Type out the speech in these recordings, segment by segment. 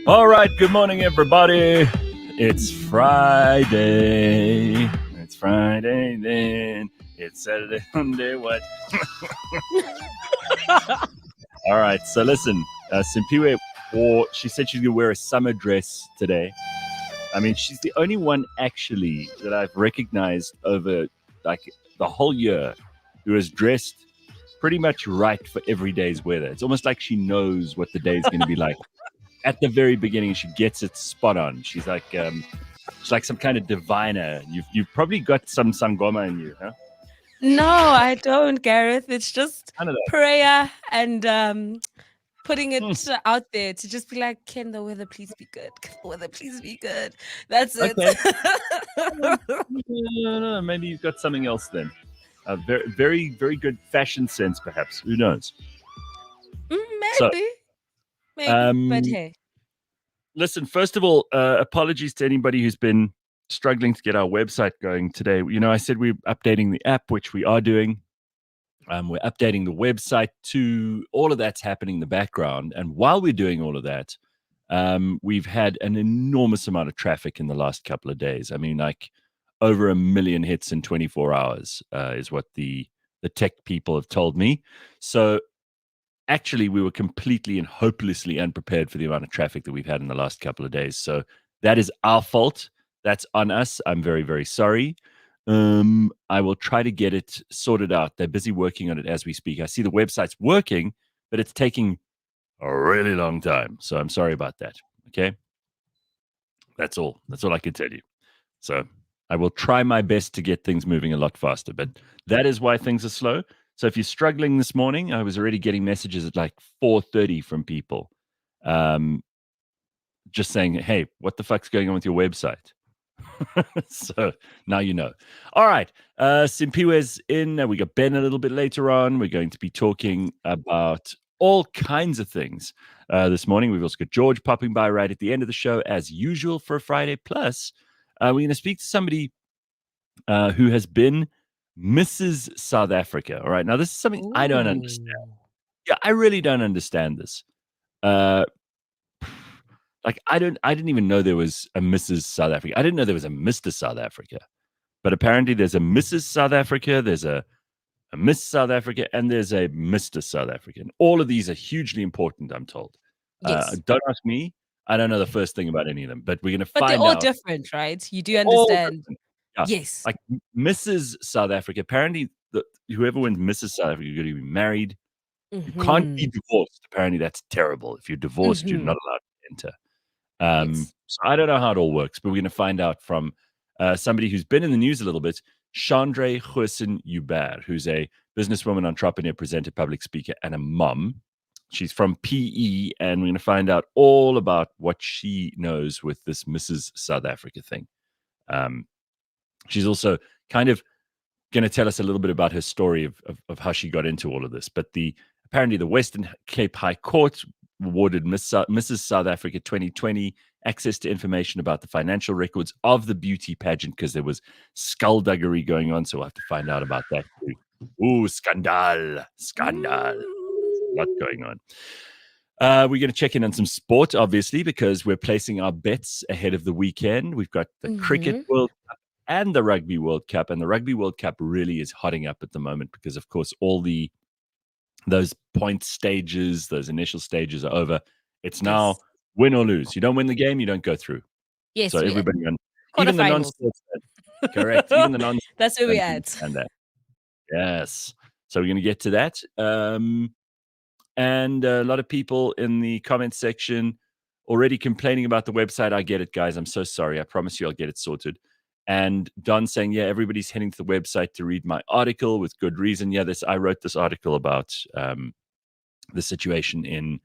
All right, good morning, everybody. It's Friday. It's Friday then. It's Saturday, Sunday, what? All right, so listen, Simphiwe she said she's going to wear a summer dress today. I mean, she's the only one actually that I've recognized over like the whole year who is dressed pretty much right for every day's weather. It's almost like she knows what the day is going to be like. At the very beginning, she gets it spot on. She's like some kind of diviner. You've probably got some sangoma in you, huh? No, I don't, Gareth. It's just None of that. prayer and putting it out there to just be like, can the weather please be good? Can the weather please be good? That's it. Okay. No, maybe you've got something else then. A very, very, very good fashion sense, perhaps. Who knows? Maybe. So, maybe. But hey. Listen, first of all, apologies to anybody who's been struggling to get our website going today. You know, I said we're updating the app, which we are doing. We're updating the website too. All of that's happening in the background. And while we're doing all of that, we've had an enormous amount of traffic in the last couple of days. I mean, like over 1 million hits in 24 hours is what the tech people have told me. So actually, we were completely and hopelessly unprepared for the amount of traffic that we've had in the last couple of days. So that is our fault. That's on us. I'm very, very sorry. I will try to get it sorted out. They're busy working on it as we speak. I see the website's working, but it's taking a really long time. So I'm sorry about that. Okay. That's all. That's all I can tell you. So I will try my best to get things moving a lot faster, but that is why things are slow. So if you're struggling this morning, I was already getting messages at like 4:30 from people, just saying, "Hey, what the fuck's going on with your website?" So now you know. All right, Simphiwe's in. We got Ben a little bit later on. We're going to be talking about all kinds of things this morning. We've also got George popping by right at the end of the show, as usual for a Friday. Plus, we're going to speak to somebody who has been Mrs. South Africa. All right. Now, this is something I don't understand. Yeah, I really don't understand this. Like, I didn't even know there was a Mrs. South Africa. I didn't know there was a Mr. South Africa. But apparently there's a Mrs. South Africa, there's a Miss South Africa, and there's a Mr. South Africa. And all of these are hugely important, I'm told. Yes. Don't ask me. I don't know the first thing about any of them, but we're going to find out. But they're all different, right? You do All understand. different. Yeah. Yes. Like Mrs. South Africa, apparently whoever wins Mrs. South Africa, you're going to be married. You can't be divorced. Apparently that's terrible. If you're divorced, you're not allowed to enter. Yes. So I don't know how it all works, but we're going to find out from somebody who's been in the news a little bit, Chandre Goosen, who's a businesswoman, entrepreneur, presenter, public speaker, and a mom. She's from PE, and we're going to find out all about what she knows with this Mrs. South Africa thing. She's also kind of going to tell us a little bit about her story of how she got into all of this. But apparently the Western Cape High Court awarded Mrs. South Africa 2020 access to information about the financial records of the beauty pageant because there was skullduggery going on. So we'll have to find out about that too. Ooh, scandal. What's going on? We're going to check in on some sport, obviously, because we're placing our bets ahead of the weekend. We've got the Cricket World Cup and the Rugby World Cup. And the Rugby World Cup really is hotting up at the moment because, of course, all those point stages, those initial stages are over. It's now win or lose. You don't win the game, you don't go through. Yes. So everybody, even the non-sports, correct? Even the non. That's where we at. And that, yes. So we're going to get to that. And a lot of people in the comment section already complaining about the website. I get it, guys. I'm so sorry. I promise you I'll get it sorted. And Don saying, yeah, everybody's heading to the website to read my article with good reason. Yeah, I wrote this article about the situation in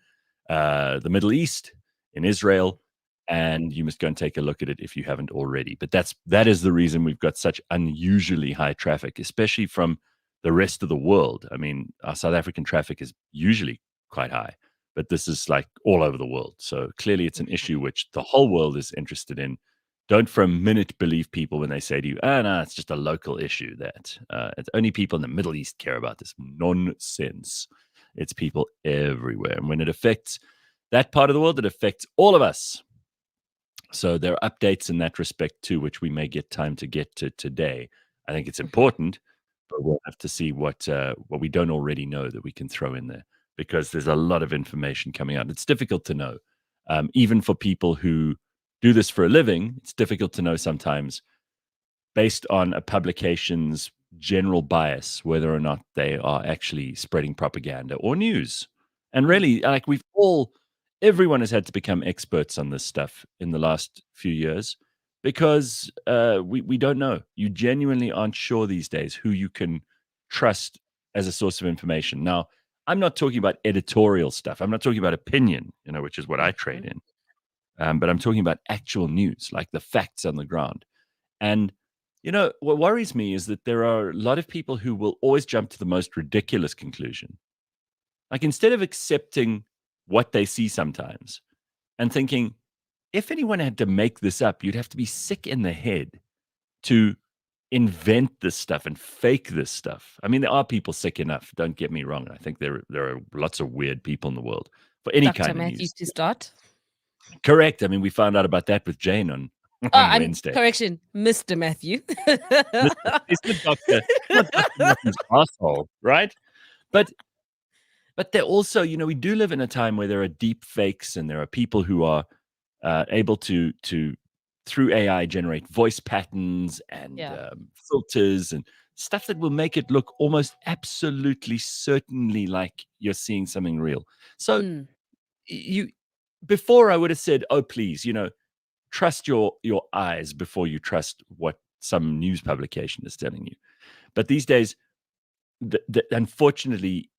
the Middle East, in Israel, and you must go and take a look at it if you haven't already. But that is the reason we've got such unusually high traffic, especially from the rest of the world. I mean, our South African traffic is usually quite high, but this is like all over the world. So clearly it's an issue which the whole world is interested in. Don't for a minute believe people when they say to you, no, it's just a local issue that it's only people in the Middle East care about this. Nonsense. It's people everywhere. And when it affects that part of the world, it affects all of us. So there are updates in that respect too, which we may get time to get to today. I think it's Mhm. important, but we'll have to see what we don't already know that we can throw in there, because there's a lot of information coming out. It's difficult to know, even for people who do this for a living. It's difficult to know sometimes, based on a publication's general bias, whether or not they are actually spreading propaganda or news. And Mm. really, like, everyone has had to become experts on this stuff in the last few years, because we don't know. You genuinely aren't sure these days who you can trust as a source of information. Now, I'm not talking about editorial stuff. I'm not talking about opinion, which is what I trade Mhm. in. But I'm talking about actual news, like the facts on the ground. And what worries me is that there are a lot of people who will always jump to the most ridiculous conclusion. Like, instead of accepting what they see sometimes and thinking, if anyone had to make this up, you'd have to be sick in the head to invent this stuff and fake this stuff. I mean, there are people sick enough. Don't get me wrong. I think there are lots of weird people in the world for any Dr. kind of Matthew news. to start. Correct. I mean, we found out about that with Jane on Oh, on I'm Wednesday. correction, Mr. Matthew. It's not Dr. Matthew's asshole, right? But they're also, we do live in a time where there are deep fakes, and there are people who are able to through AI generate voice patterns and Yeah. filters and stuff that will make it look almost absolutely certainly like you're seeing something real. So Mm. you before I would have said, oh, please, trust your eyes before you trust what some news publication is telling you. But these days, unfortunately,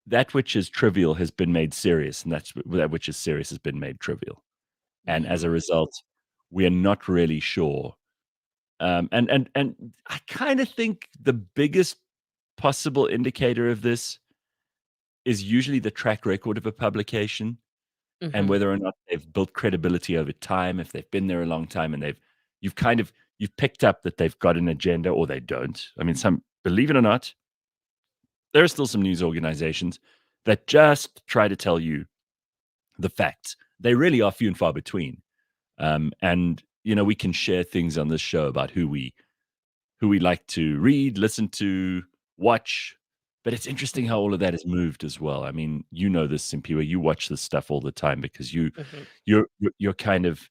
that which is trivial has been made serious, and that which is serious has been made trivial. And as Mm. a result, we are not really sure. And I kind of think the biggest possible indicator of this is usually the track record of a publication, and Mhm. whether or not they've built credibility over time, if they've been there a long time, and you've picked up that they've got an agenda, or they don't. I mean, believe it or not, there are still some news organizations that just try to tell you the facts. They really are few and far between. And we can share things on this show about who we like to read, listen to, watch. But it's interesting how Mhm. all of that has moved as well. I mean, this, Simphiwe, you watch this stuff all the time, because Mhm. you're kind of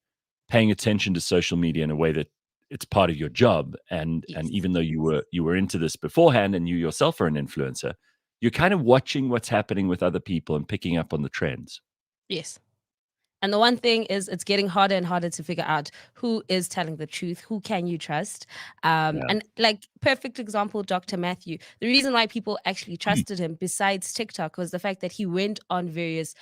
paying attention to social media in a way that it's part of your job. And Yes. even though you were into this beforehand, and you yourself are an influencer, you're kind of watching what's happening with other people and picking up on the trends. Yes. And the one thing is, it's getting harder and harder to figure out who is telling the truth, who can you trust. Yeah. And like, perfect example, Dr. Matthew. The reason why people actually Mhm. trusted him, besides TikTok, was the fact that he went on various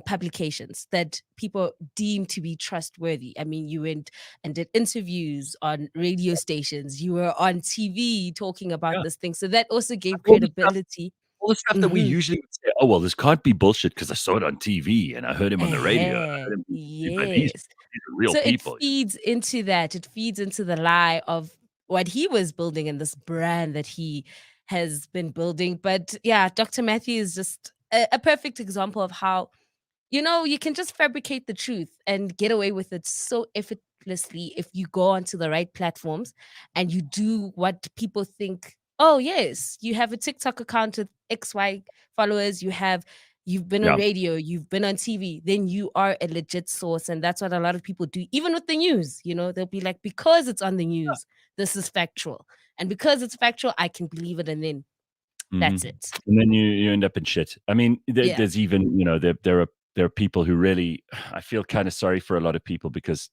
publications that people deemed to be trustworthy. I mean, you went and did interviews on radio stations. You were on TV talking about Yeah. this thing, so that also gave All the stuff credibility. all the stuff that we Mhm. usually would say, "Oh, well, this can't be bullshit because I saw it on TV and I heard him on the radio, and I Eh, heard him being interviewed by these yes. people. These are real So it people." feeds into that. It feeds into the lie of what he was building and this brand that he has been building. But yeah, Dr. Matthew is just a perfect example of how, you can just fabricate the truth and get away with it so effortlessly if you go onto the right platforms and you do what people think. Oh, yes, you have a TikTok account with XY followers, you've been on Yeah. radio, you've been on TV, then you are a legit source. And that's what a lot of people do, even with the news. They'll be like, because it's on the news, this is factual. And because it's factual, I can believe it. And then that's Mhm. it. And then you end up in shit. I mean, Yeah. there's even, there are people who really, I feel kinda sorry for a lot of people, because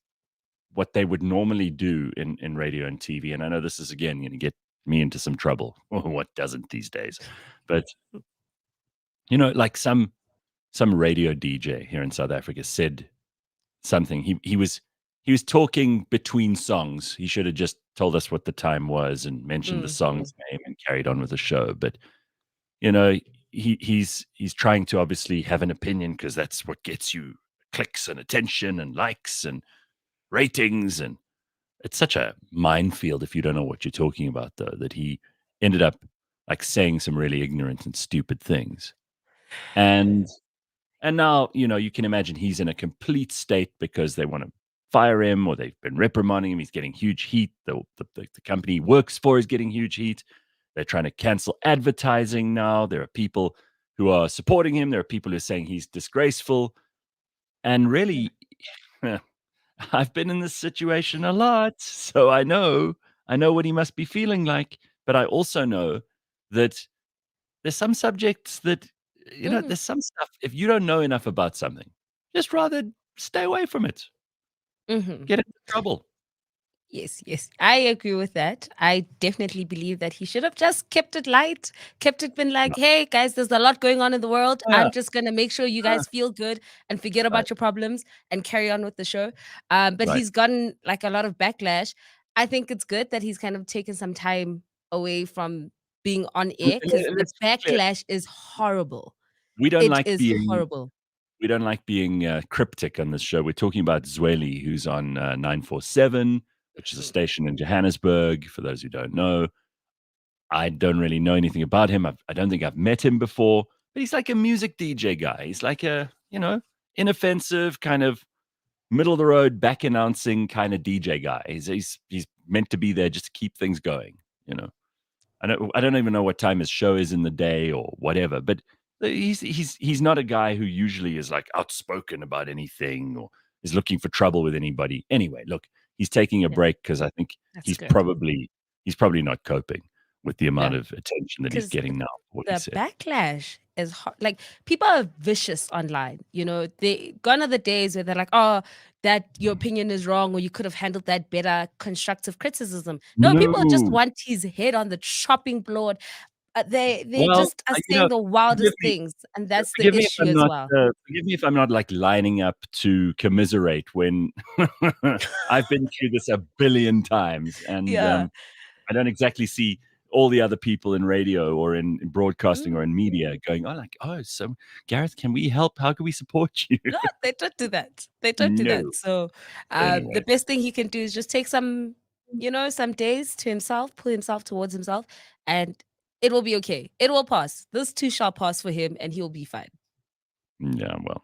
what they would normally do in radio and TV, and I know this is, again, gonna get me into some trouble. What doesn't these days? But, like, some radio DJ here in South Africa said something. He was talking between songs. He should have just told us what the time was and mentioned the Mhm. song's name and carried on with the show. But you know, he's trying to obviously have an opinion, because that's what gets you clicks and attention and likes and ratings. And it's such a minefield if you don't know what you're talking about, though, that he ended up like saying some really ignorant and stupid things. And And now, you can imagine he's in a complete state because they want to fire him or they've been reprimanding him. He's getting huge heat. The company he works for is getting huge heat. They're trying to cancel advertising now. There are people who are supporting him. There are people who are saying he's disgraceful. And Yeah. really, I've been in this situation a lot. So I know what he must be feeling like. But I also know that there's some subjects that, Mhm, there's some stuff, if you don't know enough about something, just rather stay away from it, mhm. get into trouble. Yes, yes, I agree with that. I definitely believe that he should have just kept it light, kept it been Yeah. like, hey guys, there's a lot going on in the world. Yeah, I'm just gonna make sure you guys feel good and forget right, about your problems and carry on with the show. But right. he's gotten like a lot of backlash. I think it's good that he's kind of taken some time away from being on air because the Let's be clear, backlash is horrible. we don't It like is being horrible. we don't like being, cryptic on this show. We're talking about Zweli, who's on, 947, which is a Mhm. station in Johannesburg, for those who don't know. I don't really know anything about him. I don't think I've met him before, but he's like a music DJ guy. He's like a, inoffensive, kind of middle of the road, back announcing kind of DJ guy. He's meant to be there just to keep things going, you know? I don't even know what time his show is in the day or whatever, but he's not a guy who usually is like outspoken about anything or is looking for trouble with anybody. Anyway, look, he's taking a Yeah, break because I think that's he's good. probably he's probably not coping with the amount Yeah, of attention that he's because getting now for what he the said. backlash is like people are vicious online. They gone are the days where they're like, "Oh, that your opinion is wrong, or you could have handled that better." Constructive criticism. No, people just No. want his head on the chopping board. They Well, just are saying the forgive wildest me. things, and that's the Forgive me if issue I'm as not, well. like, lining up to commiserate when I've been through this a billion times, and, Yeah. I don't exactly see all the other people in radio or in broadcasting or Mm. in media going, "Oh, like, oh, so Gareth, can we help? How can we support you?" No, they don't do that. They don't do that. No. So, the Anyway, best thing he can do is just take some days to himself, pull himself towards himself, and it will be okay. It will pass. This too shall pass for him, and he'll be fine. yeah, well.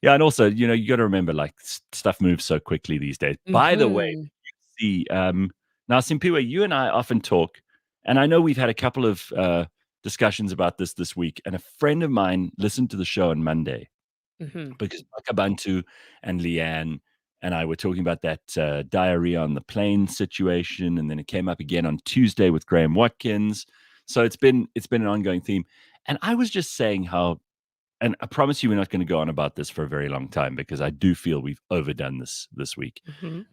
Yeah, and also, you gotta remember, like, stuff moves so quickly these days. By the way, Mhm. see, now, Simphiwe, you and I often talk, and I know we've had a couple of, discussions about this week, and a friend of mine listened to the show on Monday Mhm. because Makabantu and Leanne and I were talking about that, diarrhea on the plane situation, and then it came up again on Tuesday with Graham Watkins. So it's been an ongoing theme, and I was just saying how, and I promise you we're not gonna go on about this for a very long time because I do feel we've overdone this week. Mhm.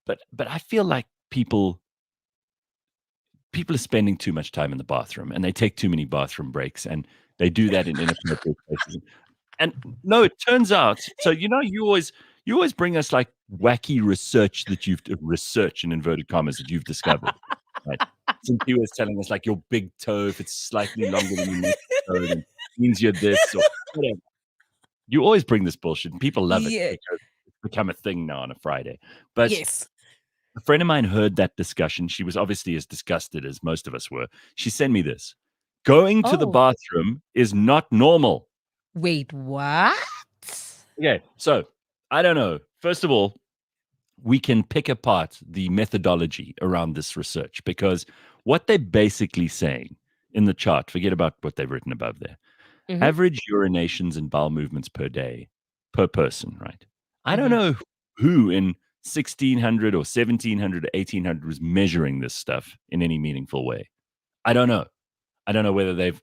But I feel like people are spending too much time in the bathroom, and they take too many bathroom breaks, and they do that in inappropriate places. And no, it turns out, so you always bring us like wacky research that research in inverted commas that you've discovered, right? Cynthia was telling us like your big toe, if it's slightly longer than your next toe, then means you're this or whatever. You always bring this bullshit, and people love it Yeah. because it's become a thing now on a Friday. But Yes. a friend of mine heard that discussion. She was obviously as disgusted as most of us were. She sent me this. Going to the Oh, bathroom is not normal. wait, what? Okay, so I don't know. First of all, we can pick apart the methodology around this research because what they're basically saying in the chart, forget about what they've written above there. Mhm. Average urinations and bowel movements per day per person, right? I don't Mhm. know who in 1600 or 1700 or 1800 was measuring this stuff in any meaningful way. I don't know. I don't know whether they've,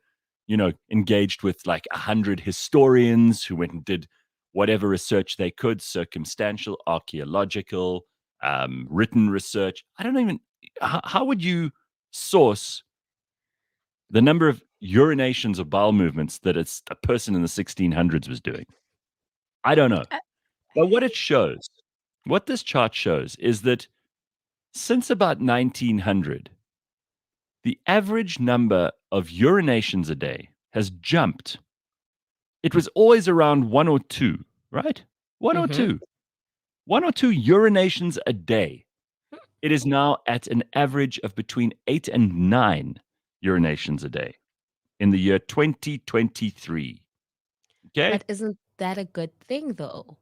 engaged with like 100 historians who went and did whatever research they could, circumstantial, archaeological, written research. I don't even, how would you source the number of urinations or bowel movements that a person in the 1600s was doing? I don't know. Uh, But what this chart shows is that since about 1900, the average number of urinations a day has jumped. It was always around one or two, right? One or mhm. two. One or two urinations a day. It is now at an average of between 8 and 9 urinations a day in the year 2023. Okay. But isn't that a good thing, though?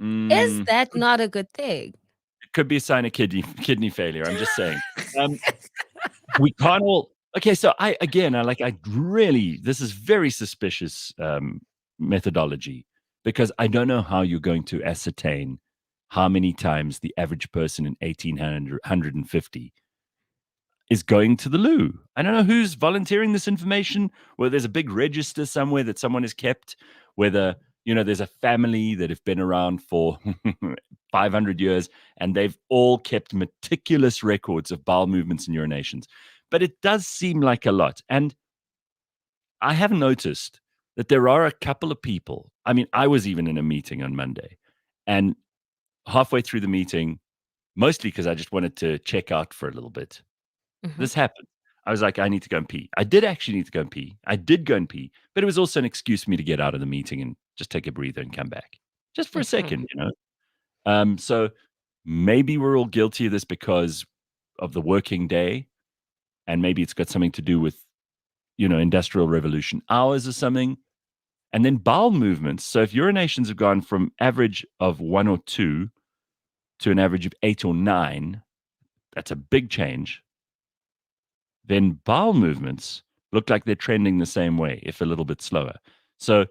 Is Mm, that not a good thing? it could be a sign of kidney failure. I'm just saying. Um, we can't all. Okay, so I really, this is very suspicious methodology, because I don't know how you're going to ascertain how many times the average person in 1850 is going to the loo. I don't know who's volunteering this information, whether there's a big register somewhere that someone has kept, whether, there's a family that have been around for 500 years and they've all kept meticulous records of bowel movements and urinations. But it does seem like a lot. And I have noticed that there are a couple of people. I mean, I was even in a meeting on Monday, and halfway through the meeting, mostly because I just wanted to check out for a little bit, Mhm, this happened. I was like, I need to go and pee. I did actually need to go and pee. I did go and pee, but it was also an excuse for me to get out of the meeting and just take a breather and come back just for a mhm, second. So maybe we're all guilty of this because of the working day, and maybe it's got something to do with, industrial revolution hours or something. And then bowel movements. So if urinations have gone from average of 1 or 2 to an average of 8 or 9, that's a big change. Then bowel movements look like they're trending the same way, if a little bit slower. So,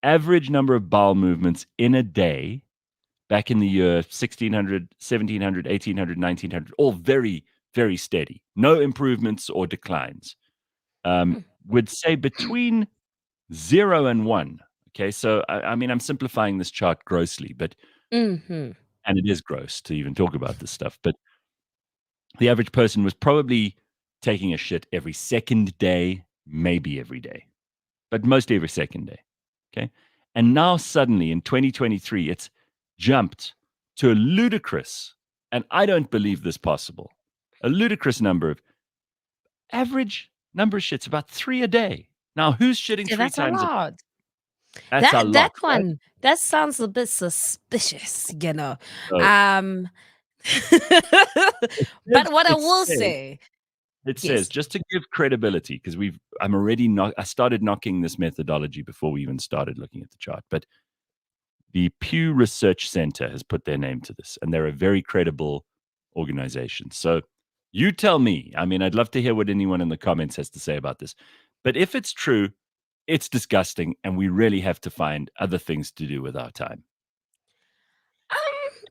average number of bowel movements in a day back in the year 1600, 1700, 1800, 1900, all very, very steady. No improvements or declines. hmm, Would say between 0 and 1. Okay, so I mean, I'm simplifying this chart grossly, but mhm. and it is gross to even talk about this stuff, but the average person was probably taking a shit every second day, maybe every day, but mostly every second day. Okay. And now suddenly in 2023, it's jumped to a ludicrous, and I don't believe this possible, a ludicrous average number of shits, about 3 a day. Now, who's shitting See, three that's a times a day? lot. That's a That lot, right? one, that sounds a bit suspicious, you know? So Um, if but what I it will says, say yes. just to give credibility, because I'm already not, I started knocking this methodology before we even started looking at the chart, but the Pew Research Center has put their name to this, and they're a very credible organization. So you tell me. I mean, I'd love to hear what anyone in the comments has to say about this. But if it's true, it's disgusting, and we really have to find other things to do with our time.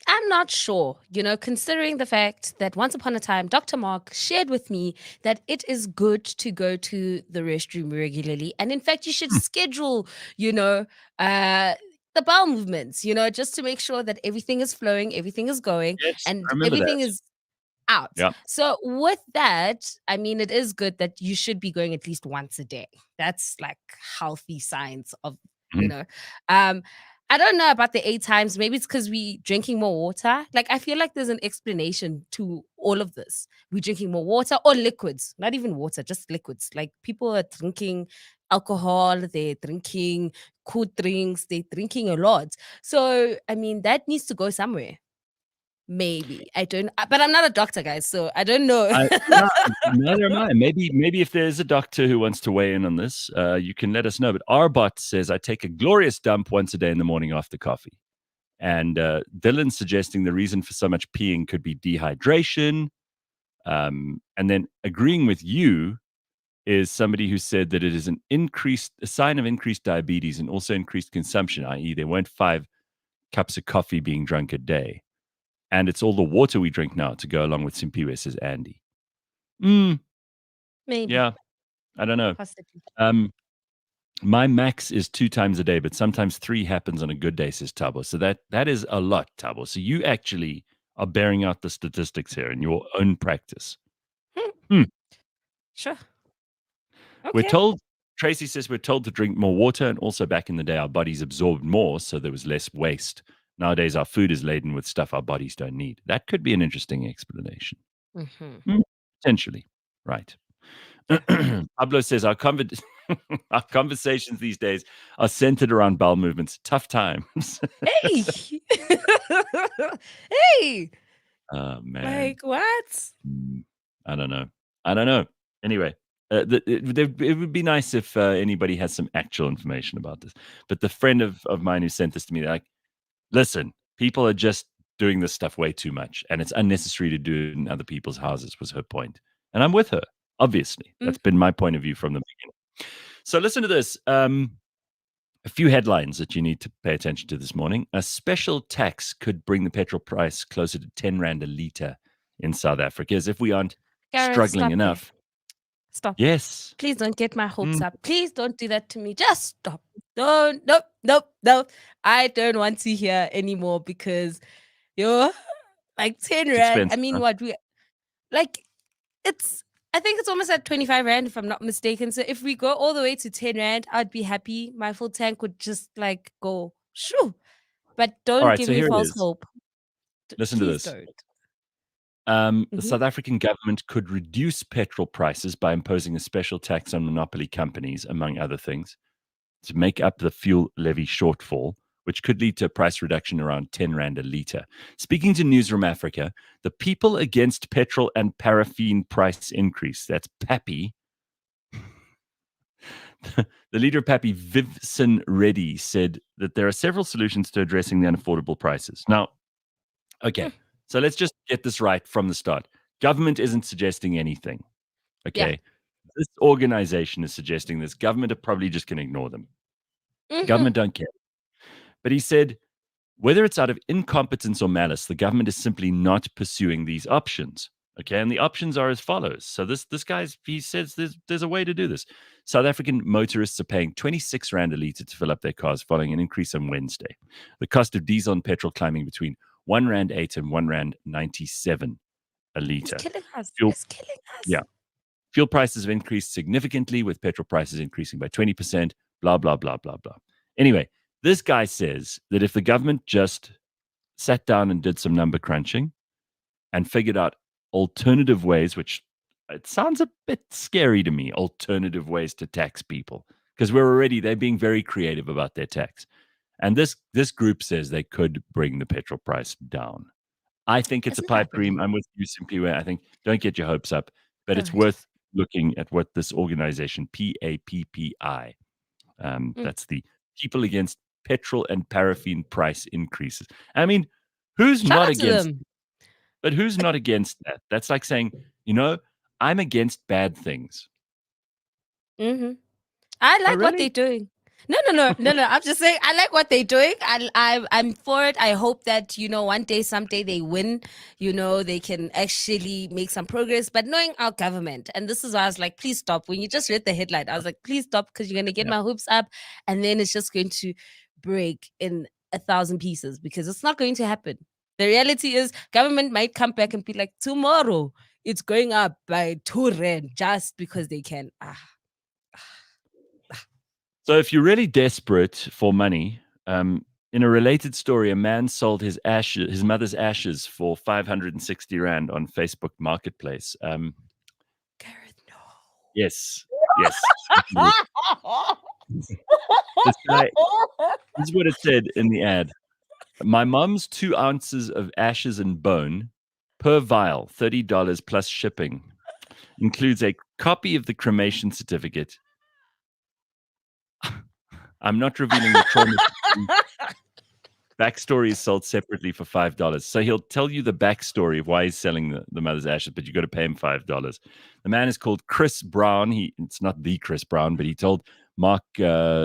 I'm not sure, considering the fact that once upon a time, Dr. Mark shared with me that it is good to go to the restroom regularly. And in fact, you should Hmm. schedule, you know, uh, the bowel movements, just to make sure that everything is flowing, everything is going, Yes, I and remember everything that. is out. Yeah. So with that, I mean, it is good that you should be going at least once a day. That's like healthy signs of, you Mhm. know. Um, I don't know about the 8 times. Maybe it's because we drinking more water. Like I feel like there's an explanation to all of this. We drinking more water or liquids, not even water, just liquids. Like people are drinking alcohol, they're drinking cool drinks, they're drinking a lot. So I mean, that needs to go somewhere. Maybe. I don't but I'm not a doctor, guys, so I don't know. No, neither am I. Maybe if there's a doctor who wants to weigh in on this, you can let us know. But our bot says I take a glorious dump once a day in the morning after coffee. And Dylan's suggesting the reason for so much peeing could be dehydration. And then agreeing with you is somebody who said that it is a sign of increased diabetes and also increased consumption, i.e., there weren't 5 cups of coffee being drunk a day. And it's all the water we drink now to go along with Simphiwe, says Andy. Mm, Maybe, yeah, I don't know. possibly. Um, my max is 2 times a day, but sometimes 3 happens on a good day, says Tabo. So that is a lot, Tabo. So you actually are bearing out the statistics here in your own practice. Hmm, Hmm. sure. We're Okay. told, Tracy says we're told to drink more water, and also back in the day, our bodies absorbed more, so there was less waste. Nowadays, our food is laden with stuff our bodies don't need. That could be an interesting explanation. Mhm. Hmm, potentially. Right. Yeah. Pablo says our conversations these days are centered around bowel movements. Tough times. Hey! Hey! Oh, man. Like, what? Mm, I don't know. I don't know. Anyway, it would be nice if anybody has some actual information about this. But the friend of mine who sent this to me, they're like, listen, people are just doing this stuff way too much, and it's unnecessary to do it in other people's houses, was her point. And I'm with her, obviously. That's been my point of view from the beginning. So listen to this. A few headlines that you need to pay attention to this morning. A special tax could bring the petrol price closer to 10 Rand a litre in South Africa, as if we aren't Gareth, struggling stop enough. there. Stop. Yes. Please don't get my hopes up. Please don't do that to me. Just stop. Don't. Nope. I don't want to hear anymore because you're like 10 Rand. I mean, huh? what we like, I think it's almost at 25 Rand, if I'm not mistaken. So if we go all the way to 10 Rand, I'd be happy. My full tank would just like go, shoo. But don't All right, give so me here it false is. hope. Listen to Please this. don't. The South African government could reduce petrol prices by imposing a special tax on monopoly companies, among other things, to make up the fuel levy shortfall, which could lead to a price reduction around 10 Rand a litre. Speaking to Newsroom Africa, the People Against Petrol and Paraffin Price Increase, that's PAPI, the leader of PAPI, Vivson Reddy, said that there are several solutions to addressing the unaffordable prices. Now, okay, so let's just get this right from the start. Government isn't suggesting anything, okay? Yeah. This organization is suggesting this. Government are probably just going to ignore them. Government don't care. But he said, whether it's out of incompetence or malice, the government is simply not pursuing these options. Okay, and the options are as follows. So this he says there's a way to do this. South African motorists are paying 26 Rand a litre to fill up their cars following an increase on Wednesday. The cost of diesel and petrol climbing between 1 Rand 8 and 1 Rand 97 a litre. It's killing us. Fuel, it's killing us. Yeah. Fuel prices have increased significantly, with petrol prices increasing by 20%, blah, blah, blah, blah, blah. Anyway, this guy says that if the government just sat down and did some number crunching and figured out alternative ways, which it sounds a bit scary to me, alternative ways to tax people, because they're being very creative about their tax. And this group says they could bring the petrol price down. I think it's a pipe dream. I'm with you, Simphiwe. I think don't get your hopes up, but it's worth looking at what this organization, PAPPI, that's the People Against Petrol and Paraffin Price Increases. I mean, who's Shout not out to against them. But who's not against that? That's like saying, I'm against bad things. I like what they're doing. No. I'm just saying I like what they're doing. I'm for it. I hope that one day, someday they win. They can actually make some progress. But knowing our government, and this is why I was like, please stop. When you just read the headline, I was like, please stop, because you're gonna get my hopes up, and then it's just going to break in 1,000 pieces, because it's not going to happen. The reality is, government might come back and be like, tomorrow it's going up by 2 Rand just because they can. So if you're really desperate for money, in a related story, a man sold his mother's ashes for 560 Rand on Facebook Marketplace. Gareth, no. Yes. This is what it said in the ad. My mom's 2 ounces of ashes and bone per vial, $30 plus shipping. Includes a copy of the cremation certificate. I'm not revealing the trauma. Backstory is sold separately for $5. So he'll tell you the backstory of why he's selling the mother's ashes, but you got to pay him $5. The man is called Chris Brown. It's not the Chris Brown, but he told Mark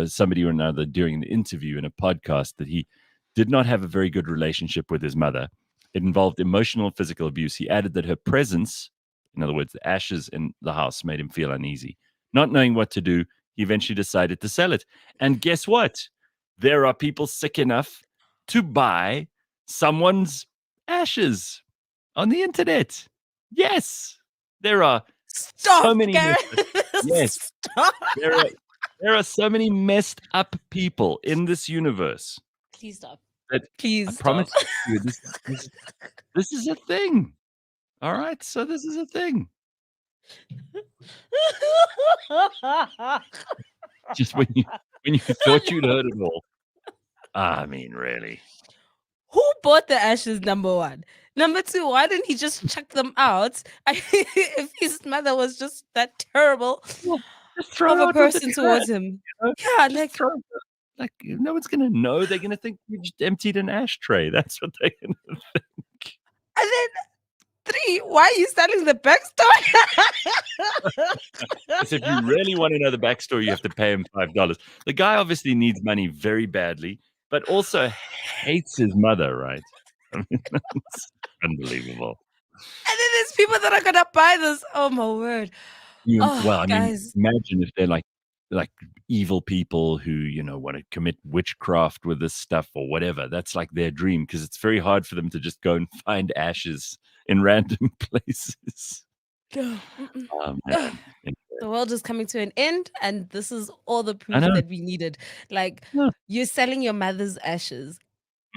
somebody or another during an interview in a podcast that he did not have a very good relationship with his mother. It involved emotional and physical abuse. He added that her presence, in other words, the ashes in the house, made him feel uneasy. Not knowing what to do, he eventually decided to sell it. And guess what? There are people sick enough to buy someone's ashes on the internet. Yes, there are so many. Yes, Stop. There are so many messed up people in this universe. Please stop. I promise you, this is a thing. All right, so this is a thing. Just when you thought you'd heard it all. I mean, really. Who bought the ashes, number one? Number two, why didn't he just chuck them out? If his mother was just that terrible Well, just throw of it a out with the person trash, towards him. you know? Yeah, Just like, throw it out. Like, no one's gonna know. They're gonna think you just emptied an ashtray. That's what they're gonna think. and then three, why are you selling the Because if you backstory? really want to know the backstory, you have to pay him $5. The guy obviously needs money very badly, but also hates his mother, right? I mean, it's unbelievable. And then there's people that are gonna buy this. Oh my word. Oh, Well, I mean, guys. imagine if they're like evil people who, want to commit witchcraft with this stuff or whatever. That's like their dream because it's very hard for them to just go and find ashes in random places. No, mm-mm. Oh, Ugh. man. The world is coming to an end, and this is all the I proof know. that we needed. Like, Yeah. you're selling your mother's ashes,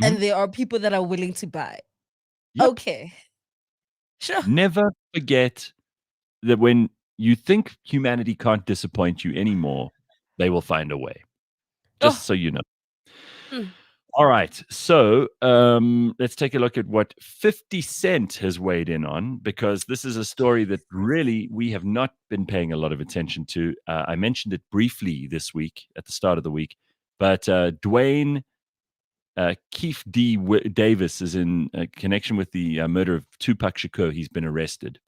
Mhm. and there are people that are willing to buy. Yep. Okay, sure. Never forget that when you think humanity can't disappoint you anymore, they will find a way. Just Oh, so you know. mm, All right. So let's take a look at what 50 Cent has weighed in on, because this is a story that really we have not been paying a lot of attention to. I mentioned it briefly this week at the start of the week, but Dwayne Keefe Davis is in connection with the murder of Tupac Shakur. He's been arrested.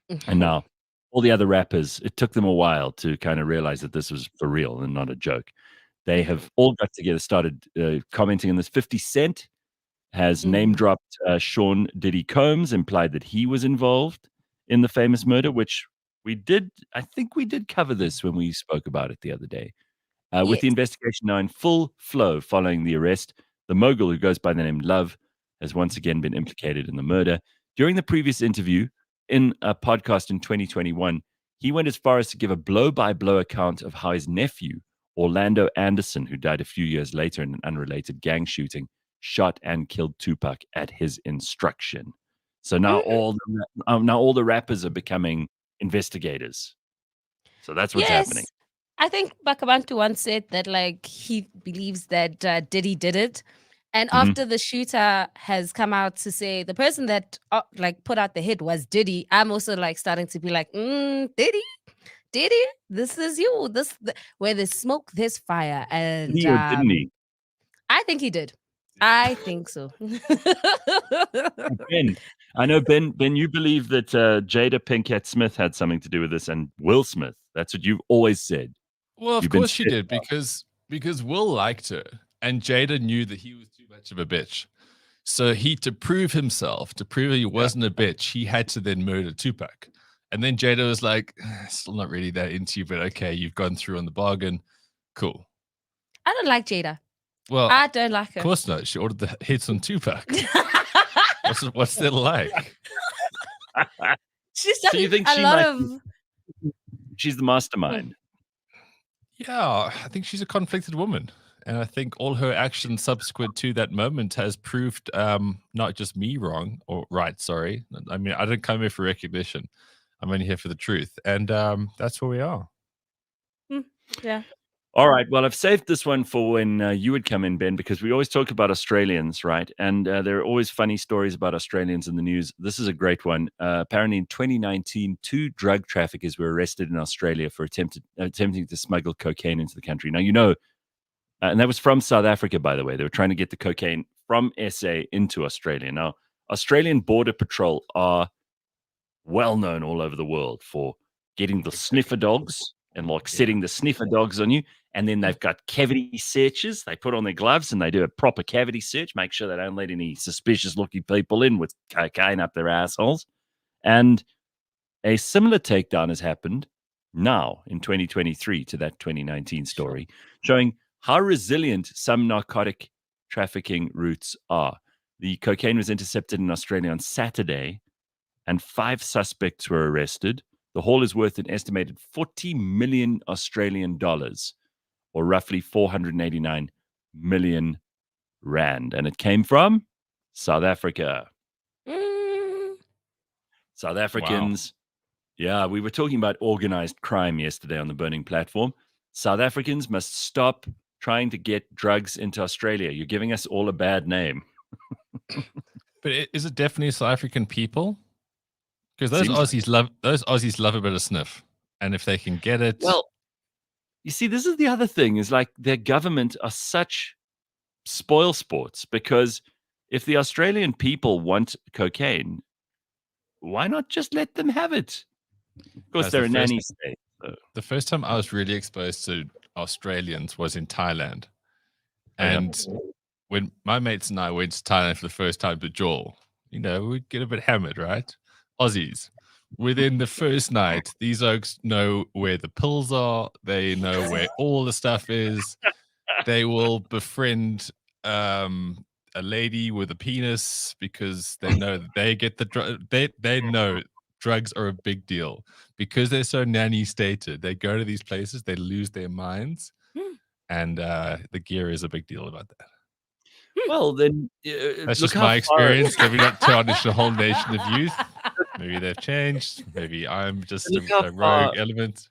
And mhm. now all the other rappers, it took them a while to kind of realize that this was for real and not a joke. They Mhm, have all got together, started commenting on this. 50 Cent has name mhm. dropped Sean Diddy Combs, implied that he was involved in the famous murder, which I think we did cover this when we spoke about it the other day. With the Yes. investigation now in full flow following the arrest, the mogul, who goes by the name Love, has once again been implicated in the murder. During the previous interview in a podcast in 2021, he went as far as to give a blow by blow account of how his nephew, Orlando Anderson, who died a few years later in an unrelated gang shooting, shot and killed Tupac at his instruction. So now Mhm. now all the rappers are becoming investigators. So that's what's happening. Yes. I think Bakabantu once said that, like, he believes that Diddy did it. And Mhm. after the shooter has come out to say the person that like put out the hit was Diddy, I'm also like starting to be like, Diddy, this is you. Where there's smoke, there's fire. Did And he or didn't he? I think he did. I think so. Ben, I know Ben, you believe that Jada Pinkett Smith had something to do with this, and Will Smith. That's what you've always said. Well, of You've been course she steady did because Will liked her and Jada knew that he was too much of a bitch. So to prove himself, to prove he Yeah. wasn't a bitch, he had to then murder Tupac. And then Jada was like, still not really that into you, but okay, you've gone through on the bargain. Cool. I don't like Jada. Well, I don't like of her. course not. She ordered the hits on Tupac. What's that like? She's So you done think a she lot might of. she's the mastermind? Yeah, I think she's a conflicted woman. And I think all her actions subsequent to that moment has proved not just me wrong or right, sorry. I mean, I didn't come here for recognition. I'm only here for the truth. And that's where we are. Yeah. All right. Well, I've saved this one for when you would come in, Ben, because we always talk about Australians, right? And there are always funny stories about Australians in the news. This is a great one. Apparently, in 2019, 2 drug traffickers were arrested in Australia for attempting to smuggle cocaine into the country. Now, and that was from South Africa, by the way. They were trying to get the cocaine from SA into Australia. Now, Australian Border Patrol are well known all over the world for getting the sniffer dogs and like setting the sniffer dogs on you. And then they've got cavity searches. They put on their gloves and they do a proper cavity search, make sure they don't let any suspicious looking people in with cocaine up their assholes. And a similar takedown has happened now in 2023 to that 2019 story, showing how resilient some narcotic trafficking routes are. The cocaine was intercepted in Australia on Saturday, and 5 suspects were arrested. The haul is worth an estimated 40 million Australian dollars, or roughly 489 million rand. And it came from South Africa. Mm, South Wow. Africans. Yeah, we were talking about organized crime yesterday on the Burning Platform. South Africans must stop trying to get drugs into Australia. You're giving us all a bad name. But is it definitely South African people? Because those Seems like Aussies love a bit of sniff, and if they can get it, Well, you see, this is the other thing is like their government are such spoil sports because if the Australian people want cocaine, why not just let them have it? Of course, As they're a nanny state. So. the first time I was really exposed to Australians was in Thailand, Oh, yeah. and when my mates and I went to Thailand for the first time to Joel, we'd get a bit hammered, right? Aussies. Within the first night, these oaks know where the pills are. They know where all the stuff is. They will befriend a lady with a penis because they know that they get the drug. They know drugs are a big deal because they're so nanny stated. They go to these places, they lose their minds, and the gear is a big deal about that. Well, then That's look just how my far- experience. Maybe not tarnish the whole nation of youth. Maybe they've changed. Maybe I'm just Look a how rogue far- element.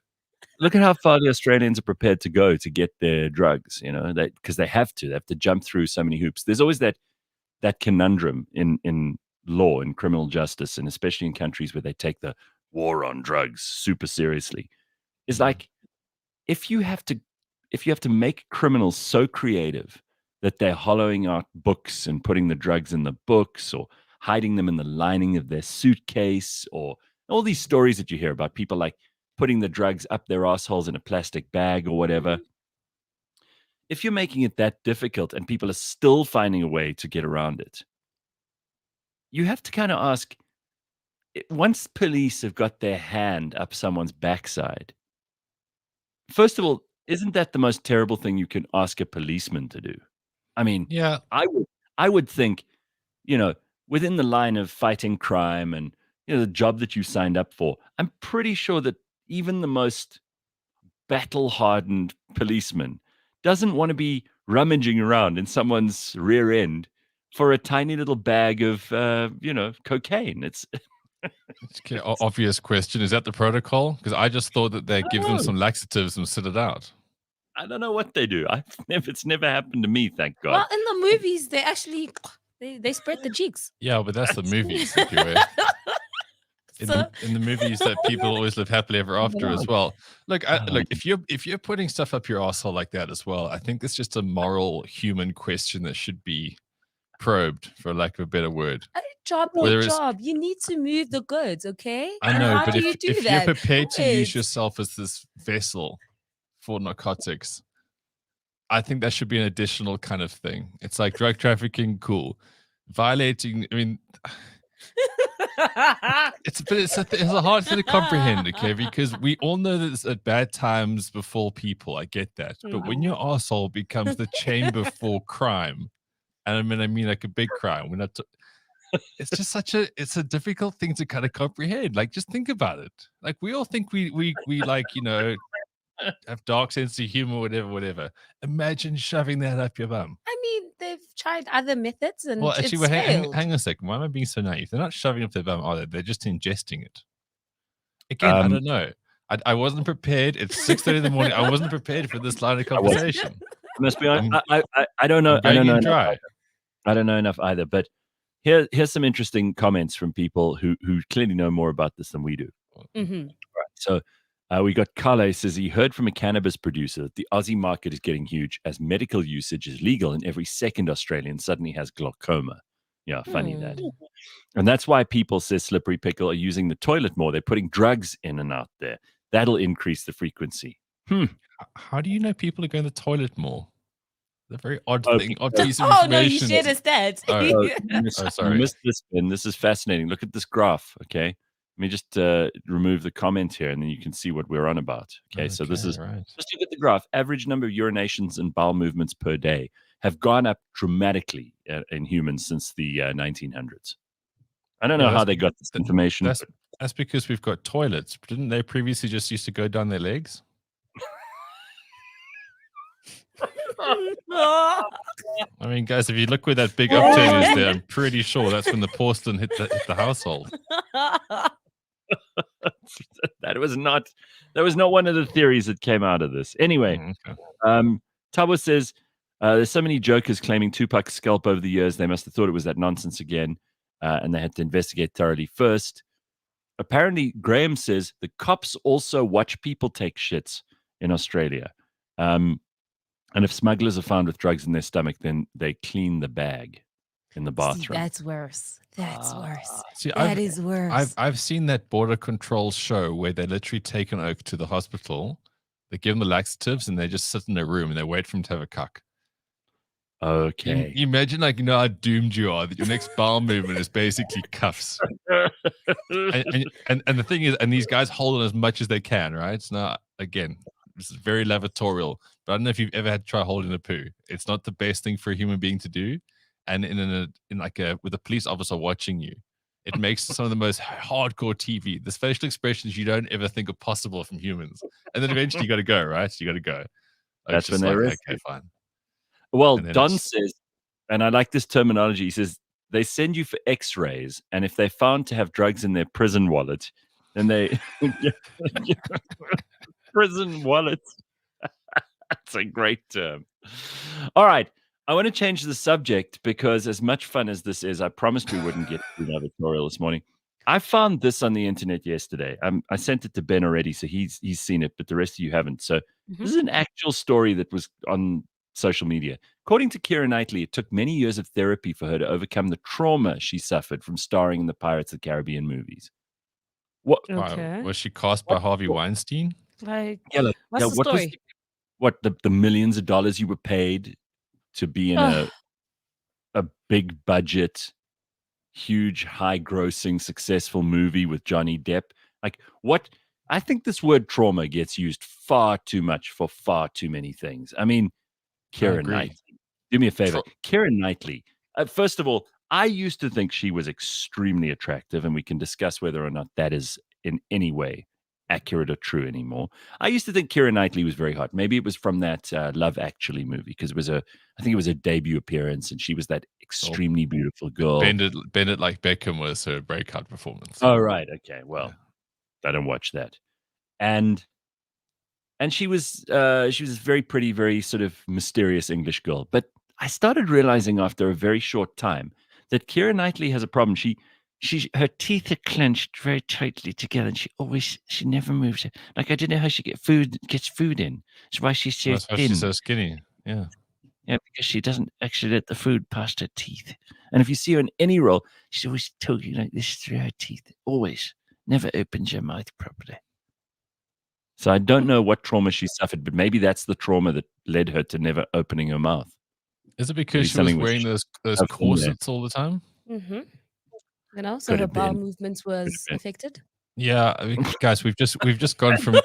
Look at how far the Australians are prepared to go to get their drugs. Because they have to. They have to jump through so many hoops. There's always that conundrum in law, in criminal justice, and especially in countries where they take the war on drugs super seriously. It's like if you have to make criminals so creative that they're hollowing out books and putting the drugs in the books or hiding them in the lining of their suitcase, or all these stories that you hear about people like putting the drugs up their assholes in a plastic bag or whatever. If you're making it that difficult and people are still finding a way to get around it, you have to kind of ask, once police have got their hand up someone's backside, first of all, isn't that the most terrible thing you can ask a policeman to do? I mean, Yeah, I would think, within the line of fighting crime and the job that you signed up for, I'm pretty sure that even the most battle-hardened policeman doesn't want to be rummaging around in someone's rear end for a tiny little bag of, cocaine. It's okay, obvious question. Is that the protocol? Because I just thought that they give them some laxatives and sit it out. I don't know what they do. It's never happened to me, thank God. Well, in the movies, they actually they spread the cheeks. Yeah, but that's the movies. If you will. In the movies that people always live happily ever after as well. Look, if you're putting stuff up your asshole like that as well, I think it's just a moral human question that should be probed, for lack of a better word. Job. You need to move the goods, okay? I know, How but do you do if that? you're prepared to use Goods. yourself as this vessel for narcotics, I think that should be an additional kind of thing. It's like drug trafficking, cool. Violating, I mean, it's a hard thing to comprehend, okay? Because we all know that it's at bad times befall people. I get that, but when your asshole becomes the chamber for crime, and I mean like a big crime, we're not. It's just it's a difficult thing to kind of comprehend. Like, just think about it. Like, we all think we like have dark sense of humor, whatever. Imagine shoving that up your bum. I mean, they've tried other methods and Well, actually, it's hang failed. on a second. Why am I being so naive? They're not shoving up their bum, are they? They're just ingesting it. Again, I don't know. I wasn't prepared. It's 6:30 in the morning. I wasn't prepared for this line of conversation. I must be honest. I don't know. I don't know enough either. I don't know enough either. But here's some interesting comments from people who clearly know more about this than we do. Mm-hmm. Right. So we got Carlo says he heard from a cannabis producer that the Aussie market is getting huge as medical usage is legal and every second Australian suddenly has glaucoma. Yeah, funny that. And that's why people, says Slippery Pickle, are using the toilet more. They're putting drugs in and out there. That'll increase the frequency. How do you know people are going to the toilet more? The very odd thing, odd piece of Oh information. no, you shared a stat. Sorry. You missed this, Ben. This is fascinating. Look at this graph, okay? Let me just remove the comment here, and then you can see what we're on about. Okay, so this is right. just look at the graph. Average number of urinations and bowel movements per day have gone up dramatically in humans since the 1900s. I don't know how they got this information. That's because we've got toilets. Didn't they previously just used to go down their legs? I mean, guys, if you look where that big upturn is there, I'm pretty sure that's when the porcelain hit the household. That was not one of the theories that came out of this. Anyway, Tabo says there's so many jokers claiming Tupac's scalp over the years. They must have thought it was that nonsense again. and they had to investigate thoroughly first. Apparently, Graham says the cops also watch people take shits in Australia. And if smugglers are found with drugs in their stomach, then they clean the bag in the See, bathroom. that's worse. That's worse. See, That is worse. I've seen that border control show where they literally take an oak to the hospital, they give them the laxatives, and they just sit in a room and they wait for him to have a cuck. Okay. You imagine, like, you know how doomed you are that your next bowel movement is basically cuffs. and the thing is, and these guys hold on as much as they can, right? It's not, again, this is very lavatorial, but I don't know if you've ever had to try holding a poo. It's not the best thing for a human being to do. And with a police officer watching you, it makes some of the most hardcore TV. The facial expressions you don't ever think are possible from humans. And then eventually you got to go, right? You got to go. That's when they arrest you. Okay, fine. Well, Don says, and I like this terminology, he says, they send you for x-rays, and if they found to have drugs in their prison wallet, then they... prison wallets. That's a great term. All right. I want to change the subject because as much fun as this is, I promised we wouldn't get to the editorial this morning. I found this on the internet yesterday. I sent it to Ben already, so he's seen it, but the rest of you haven't. So this is an actual story that was on social media. According to Keira Knightley, it took many years of therapy for her to overcome the trauma she suffered from starring in the Pirates of the Caribbean movies. What? Okay. Was she cast by Harvey Weinstein? Like, Yeah, what's the story? Was the millions of dollars you were paid to be in a big budget, huge, high grossing, successful movie with Johnny Depp? Like, what? I think this word trauma gets used far too much for far too many things. I mean, Keira Knightley, do me a favor. Keira Knightley, first of all, I used to think she was extremely attractive, and we can discuss whether or not that is in any way accurate or true anymore. I used to think Keira Knightley was very hot. Maybe it was from that Love Actually movie, because I think it was a debut appearance, and she was that extremely beautiful girl. Bend It Like Beckham was her breakout performance. Oh, right. Okay. Well, yeah. I don't watch that. And she was a very pretty, very sort of mysterious English girl. But I started realizing after a very short time that Keira Knightley has a problem. Her teeth are clenched very tightly together, and she never moves it. Like, I don't know how she gets food in. That's why she's so That's why thin. she's so skinny. Yeah. Yeah, because she doesn't actually let the food past her teeth. And if you see her in any role, she's always talking like this through her teeth. Always. Never opens her mouth properly. So I don't know what trauma she suffered, but maybe that's the trauma that led her to never opening her mouth. Is it because she was wearing those corsets all the time? Mm-hmm. You know, so her bowel movements was affected. Yeah, I mean, guys, we've just gone from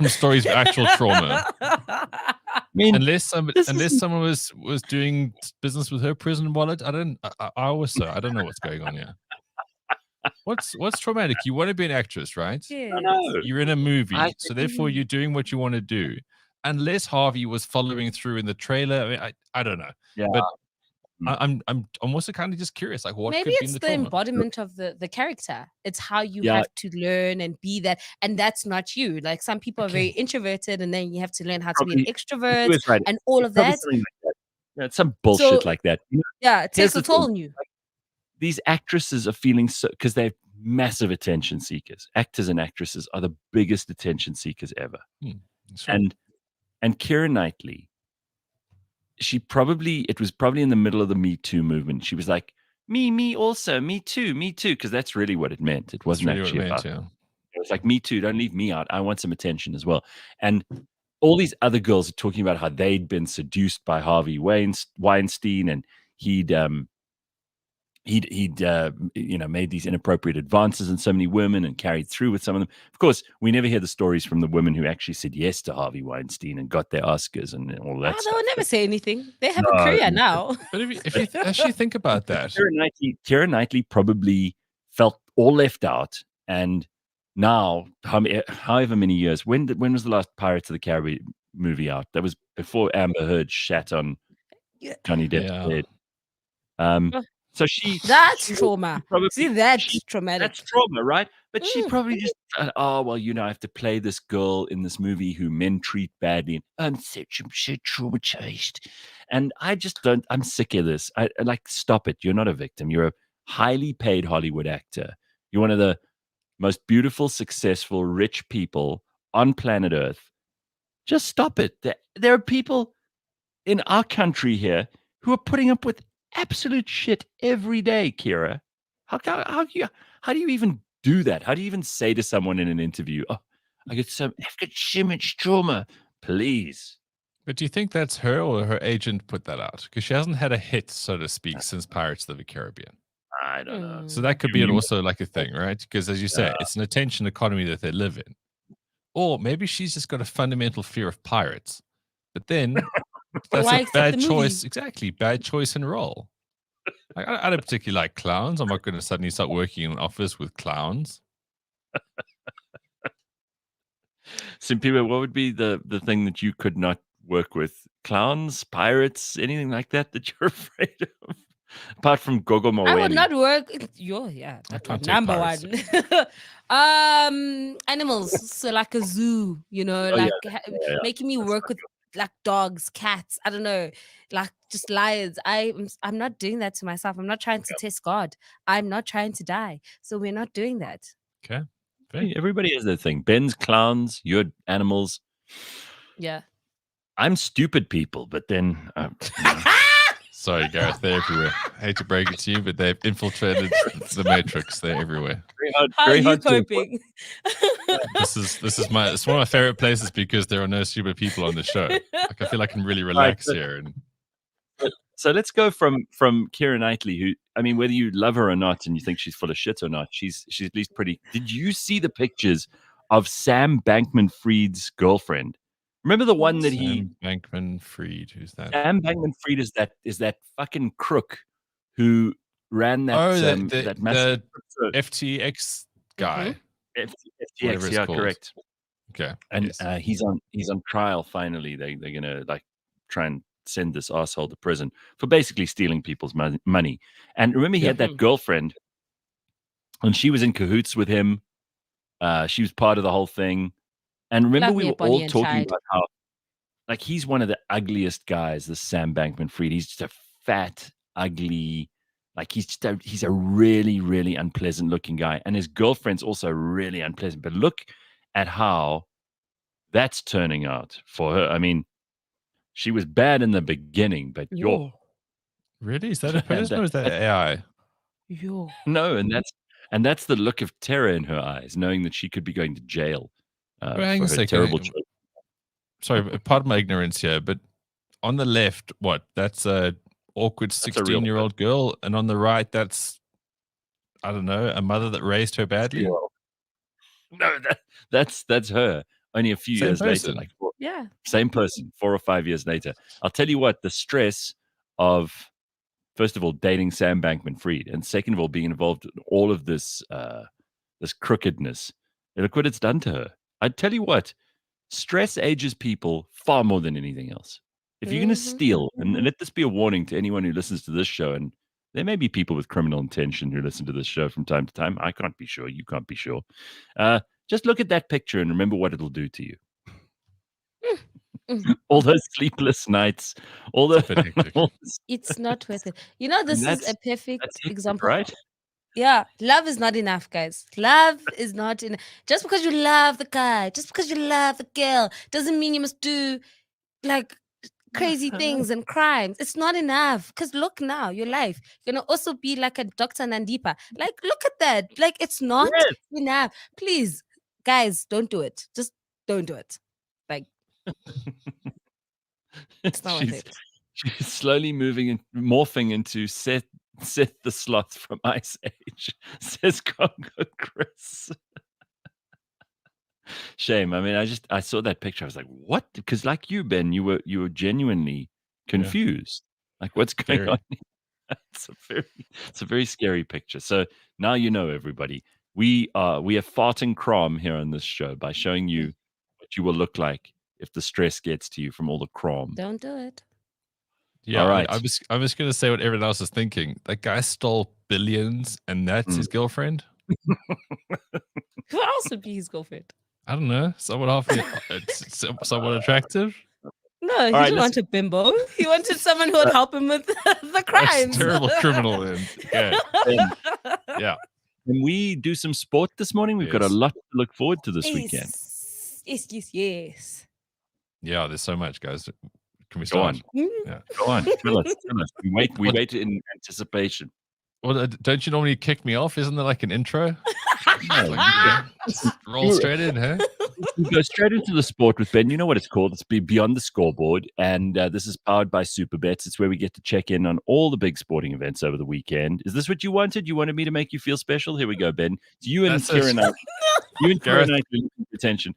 stories of actual trauma. I mean, unless someone was doing business with her prison wallet, I don't know what's going on here. What's traumatic? You want to be an actress, right? Yes. You're in a movie, so therefore you're doing what you want to do. Unless Harvey was following through in the trailer, I mean, I don't know. Yeah. But I'm also kind of just curious, like, what maybe could be it's the the trauma? embodiment of the character. It's how you have to learn and be that, and that's not you. Like, some people are very introverted, and then you have to learn how to be an extrovert and all of that. Like that. Yeah, it's some bullshit like that. Yeah, it takes a toll on you. These actresses are feeling so, because they're massive attention seekers. Actors and actresses are the biggest attention seekers ever. And Keira Knightley, it was probably in the middle of the Me Too movement. She was like, me also, me too, because that's really what it meant. It wasn't actually about it. It was like, me too, don't leave me out. I want some attention as well. And all these other girls are talking about how they'd been seduced by Harvey Weinstein, and he'd made these inappropriate advances on so many women and carried through with some of them. Of course, we never hear the stories from the women who actually said yes to Harvey Weinstein and got their Oscars and all that stuff. They will never say anything. They have a career now. But if you actually think about that, Keira Knightley probably felt all left out, and now, however many years, when was the last Pirates of the Caribbean movie out? That was before Amber Heard shat on Johnny Depp's head. So that's trauma. See, that's traumatic. That's trauma, right? But she probably just thought, I have to play this girl in this movie who men treat badly. I'm so traumatized. And I just don't, I'm sick of this. Stop it. You're not a victim. You're highly paid Hollywood actor. You're one of the most beautiful, successful, rich people on planet Earth. Just stop it. There are people in our country here who are putting up with absolute shit every day, Kira. How do you even do that? How do you even say to someone in an interview, "Oh, I've got so much trauma, please"? But do you think that's her or her agent put that out? Because she hasn't had a hit, so to speak, since Pirates of the Caribbean. I don't know. So that could be also like a thing, right? Because as you say, it's an attention economy that they live in. Or maybe she's just got a fundamental fear of pirates. But then that's Why a accept bad the choice. movie? Exactly. Bad choice and role. Like, I don't particularly like clowns. I'm not going to suddenly start working in an office with clowns. Simphiwe, what would be the thing that you could not work with? Clowns, pirates, anything like that you're afraid of? Apart from Gogo I would Maweli. not work. That's can't take number pirates. one. Animals, so like a zoo, Oh, like yeah. Yeah. making me That's work not with like dogs, cats. I don't know, like just lions. I'm not doing that to myself. I'm not trying to test God. I'm not trying to die. So we're not doing that. Okay. Hey, everybody has their thing. Ben's clowns, you're animals. Yeah. I'm stupid people, but then Sorry, Gareth, they're everywhere. I hate to break it to you, but they've infiltrated the Matrix. They're everywhere. How are you coping? This is it's one of my favorite places because there are no stupid people on the show. Like I feel I can really relax here. And so let's go from Keira Knightley, who, I mean, whether you love her or not, and you think she's full of shit or not, she's at least pretty. Did you see the pictures of Sam Bankman-Fried's girlfriend? Remember the one that Sam Bankman-Fried, who's that? Sam Bankman-Fried is that fucking crook who ran that that massive FTX guy. FTX, yeah, correct. Okay, and he's on trial. Finally, they're gonna like try and send this asshole to prison for basically stealing people's money. And remember, he had that girlfriend, and she was in cahoots with him. She was part of the whole thing. And remember, we were all talking about how, like, he's one of the ugliest guys, this Sam Bankman-Fried. He's just a fat, ugly, like he's a really, really unpleasant looking guy. And his girlfriend's also really unpleasant. But look at how that's turning out for her. I mean, she was bad in the beginning, but really? Is that a person or is that AI? No, and that's the look of terror in her eyes, knowing that she could be going to jail for her terrible choice. Sorry, pardon my ignorance here, but on the left, what? That's a awkward 16-year-old girl, and on the right, that's, I don't know, a mother that raised her badly. No, that's her. Only a few years later, like same person, 4 or 5 years later. I'll tell you what, the stress of, first of all, dating Sam Bankman-Fried, and second of all, being involved in all of this this crookedness. Look what it's done to her. I'd tell you what, stress ages people far more than anything else. If you're going to steal, and let this be a warning to anyone who listens to this show, and there may be people with criminal intention who listen to this show from time to time. I can't be sure. You can't be sure. Just look at that picture and remember what it'll do to you. All those sleepless nights, all the it's not worth it. This is a perfect example, right? Yeah, love is not enough, guys. Love is not enough. Just because you love the guy, just because you love the girl, doesn't mean you must do like crazy things and crimes. It's not enough. Because look now, your life. You're gonna also be like a Dr. Nandipa. Like, look at that. Like, it's not enough. Please, guys, don't do it. Just don't do it. Like, it's not worth it. She's slowly moving and morphing into Seth the Sloth from Ice Age, says Congo Chris. Shame. I mean, I saw that picture. I was like, what? Because like you, Ben, you were genuinely confused. Like, what's going on? It's a very scary picture. So now you know, everybody. We are farting crom here on this show by showing you what you will look like if the stress gets to you from all the crom. Don't do it. Yeah, all right. I was going to say what everyone else is thinking. That guy stole billions, and that's his girlfriend. Who else would be his girlfriend? I don't know. Someone somewhat attractive. No, he right, didn't want a bimbo. He wanted someone who would help him with the That's crimes. terrible criminal. And yeah, yeah. Can we do some sport this morning? We've got a Yes. lot to look forward to this weekend. Yes. Yeah, there's so much, guys. Can we Go start? on. Yeah. Go on. Tell us. We wait in anticipation. Well, don't you normally kick me off? Isn't there like an intro? No, Just roll straight in, huh? we go straight into the sport with Ben. You know what it's called? It's Beyond the Scoreboard. And this is powered by Superbets. It's where we get to check in on all the big sporting events over the weekend. Is this what you wanted? You wanted me to make you feel special? Here we go, Ben. So you and Kieran are attention.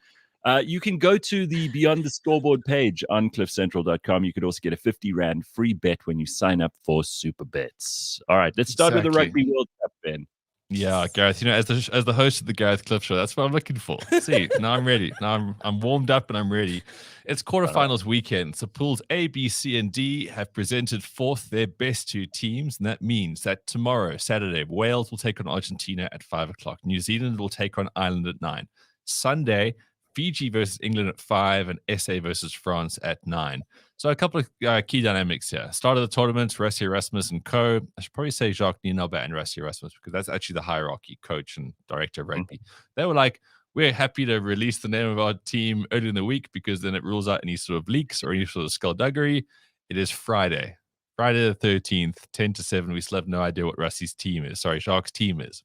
You can go to the Beyond the Scoreboard page on cliffcentral.com. You could also get a 50 Rand free bet when you sign up for Superbets. All right, let's start with the Rugby World Cup, Ben. Yeah, Gareth, as the host of the Gareth Cliff Show, that's what I'm looking for. See, now I'm ready. Now I'm warmed up and I'm ready. It's quarterfinals weekend. So pools A, B, C, and D have presented forth their best two teams. And that means that tomorrow, Saturday, Wales will take on Argentina at 5 o'clock. New Zealand will take on Ireland at 9. Sunday, Fiji versus England at 5 and SA versus France at 9. So a couple of key dynamics here. Start of the tournament, Rassie Erasmus and co. I should probably say Jacques Nienaber and Rassie Erasmus because that's actually the hierarchy, coach and director of rugby. They were like, we're happy to release the name of our team early in the week because then it rules out any sort of leaks or any sort of skullduggery. It is Friday the 13th, 10 to 7. We still have no idea what Rassie's team is. Sorry, Jacques' team is.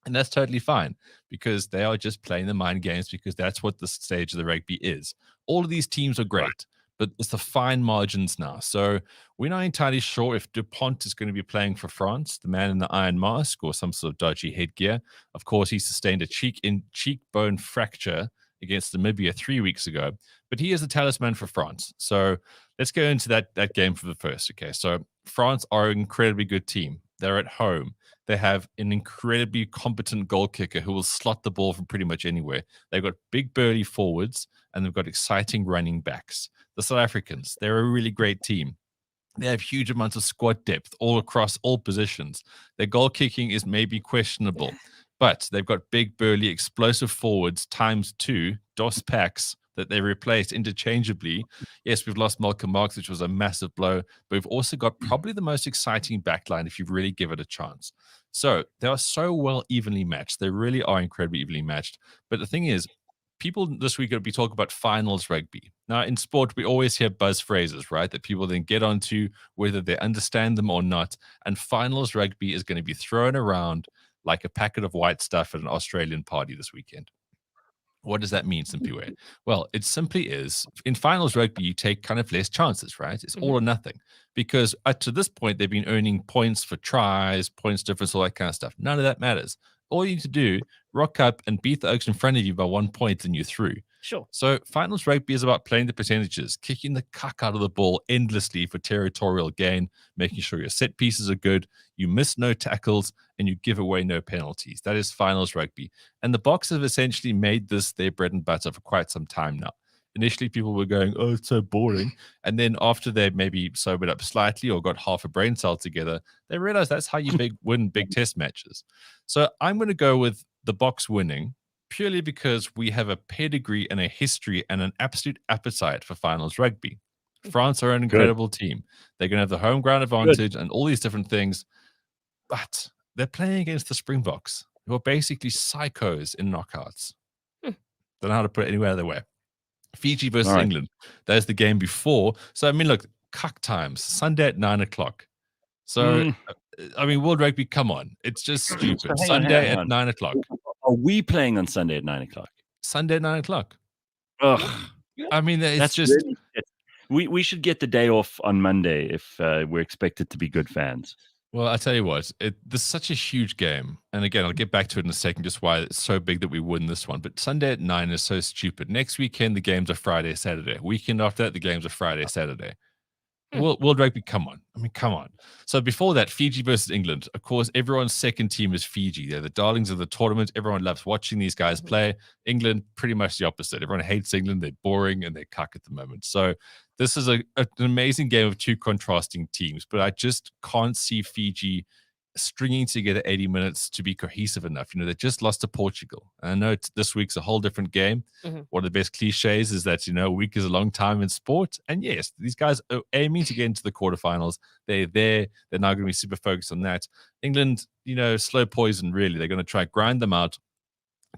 And that's totally fine because they are just playing the mind games because that's what the stage of the rugby is. All of these teams are great, but it's the fine margins now. So we're not entirely sure if Dupont is going to be playing for France, the man in the iron mask or some sort of dodgy headgear. Of course, he sustained a cheekbone fracture against Namibia 3 weeks ago, but he is the talisman for France. So let's go into that game for the first. Okay, so France are an incredibly good team. They're at home. They have an incredibly competent goal kicker who will slot the ball from pretty much anywhere. They've got big burly forwards and they've got exciting running backs. The South Africans, they're a really great team. They have huge amounts of squad depth all across all positions. Their goal kicking is maybe questionable, but they've got big burly explosive forwards ×2 DOS packs that they replaced interchangeably. Yes, we've lost Malcolm Marx, which was a massive blow, but we've also got probably the most exciting backline if you really give it a chance. So they are so well evenly matched. They really are incredibly evenly matched. But the thing is, people this week are going to be talking about finals rugby. Now, in sport, we always hear buzz phrases, right, that people then get onto whether they understand them or not. And finals rugby is going to be thrown around like a packet of white stuff at an Australian party this weekend. What does that mean, Simphiwe? Well, it simply is, in finals rugby, you take kind of less chances, right? It's all or nothing. Because up to this point, they've been earning points for tries, points difference, all that kind of stuff. None of that matters. All you need to do, rock up and beat the Oaks in front of you by 1 point and you're through. Sure. So finals rugby is about playing the percentages, kicking the cuck out of the ball endlessly for territorial gain, making sure your set pieces are good, you miss no tackles, and you give away no penalties. That is finals rugby. And the Boks have essentially made this their bread and butter for quite some time now. Initially, people were going, oh, it's so boring. And then after they maybe sobered up slightly or got half a brain cell together, they realized that's how you win big test matches. So I'm going to go with the Boks winning purely because we have a pedigree and a history and an absolute appetite for finals rugby. France are an incredible team. They're going to have the home ground advantage and all these different things. But they're playing against the Springboks, who are basically psychos in knockouts. Don't know how to put it any other way. Fiji versus England. There's the game before. So, I mean, look, cuck times, Sunday at 9 o'clock. So, I mean, World Rugby, come on. It's just stupid. So Sunday at 9 o'clock. Are we playing on Sunday at 9 o'clock? Sunday at 9 o'clock. Ugh. I mean, it's That's just... Really, we should get the day off on Monday if we're expected to be good fans. Well, I tell you what, this is such a huge game. And again, I'll get back to it in a second, just why it's so big that we win this one. But Sunday at 9 is so stupid. Next weekend, the games are Friday, Saturday. Weekend after that, the games are Friday, Saturday. World Rugby, come on. I mean, come on. So before that, Fiji versus England. Of course, everyone's second team is Fiji. They're the darlings of the tournament. Everyone loves watching these guys play. England, pretty much the opposite. Everyone hates England. They're boring and they're cuck at the moment. So this is an amazing game of two contrasting teams, but I just can't see Fiji stringing together 80 minutes to be cohesive enough. They just lost to Portugal. And I know this week's a whole different game. One of the best cliches is that, a week is a long time in sport. And yes, these guys are aiming to get into the quarterfinals. They're there. They're now going to be super focused on that. England, slow poison, really. They're going to try grind them out.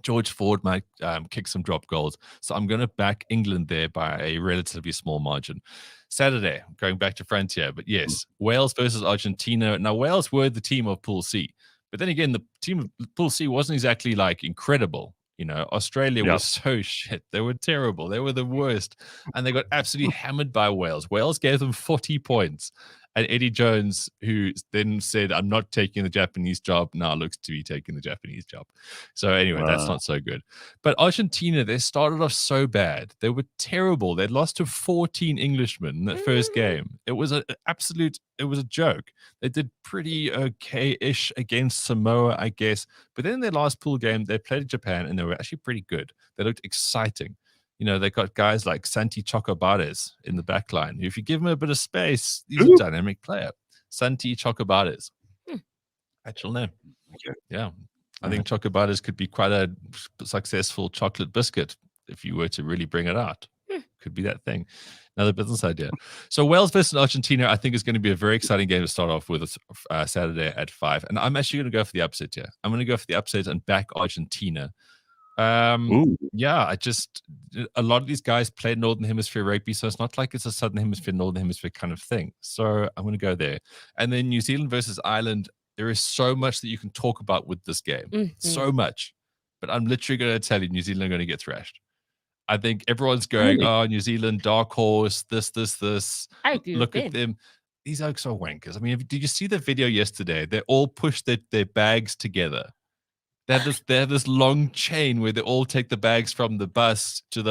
George Ford might kick some drop goals. So I'm going to back England there by a relatively small margin. Saturday, going back to Frontier. But yes, Wales versus Argentina. Now, Wales were the team of Pool C. But then again, the team of Pool C wasn't exactly incredible. Australia was so shit. They were terrible. They were the worst. And they got absolutely hammered by Wales. Wales gave them 40 points. And Eddie Jones, who then said, I'm not taking the Japanese job, now looks to be taking the Japanese job. So anyway, that's not so good. But Argentina, they started off so bad. They were terrible. They'd lost to 14 Englishmen in that first game. It was it was a joke. They did pretty okay-ish against Samoa, I guess. But then in their last pool game, they played Japan, and they were actually pretty good. They looked exciting. They got guys like Santi Chocobares in the back line. If you give him a bit of space, he's a dynamic player. Santi Chocobares. Actual name. Okay. Yeah. I think Chocobares could be quite a successful chocolate biscuit if you were to really bring it out. Could be that thing. Another business idea. So Wales versus Argentina, I think, is going to be a very exciting game to start off with Saturday at 5. And I'm actually going to go for the upset here. I'm going to go for the upset and back Argentina. A lot of these guys play Northern Hemisphere rugby, so it's not like it's a Southern Hemisphere, Northern Hemisphere kind of thing. So I'm going to go there. And then New Zealand versus Ireland, there is so much that you can talk about with this game. So much. But I'm literally going to tell you, New Zealand are going to get thrashed. I think everyone's going, New Zealand, dark horse, this. I agree. Look at them. These oaks are wankers. I mean, did you see the video yesterday? They all pushed their bags together. They have this long chain where they all take the bags from the bus to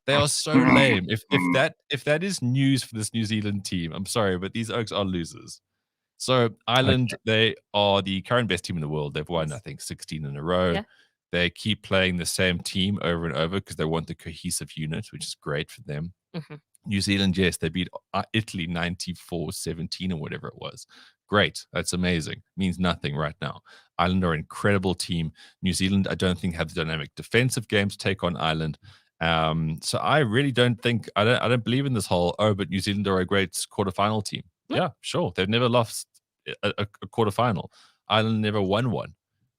they are so lame. If that is news for this New Zealand team, I'm sorry, but these Oaks are losers. So Ireland, they are the current best team in the world. They've won, I think, 16 in a row. Yeah. They keep playing the same team over and over because they want the cohesive unit, which is great for them. New Zealand, yes, they beat Italy 94-17 or whatever it was. Great. That's amazing. Means nothing right now. Ireland are an incredible team. New Zealand, I don't think, have the dynamic defensive game to take on Ireland. So I really don't think, I don't believe in this whole, but New Zealand are a great quarterfinal team. Yeah, sure. They've never lost a quarterfinal. Ireland never won one.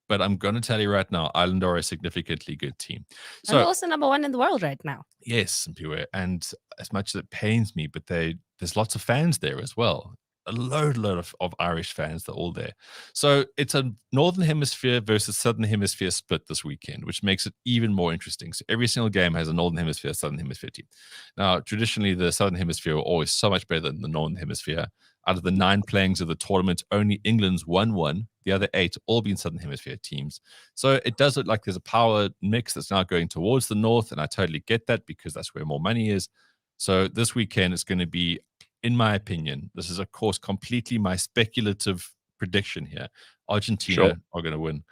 But I'm going to tell you right now, Ireland are a significantly good team. So, and they're also number 1 in the world right now. Yes, Simphiwe. And as much as it pains me, but there's lots of fans there as well. A load of Irish fans. They're all there. So it's a Northern Hemisphere versus Southern Hemisphere split this weekend, which makes it even more interesting. So every single game has a Northern Hemisphere, Southern Hemisphere team. Now, traditionally, the Southern Hemisphere were always so much better than the Northern Hemisphere. Out of the 9 playings of the tournament, only England's won one. The other 8 all been Southern Hemisphere teams. So it does look like there's a power mix that's now going towards the North, and I totally get that because that's where more money is. So this weekend it's going to be, in my opinion, this is, of course, completely my speculative prediction here. Argentina are going to win.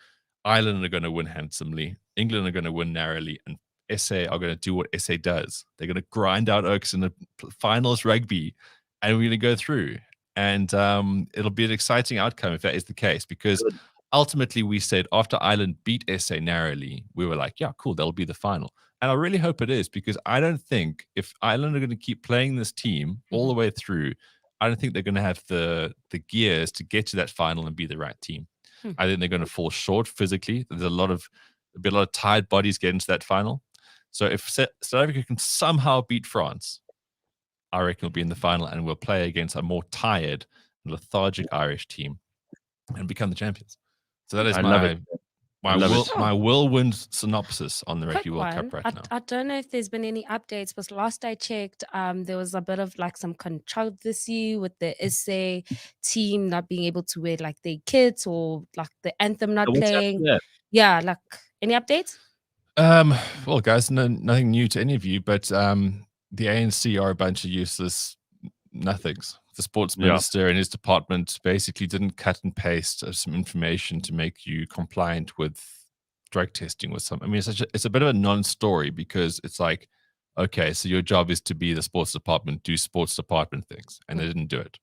Ireland are going to win handsomely. England are going to win narrowly. And SA are going to do what SA does. They're going to grind out Oaks in the finals rugby, and we're going to go through. And it'll be an exciting outcome if that is the case, because ultimately we said after Ireland beat SA narrowly, we were like, yeah, cool, that'll be the final. And I really hope it is, because I don't think if Ireland are going to keep playing this team all the way through, I don't think they're going to have the gears to get to that final and be the right team. I think they're going to fall short physically. There's a lot of tired bodies getting to that final. So if South Africa can somehow beat France, I reckon we'll be in the final and we'll play against a more tired, lethargic Irish team and become the champions. So that is my whirlwind synopsis on the Rugby World Cup right now. I don't know if there's been any updates, but last I checked, there was a bit of like some controversy with the SA team not being able to wear like their kits or like the anthem not playing. Yeah, like any updates? Well, guys, nothing new to any of you, but the ANC are a bunch of useless nothings. The sports minister and his department basically didn't cut and paste some information to make you compliant with drug testing with some. I mean, it's a bit of a non-story, because it's like, okay, so your job is to be the sports department, do sports department things, and they didn't do it.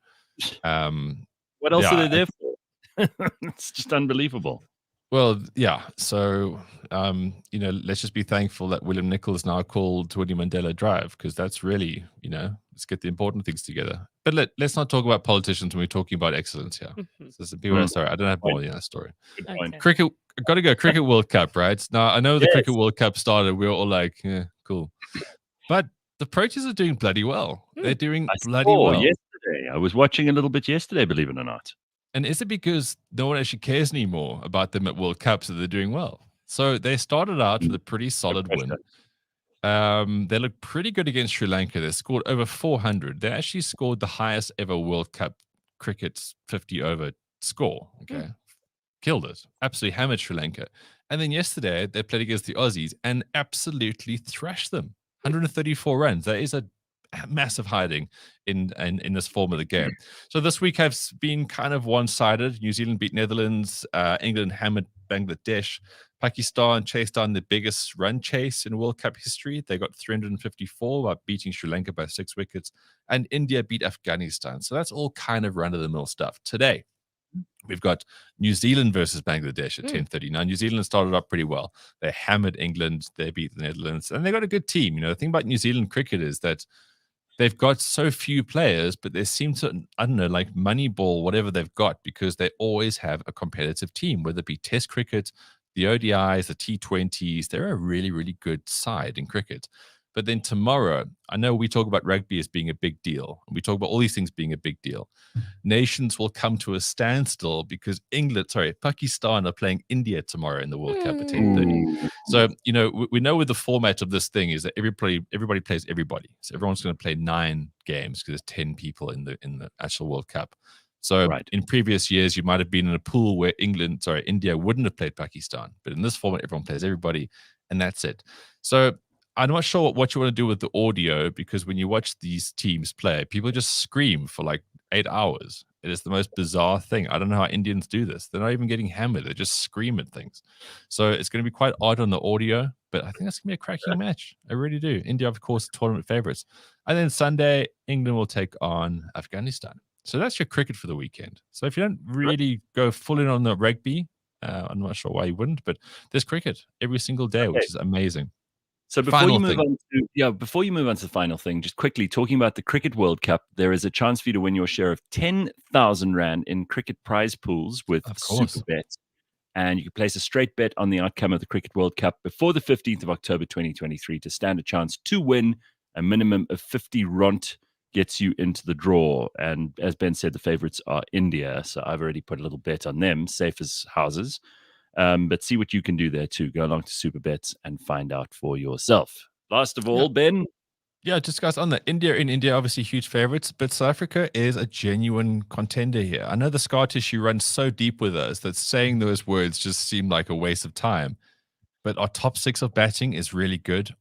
What else are they there for? It's just unbelievable. Well, yeah. So, let's just be thankful that William Nicol is now called Winnie Mandela Drive, because that's really, let's get the important things together. But let's not talk about politicians when we're talking about excellence here. So Simphiwe, sorry, I don't have more in that story. Good point. Okay. Cricket, got to go. Cricket World Cup, right? Now, I know the Yes. Cricket World Cup started. We were all like, yeah, cool. But the Proteas are doing bloody well. They're doing bloody well. Yesterday. I was watching a little bit yesterday, believe it or not. And is it because no one actually cares anymore about them at World Cups that they're doing well? So they started out with a pretty solid win. They looked pretty good against Sri Lanka. They scored over 400. They actually scored the highest ever World Cup cricket's 50 over score. Okay. Killed it. Absolutely hammered Sri Lanka. And then yesterday they played against the Aussies and absolutely thrashed them. 134 runs. That is a massive hiding in this form of the game. So this week has been kind of one-sided. New Zealand beat Netherlands. England hammered Bangladesh. Pakistan chased down the biggest run chase in World Cup history. They got 354 by beating Sri Lanka by 6 wickets. And India beat Afghanistan. So that's all kind of run-of-the-mill stuff. Today, we've got New Zealand versus Bangladesh at 10:30. Now, New Zealand started up pretty well. They hammered England. They beat the Netherlands. And they got a good team. The thing about New Zealand cricket is that they've got so few players, but they seem to, I don't know, like Moneyball, whatever they've got, because they always have a competitive team, whether it be Test cricket, the ODIs, the T20s. They're a really, really good side in cricket. But then tomorrow, I know we talk about rugby as being a big deal. And we talk about all these things being a big deal. Nations will come to a standstill because Pakistan are playing India tomorrow in the World Cup at 10:30. So, we know with the format of this thing is that everybody plays everybody. So everyone's going to play 9 games because there's 10 people in the actual World Cup. So in previous years, you might have been in a pool where India wouldn't have played Pakistan. But in this format, everyone plays everybody, and that's it. So I'm not sure what you want to do with the audio, because when you watch these teams play, people just scream for like 8 hours. It is the most bizarre thing. I don't know how Indians do this. They're not even getting hammered. They just scream at things. So it's going to be quite odd on the audio, but I think that's going to be a cracking match. I really do. India, of course, tournament favorites. And then Sunday, England will take on Afghanistan. So that's your cricket for the weekend. So if you don't really go full in on the rugby, I'm not sure why you wouldn't, but there's cricket every single day, which is amazing. So before you move on to the final thing, just quickly talking about the Cricket World Cup, there is a chance for you to win your share of 10,000 Rand in cricket prize pools with Superbet. And you can place a straight bet on the outcome of the Cricket World Cup before the 15th of October 2023 to stand a chance to win. A minimum of 50 rand gets you into the draw. And as Ben said, the favorites are India. So I've already put a little bet on them, safe as houses. But see what you can do there too. Go along to Superbets and find out for yourself. Last of all, Ben. Yeah, just guys on that. India, obviously huge favorites, but South Africa is a genuine contender here. I know the scar tissue runs so deep with us that saying those words just seem like a waste of time. But our top 6 of batting is really good.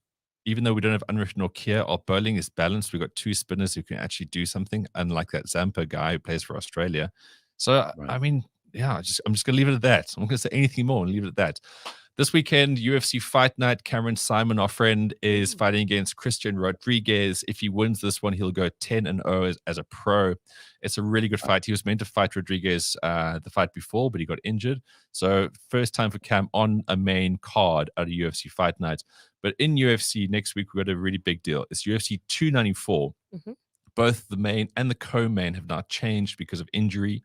Even though we don't have unwritten or Kia, our bowling is balanced. We've got 2 spinners who can actually do something, unlike that Zampa guy who plays for Australia. So, I mean, yeah, I'm just going to leave it at that. I'm not going to say anything more and leave it at that. This weekend, UFC Fight Night, Cameron Simon, our friend, is fighting against Christian Rodriguez. If he wins this one, he'll go 10-0 as a pro. It's a really good fight. He was meant to fight Rodriguez the fight before, but he got injured. So first time for Cam on a main card at a UFC Fight Night. But in UFC next week, we've got a really big deal. It's UFC 294. Both the main and the co-main have now changed because of injury.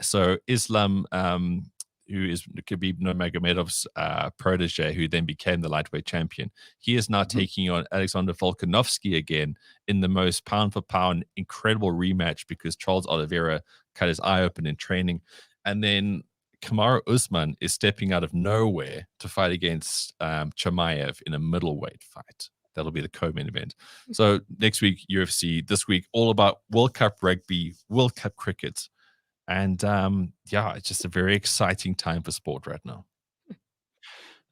So Islam, who is Khabib Nurmagomedov's protege, who then became the lightweight champion, he is now taking on Alexander Volkanovski again in the most pound-for-pound incredible rematch because Charles Oliveira cut his eye open in training. And then Kamaru Usman is stepping out of nowhere to fight against Chimaev in a middleweight fight. That'll be the co-main event. So next week, UFC. This week, all about World Cup rugby, World Cup cricket. And it's just a very exciting time for sport right now.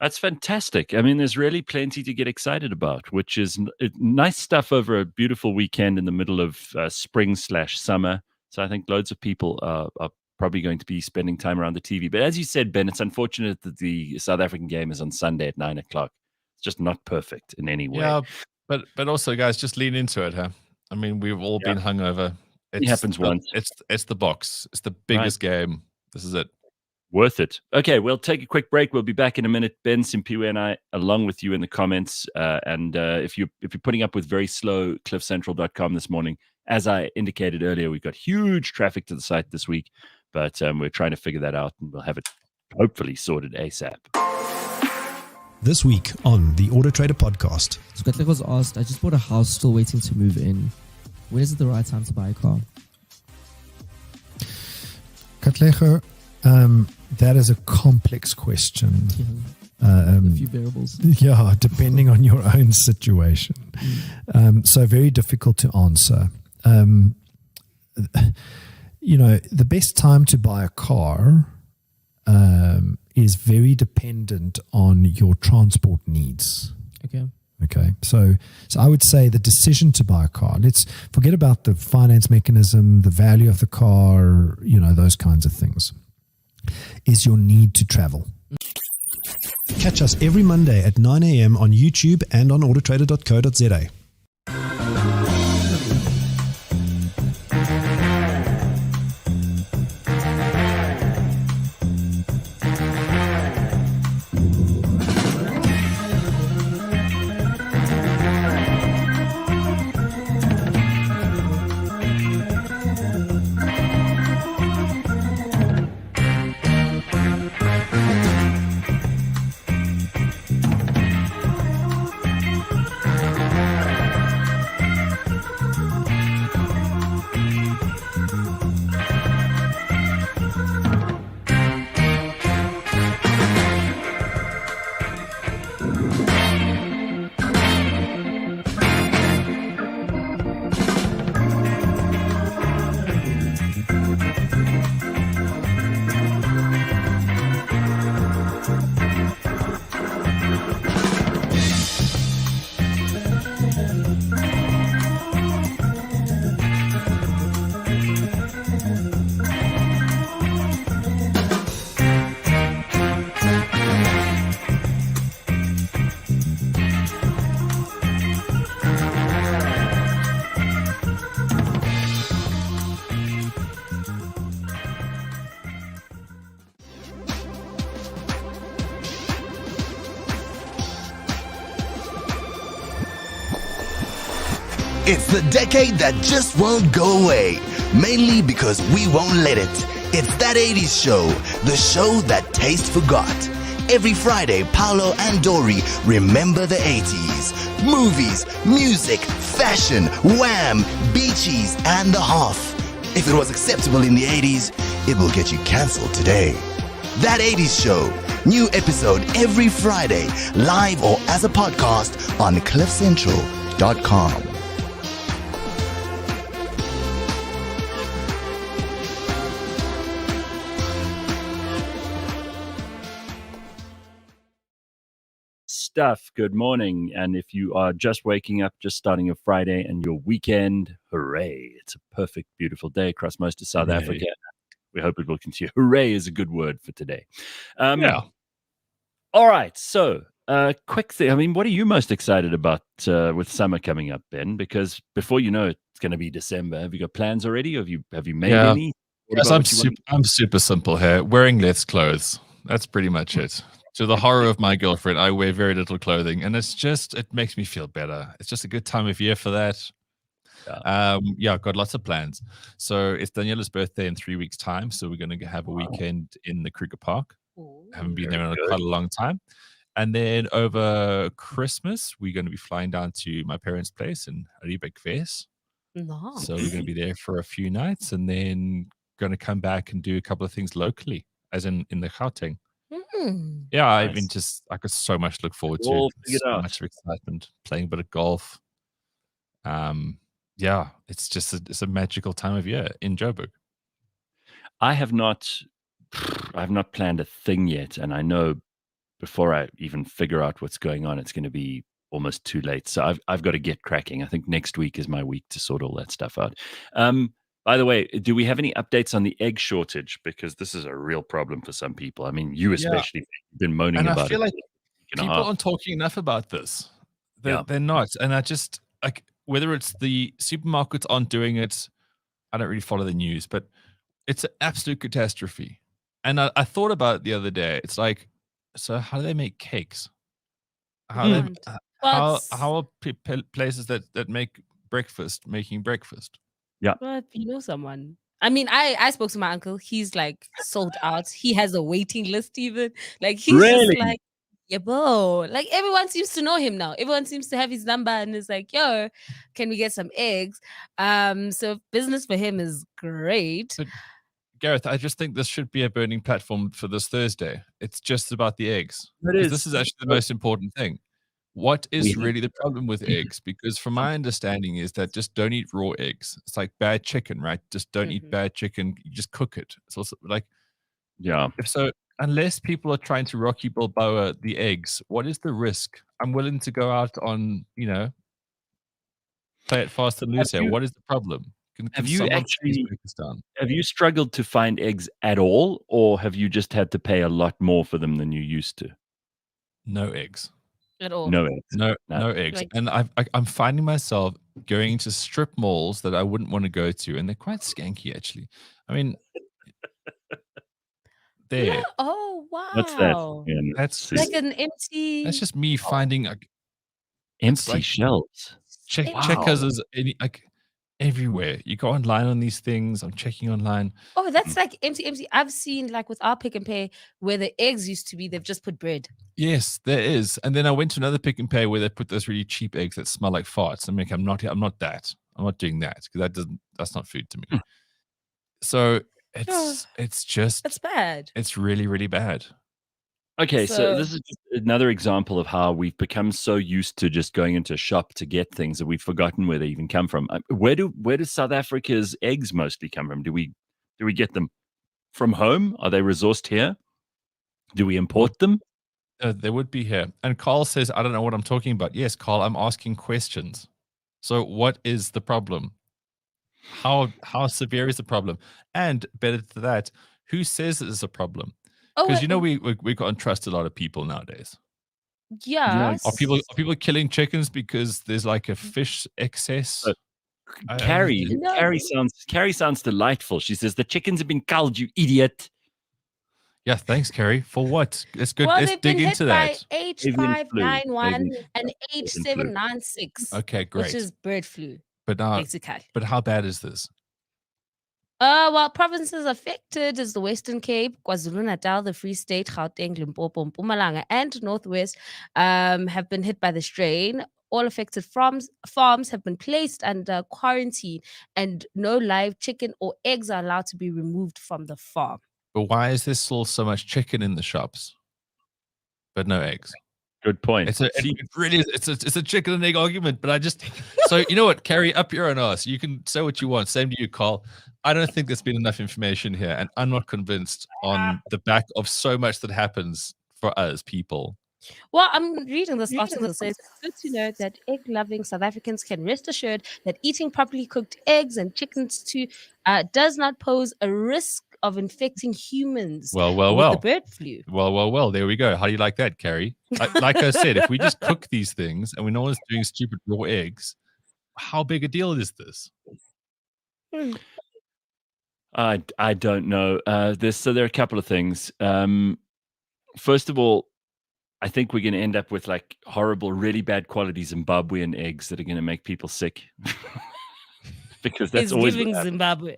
That's fantastic. I mean, there's really plenty to get excited about, which is nice stuff over a beautiful weekend in the middle of spring/summer. So I think loads of people are probably going to be spending time around the TV. But as you said, Ben, it's unfortunate that the South African game is on Sunday at 9 o'clock. It's just not perfect in any way. Yeah, but also, guys, just lean into it, huh? I mean, we've all been hungover. It happens once. It's the box. It's the biggest game. This is it. Worth it. Okay, we'll take a quick break. We'll be back in a minute. Ben, Simphiwe, and I, along with you in the comments. And if you're putting up with very slow cliffcentral.com this morning, as I indicated earlier, we've got huge traffic to the site this week, but we're trying to figure that out, and we'll have it hopefully sorted ASAP. This week on the Auto Trader podcast. So Katlego was asked, I just bought a house, still waiting to move in. When is it the right time to buy a car? Katlego, that is a complex question. A few variables. Yeah, depending on your own situation. So very difficult to answer. The best time to buy a car is very dependent on your transport needs. Okay. So I would say the decision to buy a car, let's forget about the finance mechanism, the value of the car, those kinds of things, is your need to travel. Catch us every Monday at 9 a.m. on YouTube and on autotrader.co.za. It's the decade that just won't go away, mainly because we won't let it. It's That 80s Show, the show that taste forgot. Every Friday, Paolo and Dory remember the 80s. Movies, music, fashion, wham, beachies, and the Hoff. If it was acceptable in the 80s, it will get you cancelled today. That 80s Show, new episode every Friday, live or as a podcast on cliffcentral.com. Stuff. Good morning. And if you are just waking up, just starting your Friday and your weekend, hooray. It's a perfect, beautiful day across most of South Africa. We hope it will continue. Hooray is a good word for today. Yeah. All right. So, quick thing. I mean, what are you most excited about with summer coming up, Ben? Because before you know it, it's going to be December. Have you got plans already? Have you made any? Yes, I'm super simple here. Wearing less clothes. That's pretty much it. To the horror of my girlfriend, I wear very little clothing, and it makes me feel better. It's just a good time of year for that. I've got lots of plans. So it's Daniela's birthday in 3 weeks' time, so we're going to have a weekend in the Kruger Park. Haven't been there in quite a long time. And then over Christmas, we're going to be flying down to my parents' place in Riebeek-Wes. Nice. So we're going to be there for a few nights, and then going to come back and do a couple of things locally, as in the Gauteng. Yeah, Nice. I mean, I got so much to look forward to. So much excitement, playing a bit of golf. It's a magical time of year in Joburg. I have not planned a thing yet, and I know before I even figure out what's going on, it's going to be almost too late. So I've got to get cracking. I think next week is my week to sort all that stuff out. By the way, do we have any updates on the egg shortage? Because this is a real problem for some people. I mean, you especially have been moaning and about it. I feel like people aren't talking enough about this. They're not. And I just, like, whether it's the supermarkets aren't doing it, I don't really follow the news, but it's an absolute catastrophe. And I thought about it the other day. It's like, so how do they make cakes? How You they, can't. h- Well, how are places that make breakfast making breakfast? but you know someone. I mean, I spoke to my uncle. He's like sold out. He has a waiting list even. Like he's just Really? like, yeah, bro. Like everyone seems to know him now. Everyone seems to have his number and is like, yo, can we get some eggs? So business for him is great. But Gareth, I just think this should be a burning platform for this Thursday. It's just about the eggs. It Because is. this is actually the most important thing. What We is have- really the problem with eggs? Because from my understanding is that just don't eat raw eggs. It's like bad chicken, right? Just don't eat Mhm. bad chicken. You just cook it. It's also like, Yeah. so unless people are trying to Rocky Balboa the eggs, what is the risk? I'm willing to go out on, play it fast and loose here. you- What is the problem? Can have you someone please actually- break this down? Have you struggled to find eggs at all, or have you just had to pay a lot more for them than you used to? No eggs. At all. No eggs. No eggs. Like- And I'm finding myself going to strip malls that I wouldn't want to go to, and they're quite skanky, actually. I mean, there. No. Oh wow. What's that? Yeah, That's Like an empty. That's just me finding like empty like- shelves. Wow. checkers is like everywhere. You go online on these things. I'm checking online. Oh, that's like empty. I've seen like with our Pick and Pay where the eggs used to be, they've just put bread. Yes, there is. And then I went to another Pick and Pay where they put those really cheap eggs that smell like farts. I'm like, I'm not that. I'm not doing that because that's not food to me. So it's just That's bad. it's really, really bad. Okay, so So- this is just another example of how we've become so used to just going into a shop to get things that we've forgotten where they even come from. Where do South Africa's eggs mostly come from? Do we get them from home? Are they resourced here? Do we import them? They would be here. And Carl says, I don't know what I'm talking about. Yes, Carl, I'm asking questions. So what is the problem? How severe is the problem? And better to that, who says it is a problem? Oh, Because we can't trust a lot of people nowadays. yeah. Are people killing chickens because there's like a fish excess? I Carrie, No. Carrie sounds delightful. She says the chickens have been culled, you idiot. Yeah, thanks, Carrie. For what? It's good. Well, Let's they've dig been into hit that. by H591 and H796, Okay, great. which is bird flu, But now, basically. but how bad is this? Well, provinces affected is the Western Cape, KwaZulu-Natal, the Free State, Gauteng, Limpopo, Mpumalanga, and Northwest have been hit by the strain. All affected farms have been placed under quarantine, and no live chicken or eggs are allowed to be removed from the farm. But why is there still so much chicken in the shops, but no eggs? Good point. It really is. It's a chicken and egg argument. But I just so you know what, Carrie, up your own ass. You can say what you want. Same to you, Carl. I don't think there's been enough information here, and I'm not convinced on the back of so much that happens for us people. Well, I'm reading this article that says it's good to know that egg-loving South Africans can rest assured that eating properly cooked eggs and chickens too does not pose a risk of infecting humans with the bird flu. Well. There we go. How do you like that, Carrie? Like I said, if we just cook these things and we know one's doing stupid raw eggs, how big a deal is this? I don't know. There are a couple of things. First of all, I think we're going to end up with like horrible, really bad quality Zimbabwean eggs that are going to make people sick. Because that's He's always giving what Zimbabwe.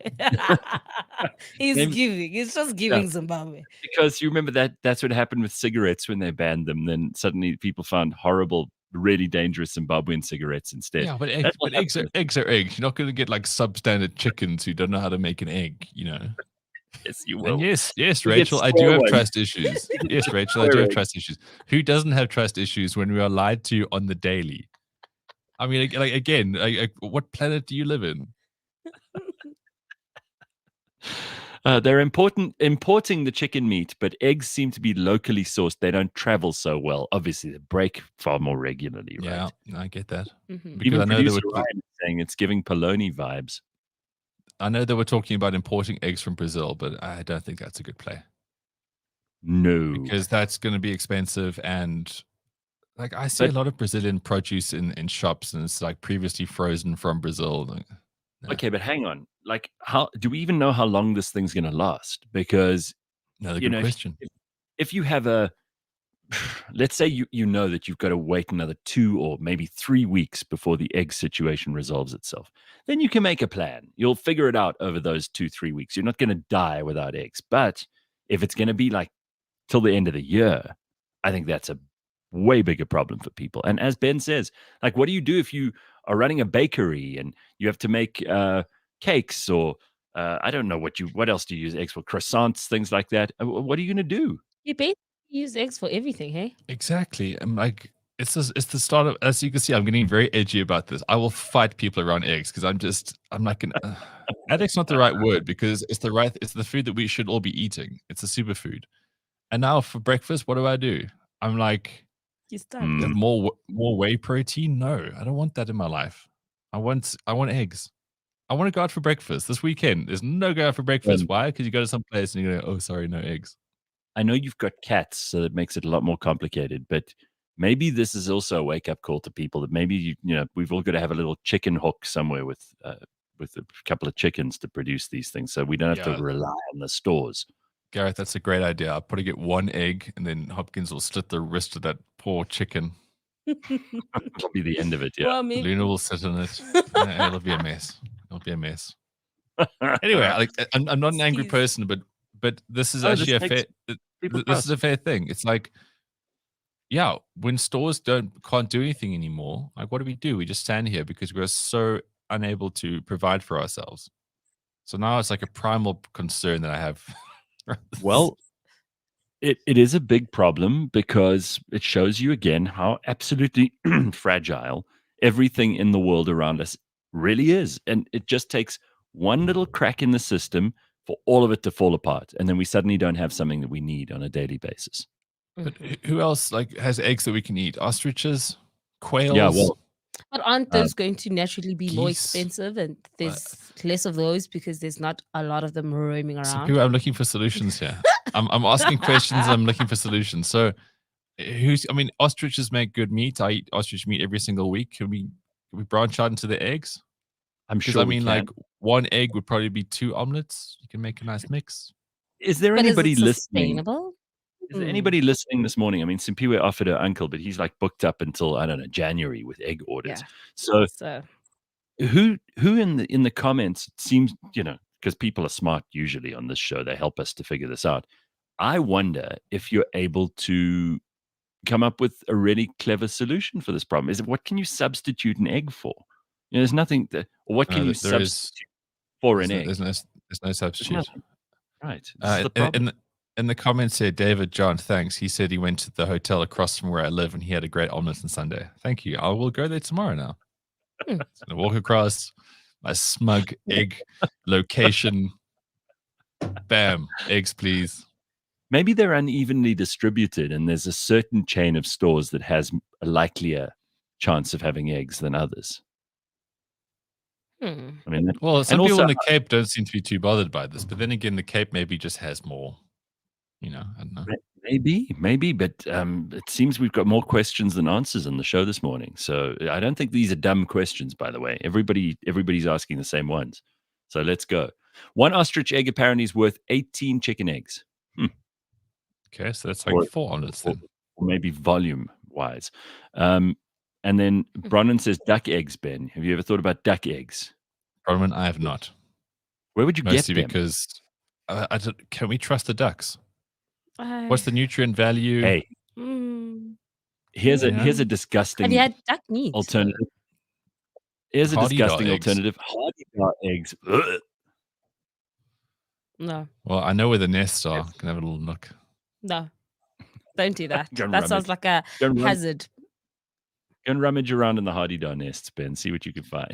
He's just giving Zimbabwe. because you remember that's what happened with cigarettes when they banned them. Then suddenly people found horrible, really dangerous Zimbabwean cigarettes instead. Yeah, but That's what eggs are eggs. You're not going to get like substandard chickens who don't know how to make an egg, Yes, you And will. yes, You Rachel, get I do square have ones. trust issues. Yes, Rachel, I do Square have eggs. trust issues. Who doesn't have trust issues when we are lied to on the daily? I mean, like again, what planet do you live in? They're importing the chicken meat, but eggs seem to be locally sourced. They don't travel so well. Obviously, they break far more regularly, right? Yeah, I get that. Mhm. Because Even I know they producer were, Ryan is saying it's giving polony vibes. I know they were talking about importing eggs from Brazil, but I don't think that's a good play No. because that's going to be expensive. And like I see a lot of Brazilian produce in shops, and it's like previously frozen from Brazil. Like, no. Okay, but hang on. Like, how do we even know how long this thing's going to last? Because Another you good know, question. if you have let's say you know that you've got to wait another 2 or maybe 3 weeks before the egg situation resolves itself, then you can make a plan. You'll figure it out over those 2-3 weeks. You're not going to die without eggs. But if it's going to be like till the end of the year, I think that's a way bigger problem for people. And as Ben says, like, what do you do if you are running a bakery and you have to make cakes or I don't know what else do you use eggs for? Croissants, things like that. What are you going to do? You basically use eggs for everything, hey? Exactly. I'm like, it's the start of, as you can see, I'm getting very edgy about this. I will fight people around eggs because I'm like addict's not the right word because it's the food that we should all be eating. It's a superfood. And now for breakfast, what do? I'm like, You start. have more whey protein? No, I don't want that in my life. I want eggs. I want to go out for breakfast this weekend. There's no go out for breakfast. Why? Because you go to some place and you go, oh, sorry, no eggs. I know you've got cats, so that makes it a lot more complicated, but maybe this is also a wake-up call to people that maybe, we've all got to have a little chicken hook somewhere with a couple of chickens to produce these things, so we don't have to rely on the stores. Gareth, that's a great idea. I'll probably get one egg, and then Hopkins will slit the wrist of that poor chicken. That'll be the end of it, yeah. Well, maybe. Luna will sit on it. It'll be a mess. Anyway, I'm not an angry person, but this is actually a fair. This is a fair thing. It's like, yeah, when stores can't do anything anymore, like what do? We just stand here because we're so unable to provide for ourselves. So now it's like a primal concern that I have. Well, it is a big problem because it shows you again how absolutely fragile everything in the world around us really is. And it just takes one little crack in the system for all of it to fall apart. And then we suddenly don't have something that we need on a daily basis. But who else has eggs that we can eat? Ostriches, quails. Yeah, well, but aren't those going to naturally be more geese. expensive, and there's less of those because there's not a lot of them roaming around? I'm looking for solutions here. I'm asking questions. I'm looking for solutions. So, ostriches make good meat. I eat ostrich meat every single week. Can we branch out into the eggs? I'm sure. Like one egg would probably be 2 omelets. You can make a nice mix. Is there anybody listening? Sustainable? Is there anybody listening this morning? I mean, Simphiwe offered her uncle, but he's like booked up until, I don't know, January with egg orders. Yeah. So who in the comments, it seems, because people are smart usually on this show, they help us to figure this out. I wonder if you're able to come up with a really clever solution for this problem. What can you substitute an egg for? There's nothing what can you substitute for an egg? There's no substitute. Right. In the comments here, David John, thanks. He said he went to the hotel across from where I live and he had a great omelet on Sunday. Thank you. I will go there tomorrow now. I'm gonna walk across my smug egg location. Bam, eggs, please. Maybe they're unevenly distributed and there's a certain chain of stores that has a likelier chance of having eggs than others. I mean, some people in the Cape don't seem to be too bothered by this, but then again, the Cape maybe just has more. I don't know. Maybe, but it seems we've got more questions than answers on the show this morning. So I don't think these are dumb questions, by the way. Everybody's asking the same ones. So let's go. One ostrich egg apparently is worth 18 chicken eggs. Okay, so that's like 4 omelets then. Or maybe volume-wise. And then Bronwyn says duck eggs, Ben. Have you ever thought about duck eggs? Bronwyn, I have not. Where would you get them? Because can we trust the ducks? What's the nutrient value? Hey, here's a disgusting Have you had duck meat? alternative. Here's a disgusting eggs. alternative. Hardy eggs. Ugh. No. Well, I know where the nests are. Can have a little look. No. Don't do that. Don't That sounds like a hazard. Go and rummage around in the Hardy-Dar nests, Ben. See what you can find.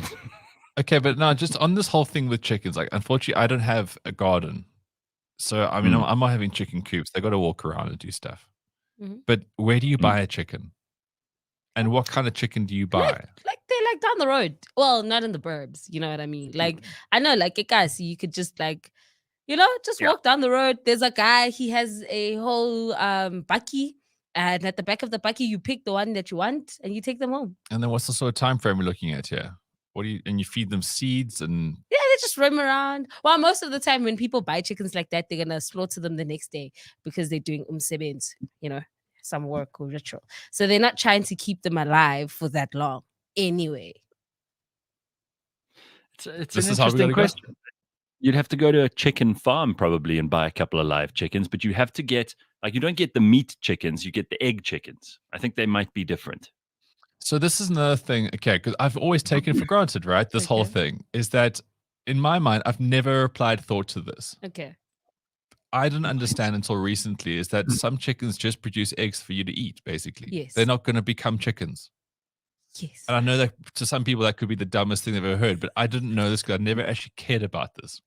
Okay, but no, just on this whole thing with chickens, like, unfortunately, I don't have a garden. So, I mean, I'm not having chicken coops. They got to walk around and do stuff. But where do you buy a chicken? And what kind of chicken do you buy? They're like down the road. Well, not in the burbs. You know what I mean? Like, I know, like, guys, you could just like, walk down the road. There's a guy, he has a whole bucky. And at the back of the bucky, you pick the one that you want and you take them home. And then what's the sort of time frame we're looking at here? and you feed them seeds and Yeah, they just roam around. Well, most of the time when people buy chickens like that, they're gonna slaughter them the next day because they're doing umsebenzi, some work or ritual. So they're not trying to keep them alive for that long anyway. It's This an is how we interesting gotta go. question. You'd have to go to a chicken farm probably and buy a couple of live chickens, but you have to get, you don't get the meat chickens, you get the egg chickens. I think they might be different. So this is another thing, okay, because I've always taken for granted, right? This whole Okay. thing is that in my mind, I've never applied thought to this. Okay. I didn't understand until recently is that some chickens just produce eggs for you to eat, basically. Yes. They're not going to become chickens. Yes. And I know that to some people that could be the dumbest thing they've ever heard, but I didn't know this because I never actually cared about this.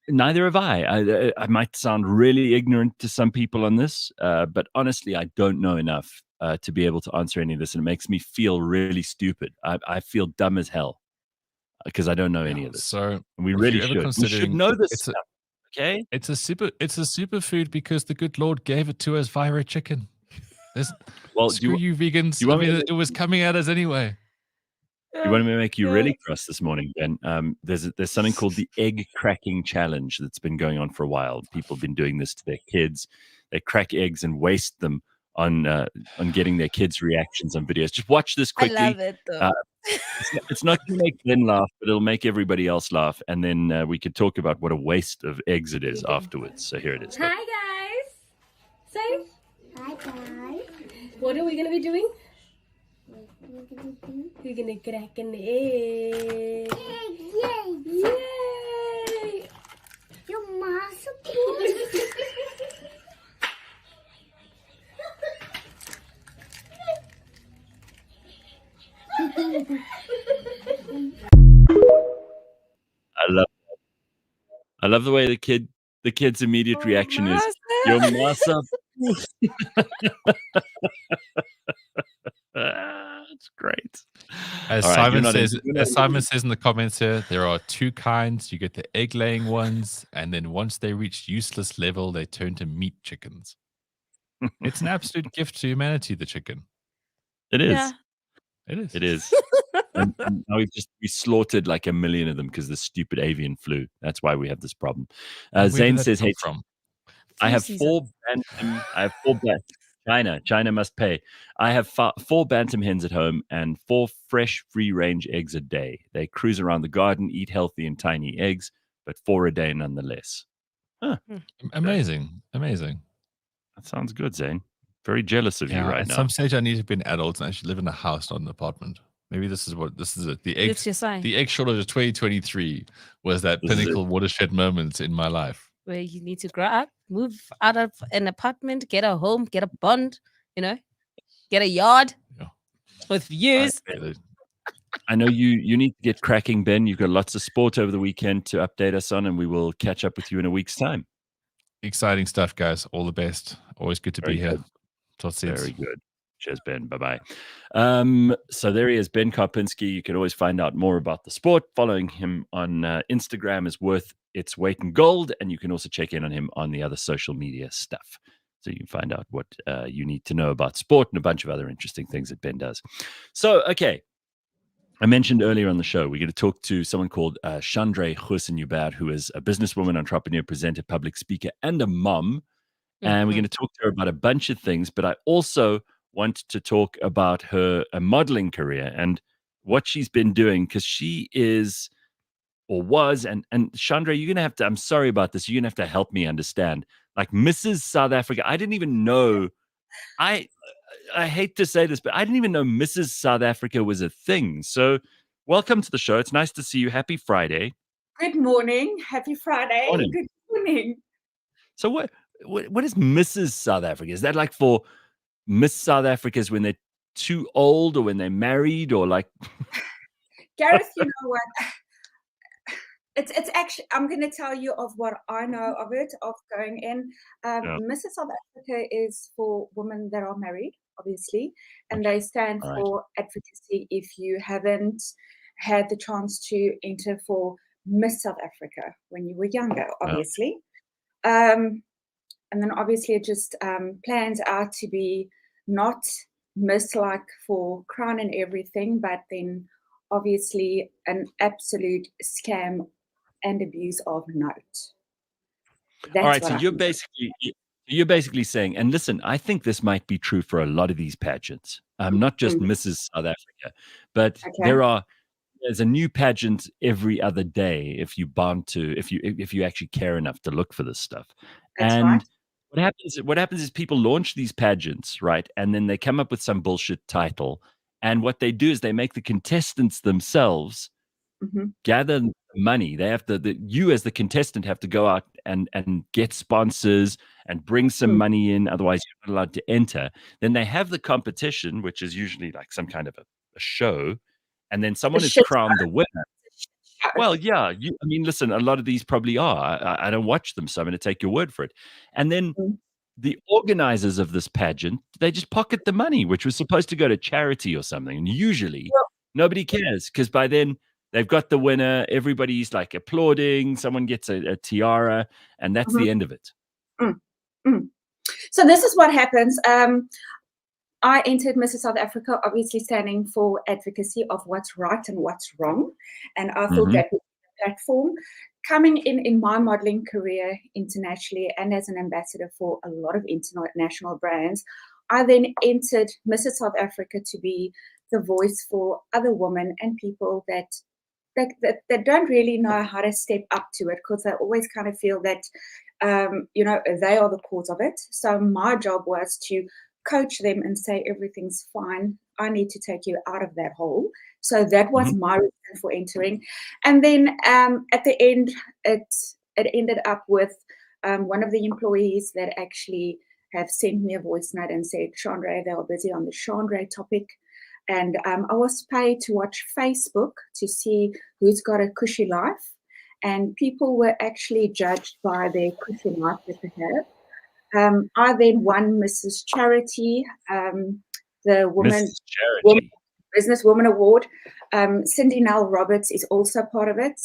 Neither have I. I might sound really ignorant to some people on this, but honestly, I don't know enough to be able to answer any of this, and it makes me feel really stupid. I feel dumb as hell because I don't know any of this. So And we if really you're ever should. We should considering- know this it's a- stuff. Okay, It's a superfood because the good Lord gave it to us via a chicken. well, Screw you vegans. you want I me mean, to- it was coming at us anyway. You want me to make you really cross this morning, Ben? There's something called the egg cracking challenge that's been going on for a while. People have been doing this to their kids. They crack eggs and waste them on getting their kids' reactions on videos. Just watch this quickly. I love it though. It's not going to make Ben laugh, but it'll make everybody else laugh. And then we could talk about what a waste of eggs it is afterwards. So here it is. Hi guys. Say hi guys. What are we gonna be doing? We're gonna crack an egg. Yay! Yay! Your mom's I love the way the kid's immediate reaction is your massa. It's great. As All right, Simon you're not in- says, you're not as in- Simon says in the comments here, there are two kinds. You get the egg-laying ones, and then once they reach useless level, they turn to meat chickens. It's an absolute gift to humanity, the chicken. It is. Yeah. It is. It is. and now we slaughtered like 1 million of them because of the stupid avian flu. That's why we have this problem. Where did Zane that says, come "Hey, from? I have Flu four bantam. I have four China must pay. I have 4 bantam hens at home and 4 fresh free-range eggs a day. They cruise around the garden, eat healthy and tiny eggs, but 4 a day nonetheless." Amazing. Amazing. That sounds good, Zane. Very jealous of you right at now. some stage, I need to be an adult and actually live in a house, not an apartment. Maybe this is it. The egg, It's your sign. the egg shortage of 2023 was that This is pinnacle watershed moment in my life. Where you need to grow up, move out of an apartment, get a home, get a bond, get a yard Yeah. with views. I know you need to get cracking, Ben. You've got lots of sport over the weekend to update us on, and we will catch up with you in a week's time. Exciting stuff, guys. All the best. Always good to Very be here. good. Tot ziens. Very good. Cheers, Ben. Bye-bye. So there he is, Ben Karpinski. You can always find out more about the sport. Following him on Instagram is worth its weight in gold, and you can also check in on him on the other social media stuff. So you can find out what you need to know about sport and a bunch of other interesting things that Ben does. So, okay. I mentioned earlier on the show, we're going to talk to someone called Chandre Goosen, who is a businesswoman, entrepreneur, presenter, public speaker, and a mom. And we're going to talk to her about a bunch of things, but I also want to talk about her modeling career and what she's been doing, because she is or was, and Shandre, you're going to have to, I'm sorry about this, you're going to have to help me understand, like Mrs. South Africa. I didn't even know, I hate to say this, but I didn't even know Mrs. South Africa was a thing. So welcome to the show. It's nice to see you. Happy Friday. Good morning. Happy Friday. Morning. Good morning. So what is Mrs. South Africa? Is that like for Miss South Africa's when they're too old or when they're married or like? Gareth, you know what? It's actually, I'm going to tell you of what I know of it, of going in. Mrs. South Africa is for women that are married, obviously, and they stand for advocacy if you haven't had the chance to enter for Miss South Africa when you were younger, obviously. And then obviously it just plans out to be not Miss like for crown and everything, but then obviously an absolute scam and abuse of note. That's All right, what so I you're basically saying, and listen, I think this might be true for a lot of these pageants, not just Mrs. South Africa, but there's a new pageant every other day if you if you actually care enough to look for this stuff. That's And right. what happens is people launch these pageants, right? And then they come up with some bullshit title. And what they do is they make the contestants themselves gather money. They have to, you as the contestant have to go out and get sponsors and bring some money in. Otherwise, you're not allowed to enter. Then they have the competition, which is usually like some kind of a show. And then someone is crowned the winner. Well, yeah. I mean, listen, a lot of these probably are. I don't watch them, so I'm going to take your word for it. And then the organizers of this pageant, they just pocket the money, which was supposed to go to charity or something. And usually nobody cares because by then they've got the winner. Everybody's like applauding. Someone gets a tiara, and that's the end of it. So this is what happens. I entered Mrs. South Africa, obviously standing for advocacy of what's right and what's wrong. And I thought that would be the platform. Coming in my modeling career internationally and as an ambassador for a lot of international brands, I then entered Mrs. South Africa to be the voice for other women and people that don't really know how to step up to it because they always kind of feel that, they are the cause of it. So my job was to coach them and say everything's fine. I need to take you out of that hole. So that was my reason for entering. And then at the end, it ended up with one of the employees that actually have sent me a voice note and said, Shandre, they are busy on the Shandre topic. And I was paid to watch Facebook to see who's got a cushy life. And people were actually judged by their cushy life that they have. I then won Mrs. Charity, the Businesswoman Award. Cindy Nell Roberts is also part of it.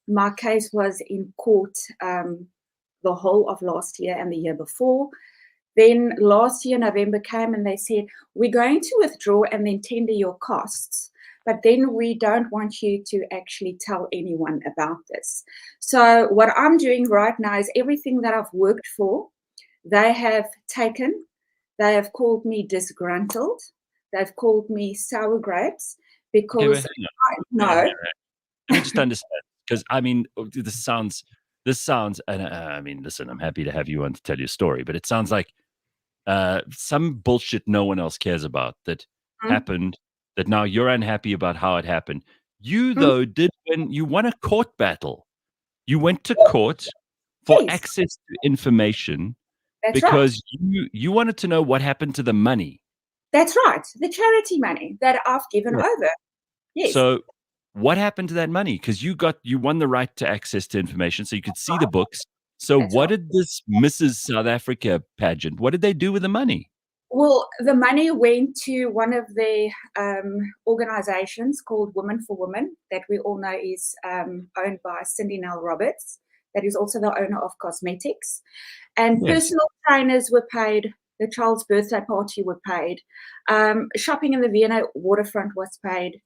My case was in court the whole of last year and the year before. Then last year, November came and they said, we're going to withdraw and then tender your costs. But then we don't want you to actually tell anyone about this. So what I'm doing right now is everything that I've worked for, they have taken, they have called me disgruntled, they've called me sour grapes because I know. Let me just understand, because I mean, this sounds, and I mean, listen, I'm happy to have you on to tell your story, but it sounds like some bullshit no one else cares about that happened, that now you're unhappy about how it happened. You, though, you won a court battle. You went to court for access to information. That's because you wanted to know what happened to the money. That's right. The charity money that I've given over. Yes. So what happened to that money? Because you won the right to access to information so you could see the books. So what did this Mrs. South Africa pageant, what did they do with the money? Well, the money went to one of the organizations called Women for Women that we all know is owned by Cindy Nell Roberts. That is also the owner of cosmetics. And personal trainers were paid. The child's birthday party were paid. Shopping in the Vienna waterfront was paid.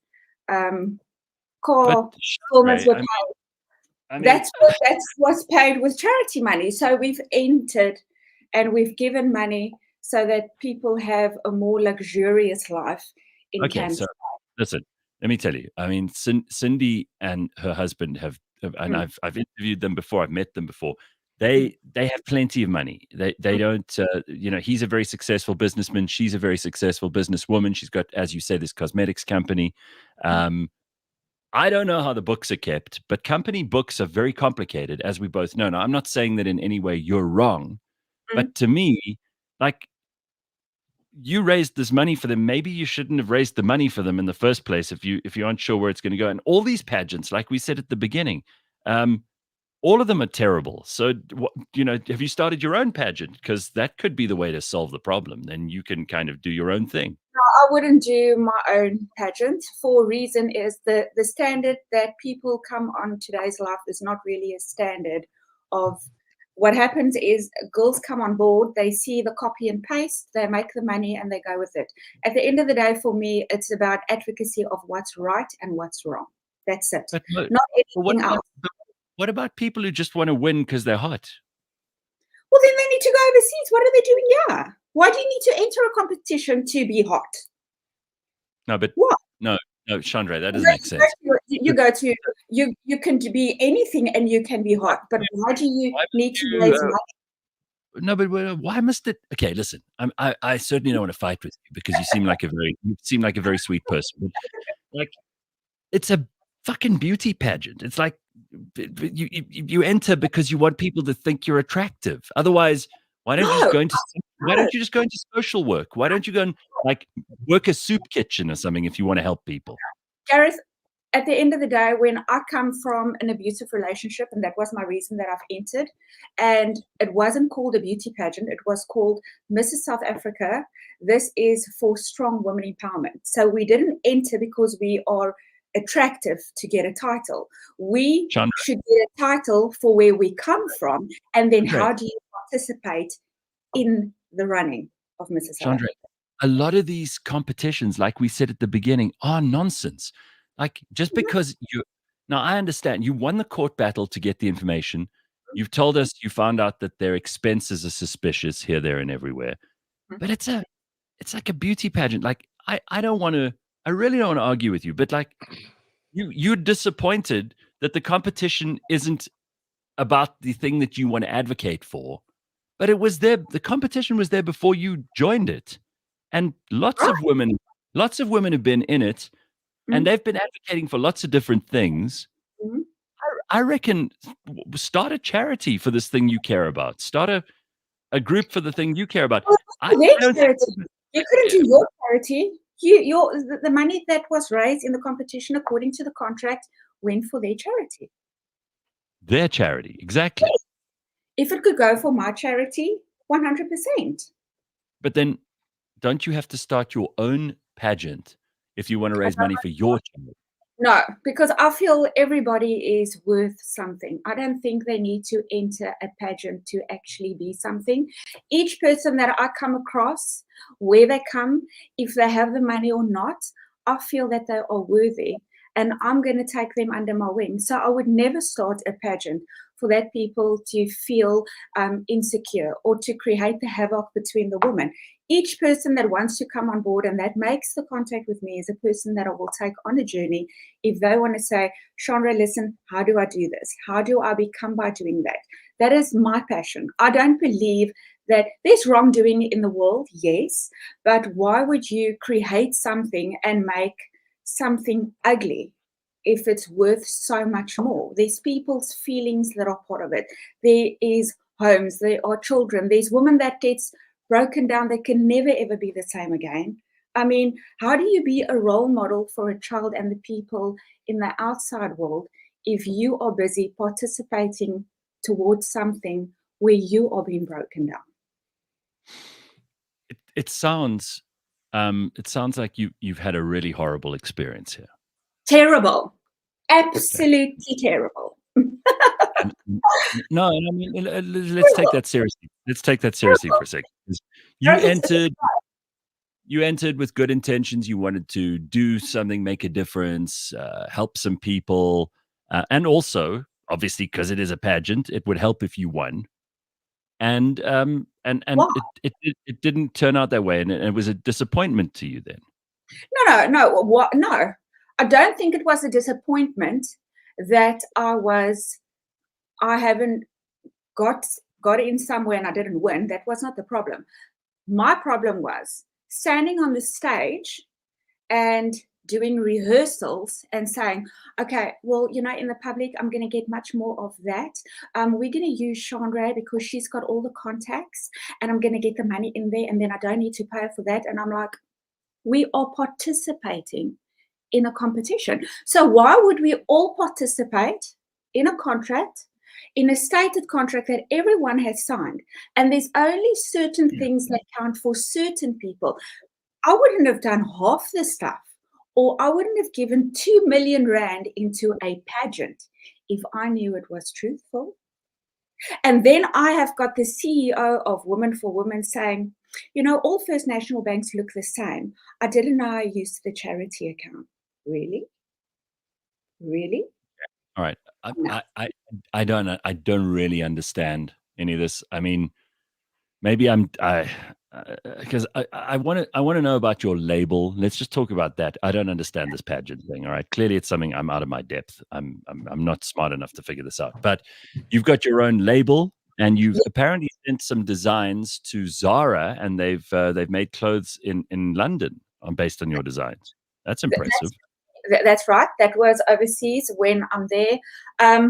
Car performance were paid. That's what's paid with charity money. So we've entered and we've given money so that people have a more luxurious life in Canada. So listen, let me tell you. I mean, Cindy and her husband have and I've interviewed them before. I've met them before. They have plenty of money. They don't. He's a very successful businessman. She's a very successful businesswoman. She's got, as you say, this cosmetics company. I don't know how the books are kept, but company books are very complicated, as we both know. Now, I'm not saying that in any way you're wrong, but to me, like, you raised this money for them. Maybe you shouldn't have raised the money for them in the first place if you aren't sure where it's going to go. And all these pageants, like we said at the beginning, all of them are terrible. So, have you started your own pageant? Because that could be the way to solve the problem. Then you can kind of do your own thing. No, I wouldn't do my own pageant. For a reason is the standard that people come on today's life is not really a standard of what happens is girls come on board, they see the copy and paste, they make the money and they go with it. At the end of the day, for me, it's about advocacy of what's right and what's wrong. That's it. But Not what anything else. what about people who just want to win because they're hot? Well, then they need to go overseas. What are they doing here? Why do you need to enter a competition to be hot? No, but What? no, Shandre, that doesn't make sense. You can be anything and you can be hot, but why do you need to raise money? No, but why must it? Okay, listen, I certainly don't want to fight with you because you seem like a very sweet person. But, like, it's a fucking beauty pageant. It's like you enter because you want people to think you're attractive. Otherwise, why don't you just go into social work? Why don't you go and like work a soup kitchen or something if you want to help people? Gareth, at the end of the day, when I come from an abusive relationship, and that was my reason that I've entered, and it wasn't called a beauty pageant, it was called Mrs. South Africa. This is for strong women empowerment. So we didn't enter because we are attractive to get a title. We Chandre. should get a title for where we come from, and then how do you participate in the running of Mrs. South Chandre, a lot of these competitions, like we said at the beginning, are nonsense. Like, just because now I understand you won the court battle to get the information. You've told us you found out that their expenses are suspicious here, there, and everywhere. But it's like a beauty pageant. Like, I really don't want to argue with you, but like you're disappointed that the competition isn't about the thing that you want to advocate for. But it was there, the competition was there before you joined it. And lots of women have been in it. And they've been advocating for lots of different things. I reckon start a charity for this thing you care about. Start a group for the thing you care about. You couldn't do your charity. The money that was raised in the competition, according to the contract, went for their charity. Their charity, exactly. Yes. If it could go for my charity, 100%. But then don't you have to start your own pageant if you want to raise money for your charity? No, because I feel everybody is worth something. I don't think they need to enter a pageant to actually be something. Each person that I come across, where they come, if they have the money or not, I feel that they are worthy, and I'm going to take them under my wing. So I would never start a pageant for that people to feel insecure or to create the havoc between the women. Each person that wants to come on board and that makes the contact with me is a person that I will take on a journey. If they want to say, Shandre, listen, how do I do this? How do I become by doing that? That is my passion. I don't believe that there's wrongdoing in the world, yes, but why would you create something and make something ugly if it's worth so much more? There's people's feelings that are part of it. There is homes, there are children, there's women that gets broken down, they can never ever be the same again. I mean, how do you be a role model for a child and the people in the outside world if you are busy participating towards something where you are being broken down? It sounds like you've had a really horrible experience here. Terrible, absolutely terrible. No, I mean, let's take that seriously. Let's take that seriously for a second. You entered with good intentions. You wanted to do something, make a difference, help some people, and also, obviously, because it is a pageant, it would help if you won. And wow. it didn't turn out that way, and it was a disappointment to you then. No. What? No, I don't think it was a disappointment that I haven't got in somewhere and I didn't win. That was not the problem. My problem was standing on the stage and doing rehearsals and saying, okay, well, in the public, I'm going to get much more of that. We're going to use Shandre because she's got all the contacts and I'm going to get the money in there and then I don't need to pay for that. And I'm like, we are participating in a competition. So why would we all participate in a contract, in a stated contract that everyone has signed, and there's only certain things that count for certain people? I wouldn't have done half the stuff, or I wouldn't have given 2 million rand into a pageant if I knew it was truthful. And then I have got the CEO of Women for Women saying, all First National banks look the same. I didn't know I used the charity account. Really? Really? All right. No. I don't really understand any of this. I mean, maybe because I want to know about your label. Let's just talk about that. I don't understand this pageant thing. All right, clearly it's something I'm out of my depth. I'm not smart enough to figure this out. But you've got your own label, and you've apparently sent some designs to Zara, and they've made clothes in London based on your designs. That's impressive. That's right. That was overseas when I'm there.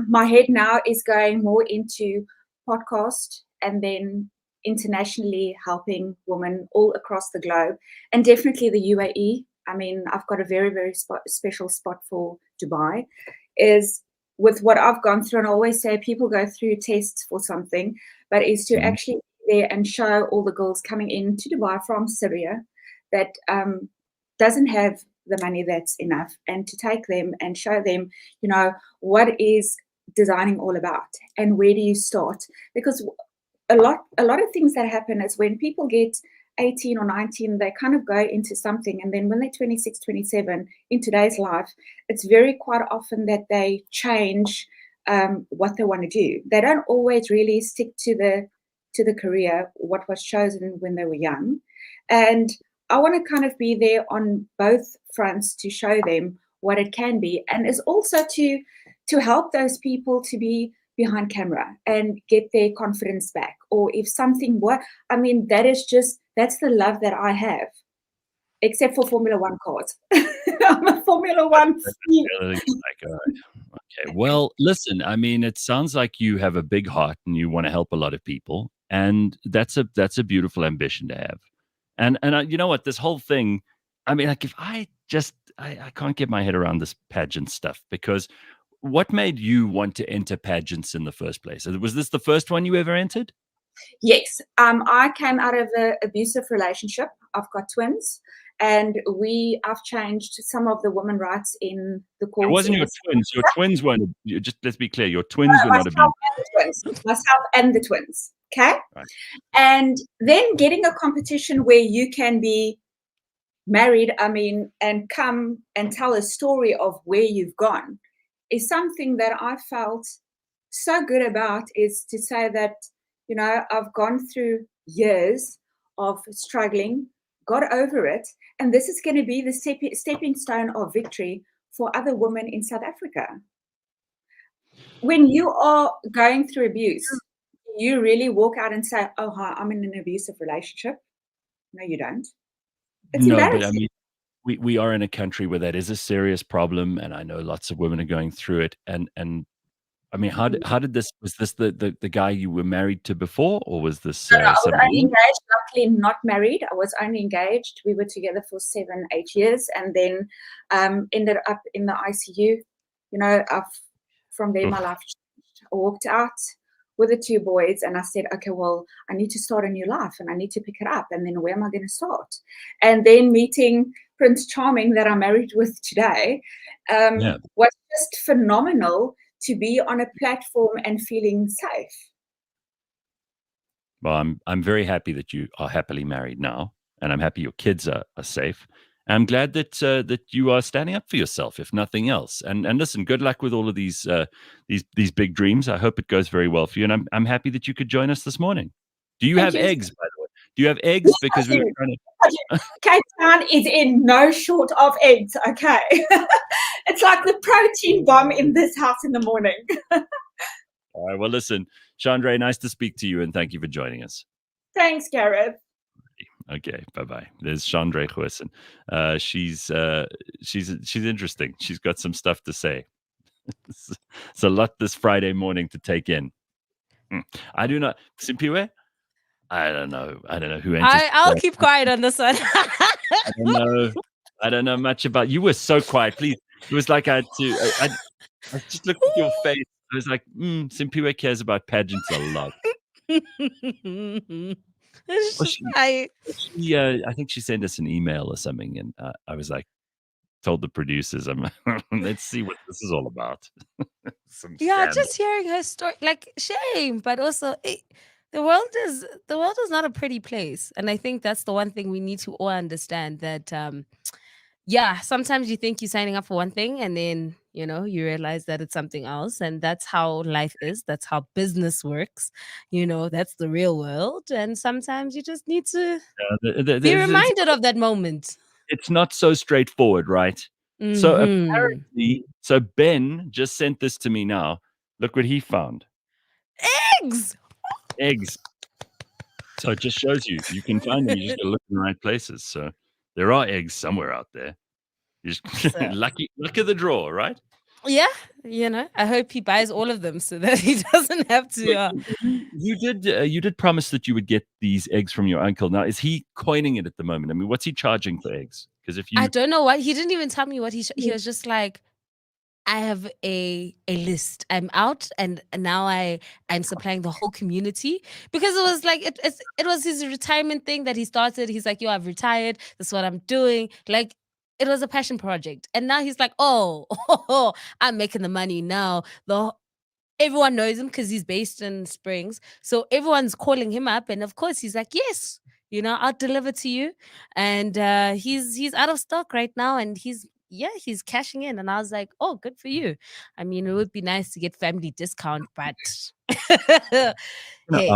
My head now is going more into podcast and then internationally helping women all across the globe, and definitely the UAE. I mean, I've got a very, very special spot for Dubai. Is with what I've gone through, and I always say people go through tests for something, but is to actually be there and show all the girls coming into Dubai from Syria that doesn't have the money that's enough, and to take them and show them, what is designing all about and where do you start? Because a lot of things that happen is when people get 18 or 19, they kind of go into something, and then when they're 26, 27 in today's life, it's very quite often that they change what they want to do. They don't always really stick to the career what was chosen when they were young. And I want to kind of be there on both fronts to show them what it can be, and is also to help those people to be behind camera and get their confidence back. Or if something that's the love that I have, except for Formula One cars. I'm a Formula One freak. Okay. Well, listen, I mean, it sounds like you have a big heart and you want to help a lot of people, and that's a beautiful ambition to have. And you know what, this whole thing, I mean, like, if I can't get my head around this pageant stuff, because what made you want to enter pageants in the first place? Was this the first one you ever entered? Yes. I came out of an abusive relationship. I've got twins, and I've changed some of the women's rights in the courts. It wasn't your twins. Your twins weren't. Just let's be clear. Your twins were not abused. Myself and the twins. Okay. Right. And then getting a competition where you can be married, and come and tell a story of where you've gone, is something that I felt so good about, is to say that, I've gone through years of struggling, got over it, and this is going to be the stepping stone of victory for other women in South Africa. When you are going through abuse, you really walk out and say, oh, hi, I'm in an abusive relationship? No, you don't. It's embarrassing. But I mean, we are in a country where that is a serious problem, and I know lots of women are going through it. And I mean, how did this? Was this the guy you were married to before, or was this? No, I was only engaged. Luckily, not married. I was only engaged. We were together for 7-8 years, and then ended up in the ICU. From there, my life changed. I walked out with the 2 boys, and I said, okay, well, I need to start a new life, and I need to pick it up. And then where am I going to start? And then meeting Prince Charming, that I'm married with today, was just phenomenal, to be on a platform and feeling safe. Well, I'm very happy that you are happily married now, and I'm happy your kids are safe. I'm glad that you are standing up for yourself, if nothing else. And listen, good luck with all of these big dreams. I hope it goes very well for you. And I'm happy that you could join us this morning. Do you have eggs, by the way? Do you have eggs? Yes, because we were trying to. Cape Town is in no short of eggs. Okay, it's like the protein bomb in this house in the morning. All right. Well, listen, Shandre, nice to speak to you, and thank you for joining us. Thanks, Gareth. Okay, bye-bye. There's Chandre Goosen. She's interesting. She's got some stuff to say. It's a lot this Friday morning to take in. I do not. Simphiwe? I don't know who enters. I'll keep quiet on this one. I don't know much about. You were so quiet. Please. It was like I had to. I just looked at your face. I was like, Simphiwe cares about pageants a lot. I think she sent us an email or something, and I was like, told the producers, let's see what this is all about. Some Yeah, scandal. just hearing her story, like shame, but also the world is not a pretty place, and I think that's the one thing we need to all understand that. Yeah, sometimes you think you're signing up for one thing, and then you realize that it's something else, and that's how life is. That's how business works. That's the real world, and sometimes you just need to be reminded of that moment. It's not so straightforward, right? So apparently, Ben just sent this to me now. Look what he found. Eggs. So it just shows you can find them. You just gotta look in the right places. So there are eggs somewhere out there. You just lucky of the draw, right? Yeah, I hope he buys all of them so that he doesn't have to. You did promise that you would get these eggs from your uncle. Now, is he coining it at the moment? I mean, what's he charging for eggs? Because I don't know what he didn't even tell me what he was just like, I have a list. I'm out, and now I'm supplying the whole community, because it was like it was his retirement thing that he started. He's like, yo, I've retired. That's what I'm doing. Like, it was a passion project, and now he's like, oh, I'm making the money now. Everyone knows him because he's based in Springs, so everyone's calling him up, and of course he's like, yes, I'll deliver to you. And he's out of stock right now, and he's cashing in. And I was like, oh, good for you. I mean, it would be nice to get family discount, but I'm gonna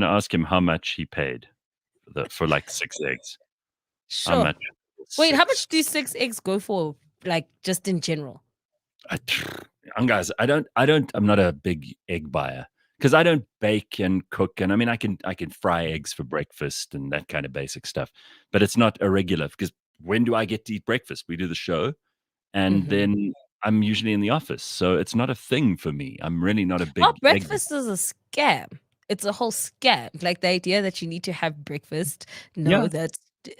ask him how much he paid for like 6 eggs. Sure. How much? Wait, how much do 6 eggs go for, like, just in general? Guys, I'm not a big egg buyer because I don't bake and cook. And I mean, I can fry eggs for breakfast and that kind of basic stuff, but it's not a regular, because when do I get to eat breakfast? We do the show, and then I'm usually in the office. So it's not a thing for me. I'm really not a big breakfast is a scam. It's a whole scam. Like, the idea that you need to have breakfast.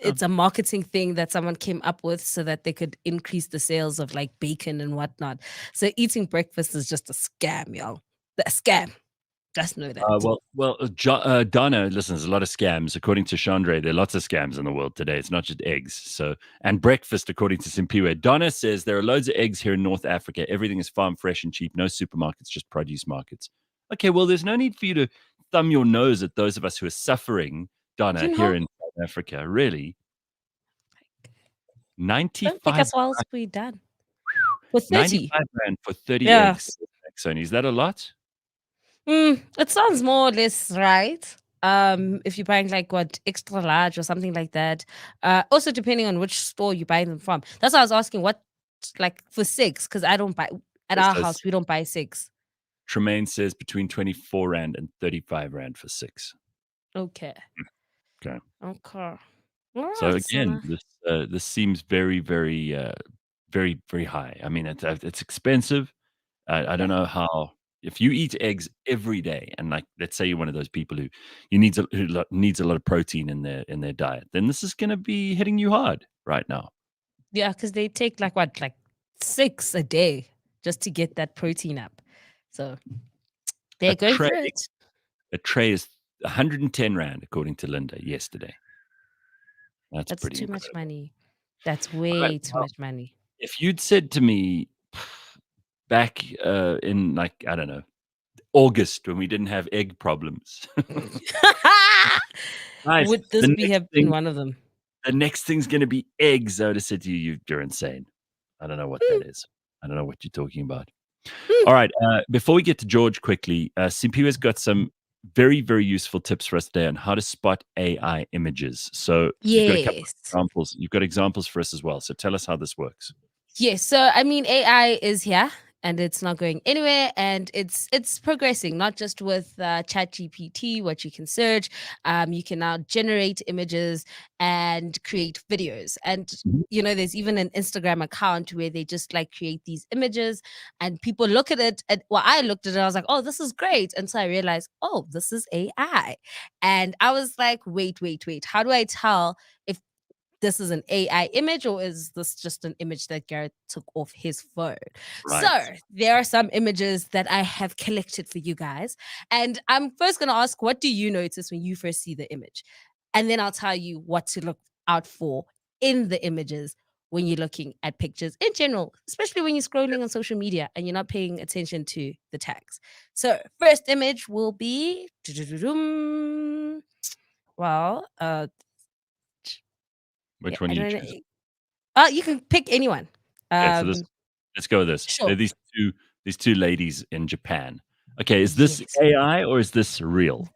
It's a marketing thing that someone came up with so that they could increase the sales of like bacon and whatnot. So eating breakfast is just a scam, y'all. A scam. Just know that. Donna, listen, there's a lot of scams. According to Shandre, there are lots of scams in the world today. It's not just eggs. So, and breakfast, according to Simphiwe. Donna says there are loads of eggs here in North Africa. Everything is farm fresh and cheap. No supermarkets, just produce markets. Okay, well, there's no need for you to thumb your nose at those of us who are suffering, Donna, here in South Africa. Really? 95. Don't take us whilst we're done. For 30. 95 rand for 30 eggs. Sony, is that a lot? It sounds more or less right. If you're buying like extra large or something like that. Also depending on which store you buy them from. That's why I was asking what, like, for 6, because I don't buy at our house. We don't buy 6. Tremaine says between 24 rand and 35 rand for 6. Okay. So again, this seems very, very, very, very high. I mean, it's expensive. I don't know how. If you eat eggs every day, and like, let's say you're one of those people who needs a lot of protein in their diet, then this is going to be hitting you hard right now. Yeah, because they take like 6 a day just to get that protein up. So they're going for it. A tray is 110 rand, according to Linda yesterday. That's pretty too much money. That's way too much money. If you'd said to me back in, like, I don't know, August, when we didn't have egg problems. Guys, would this be one of them? The next thing's going to be eggs. I would have said to you, you're insane. I don't know what that is. I don't know what you're talking about. All right. Before we get to George quickly, Simphiwe's got some very, very useful tips for us today on how to spot AI images. So you've got a couple of examples. You've got examples for us as well. So tell us how this works. Yes. So, I mean, AI is here and it's not going anywhere, and it's progressing, not just with ChatGPT, what you can search. You can now generate images and create videos. And, there's even an Instagram account where they just like create these images and people look at it. And I looked at it, I was like, oh, this is great. And so I realized, oh, this is AI. And I was like, wait. How do I tell if this is an AI image or is this just an image that Garrett took off his phone? Right. So there are some images that I have collected for you guys. And I'm first going to ask, what do you notice when you first see the image? And then I'll tell you what to look out for in the images when you're looking at pictures in general, especially when you're scrolling on social media and you're not paying attention to the tags. So first image will be well, Which one I do you don't know. choose? You can pick anyone. Okay, so let's go with this. Sure. There are these two ladies in Japan. Okay, is this Yes. AI or is this real?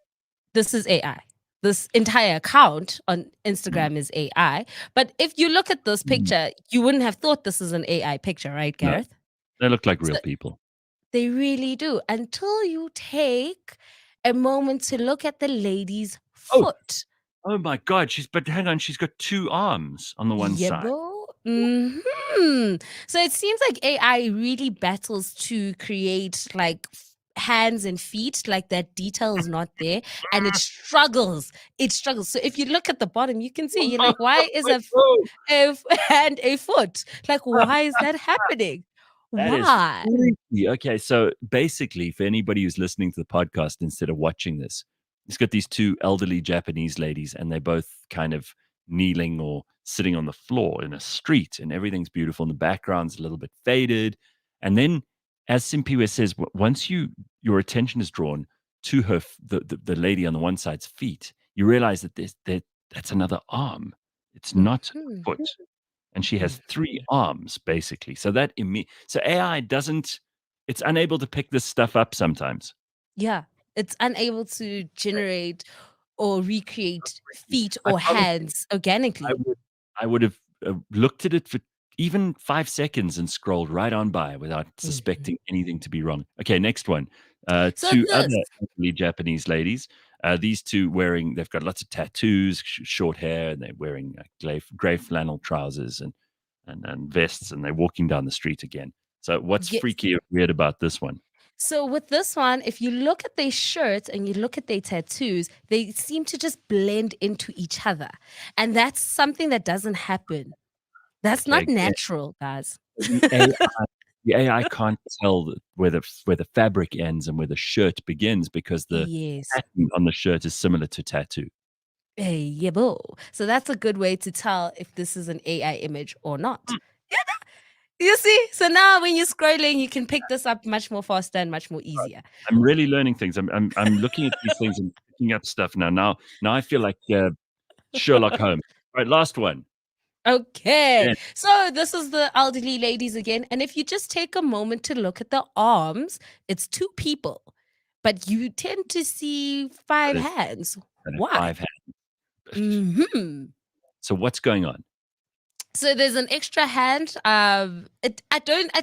This is AI. This entire account on Instagram is AI. But if you look at this picture, you wouldn't have thought this is an AI picture, right, No. Gareth? They look like So real people. they really do. Until you take a moment to look at the lady's Oh, foot. oh my God! But hang on, she's got two arms on the one side. So it seems like AI really battles to create like hands and feet, like that detail is not there, and it struggles. It struggles. So if you look at the bottom, you can see you're like, why is a hand a foot? Like, why is that happening? That is Why? freaky. Okay, so basically, for anybody who's listening to the podcast instead of watching this, it's got these two elderly Japanese ladies, and they're both kind of kneeling or sitting on the floor in a street, and everything's beautiful. And the background's a little bit faded. And then, as Simphiwe says, once your attention is drawn to her, the lady on the one side's feet, you realize that that's another arm. It's not a foot. And she has three arms, basically. So so AI it's unable to pick this stuff up sometimes. Yeah, it's unable to generate or recreate feet I or promise hands organically. I would have looked at it for even 5 seconds and scrolled right on by without suspecting anything to be wrong. Okay, next one. So Two other this, elderly Japanese ladies. These two they've got lots of tattoos, short hair, and they're wearing gray flannel trousers and vests, and they're walking down the street again. So what's yes. freaky or weird about this one? So with this one, if you look at their shirts and you look at their tattoos, they seem to just blend into each other. And that's something that doesn't happen. That's not Okay, natural, guys. the AI can't tell where the fabric ends and where the shirt begins because the Yes. pattern on the shirt is similar to tattoo. Hey, yeah, boo. So that's a good way to tell if this is an AI image or not. You see? So now when you're scrolling, you can pick this up much more faster and much more easier. I'm really learning things. I'm looking at these things and picking up stuff now. Now I feel like Sherlock Holmes. All right, last one. Okay. Yeah. So this is the elderly ladies again. And if you just take a moment to look at the arms, it's two people, but you tend to see five That is- hands. that is Why? 5 hands. Hmm. So what's going on? So there's an extra hand. I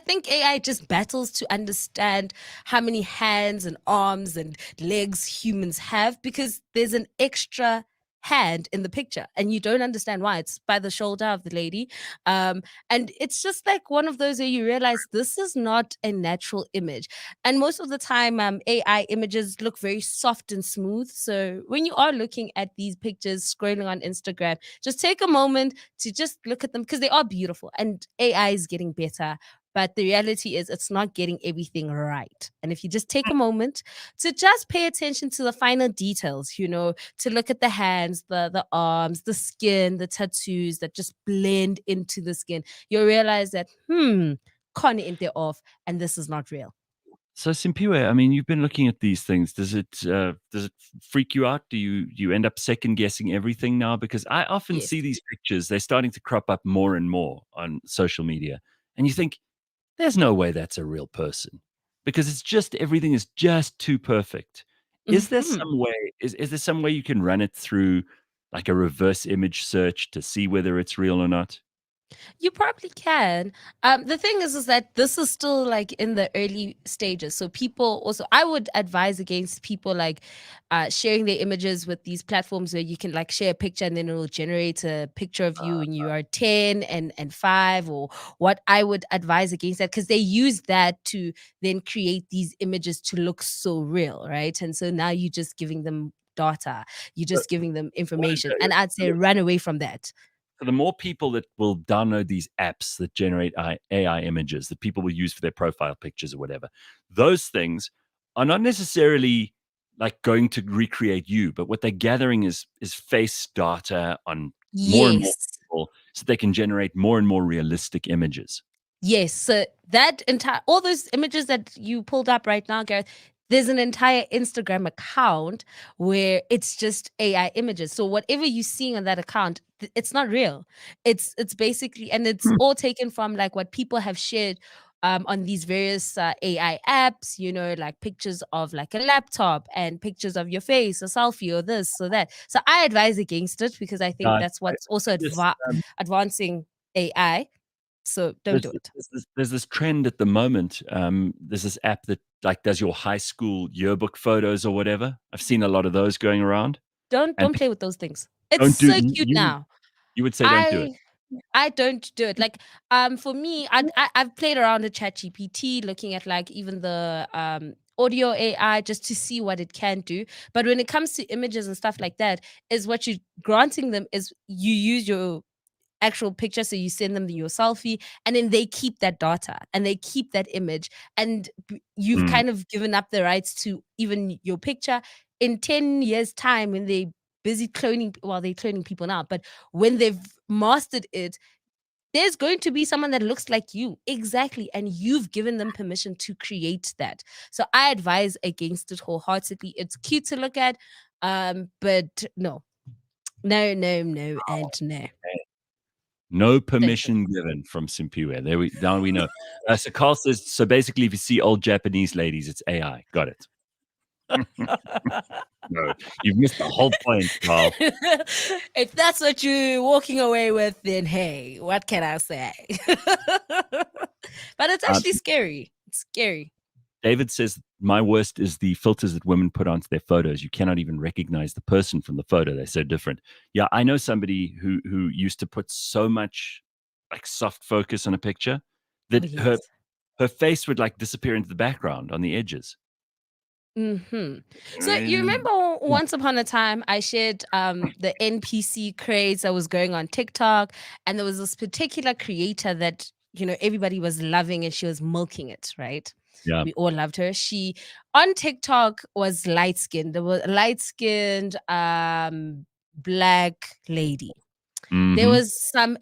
think AI just battles to understand how many hands and arms and legs humans have because there's an extra hand in the picture and you don't understand why. It's by the shoulder of the lady. And it's just like one of those where you realize this is not a natural image. And most of the time, AI images look very soft and smooth. So when you are looking at these pictures, scrolling on Instagram, just take a moment to just look at them because they are beautiful and AI is getting better. But the reality is, it's not getting everything right. And if you just take a moment to just pay attention to the finer details, to look at the hands, the arms, the skin, the tattoos that just blend into the skin, you'll realize that, can't end it off, and this is not real. So Simphiwe, I mean, you've been looking at these things. Does it freak you out? Do you end up second guessing everything now? Because I often Yes. see these pictures. They're starting to crop up more and more on social media, and you think, there's no way that's a real person because everything is just too perfect. Is there Mhm. some way? Is there some way you can run it through like a reverse image search to see whether it's real or not? You probably can. The thing is that this is still like in the early stages. So people also, I would advise against people like sharing their images with these platforms where you can like share a picture and then it will generate a picture of you when you are 10 and 5 or what. I would advise against that because they use that to then create these images to look so real, right? And so now you're just giving them data, you're just giving them information. And I'd say run away from that. So the more people that will download these apps that generate AI images that people will use for their profile pictures or whatever, those things are not necessarily like going to recreate you, but what they're gathering is face data on more and more Yes. people, so they can generate more and more realistic images. Yes, so that entire all those images that you pulled up right now, Gareth, there's an entire Instagram account where it's just AI images. So whatever you're seeing on that account, it's not real. It's basically, and it's all taken from like what people have shared on these various AI apps, you know, like pictures of like a laptop and pictures of your face, a selfie or this or that. So I advise against it because I think that's what's also advancing AI. So don't do it. There's this trend at the moment. There's this app that like does your high school yearbook photos or whatever. I've seen a lot of those going around. Don't play with those things. It's so cute now. You would say don't do it. I don't do it. Like for me, I've played around with ChatGPT, looking at like even the audio AI just to see what it can do. But when it comes to images and stuff like that, is what you're granting them is you use your actual picture, so you send them your selfie and then they keep that data and they keep that image, and you've kind of given up the rights to even your picture. In 10 years time, when they're busy cloning, well, they're cloning people now, but when they've mastered it, there's going to be someone that looks like you exactly, and you've given them permission to create that. So I advise against it wholeheartedly. It's cute to look at, but no, and no. No permission given from Simphiwe. Now we know. So Carl says, so basically, if you see old Japanese ladies, it's AI. Got it. No, you've missed the whole point, Carl. If that's what you're walking away with, then hey, what can I say? But it's actually scary. It's scary. David says, my worst is the filters that women put onto their photos. You cannot even recognize the person from the photo. They're so different. Yeah, I know somebody who used to put so much like soft focus on a picture that her face would like disappear into the background on the edges. So you remember once upon a time I shared the NPC craze that was going on TikTok, and there was this particular creator that, you know, everybody was loving and she was milking it, right? Yeah. We all loved her. She on TikTok was light-skinned. There was a light-skinned black lady. There was some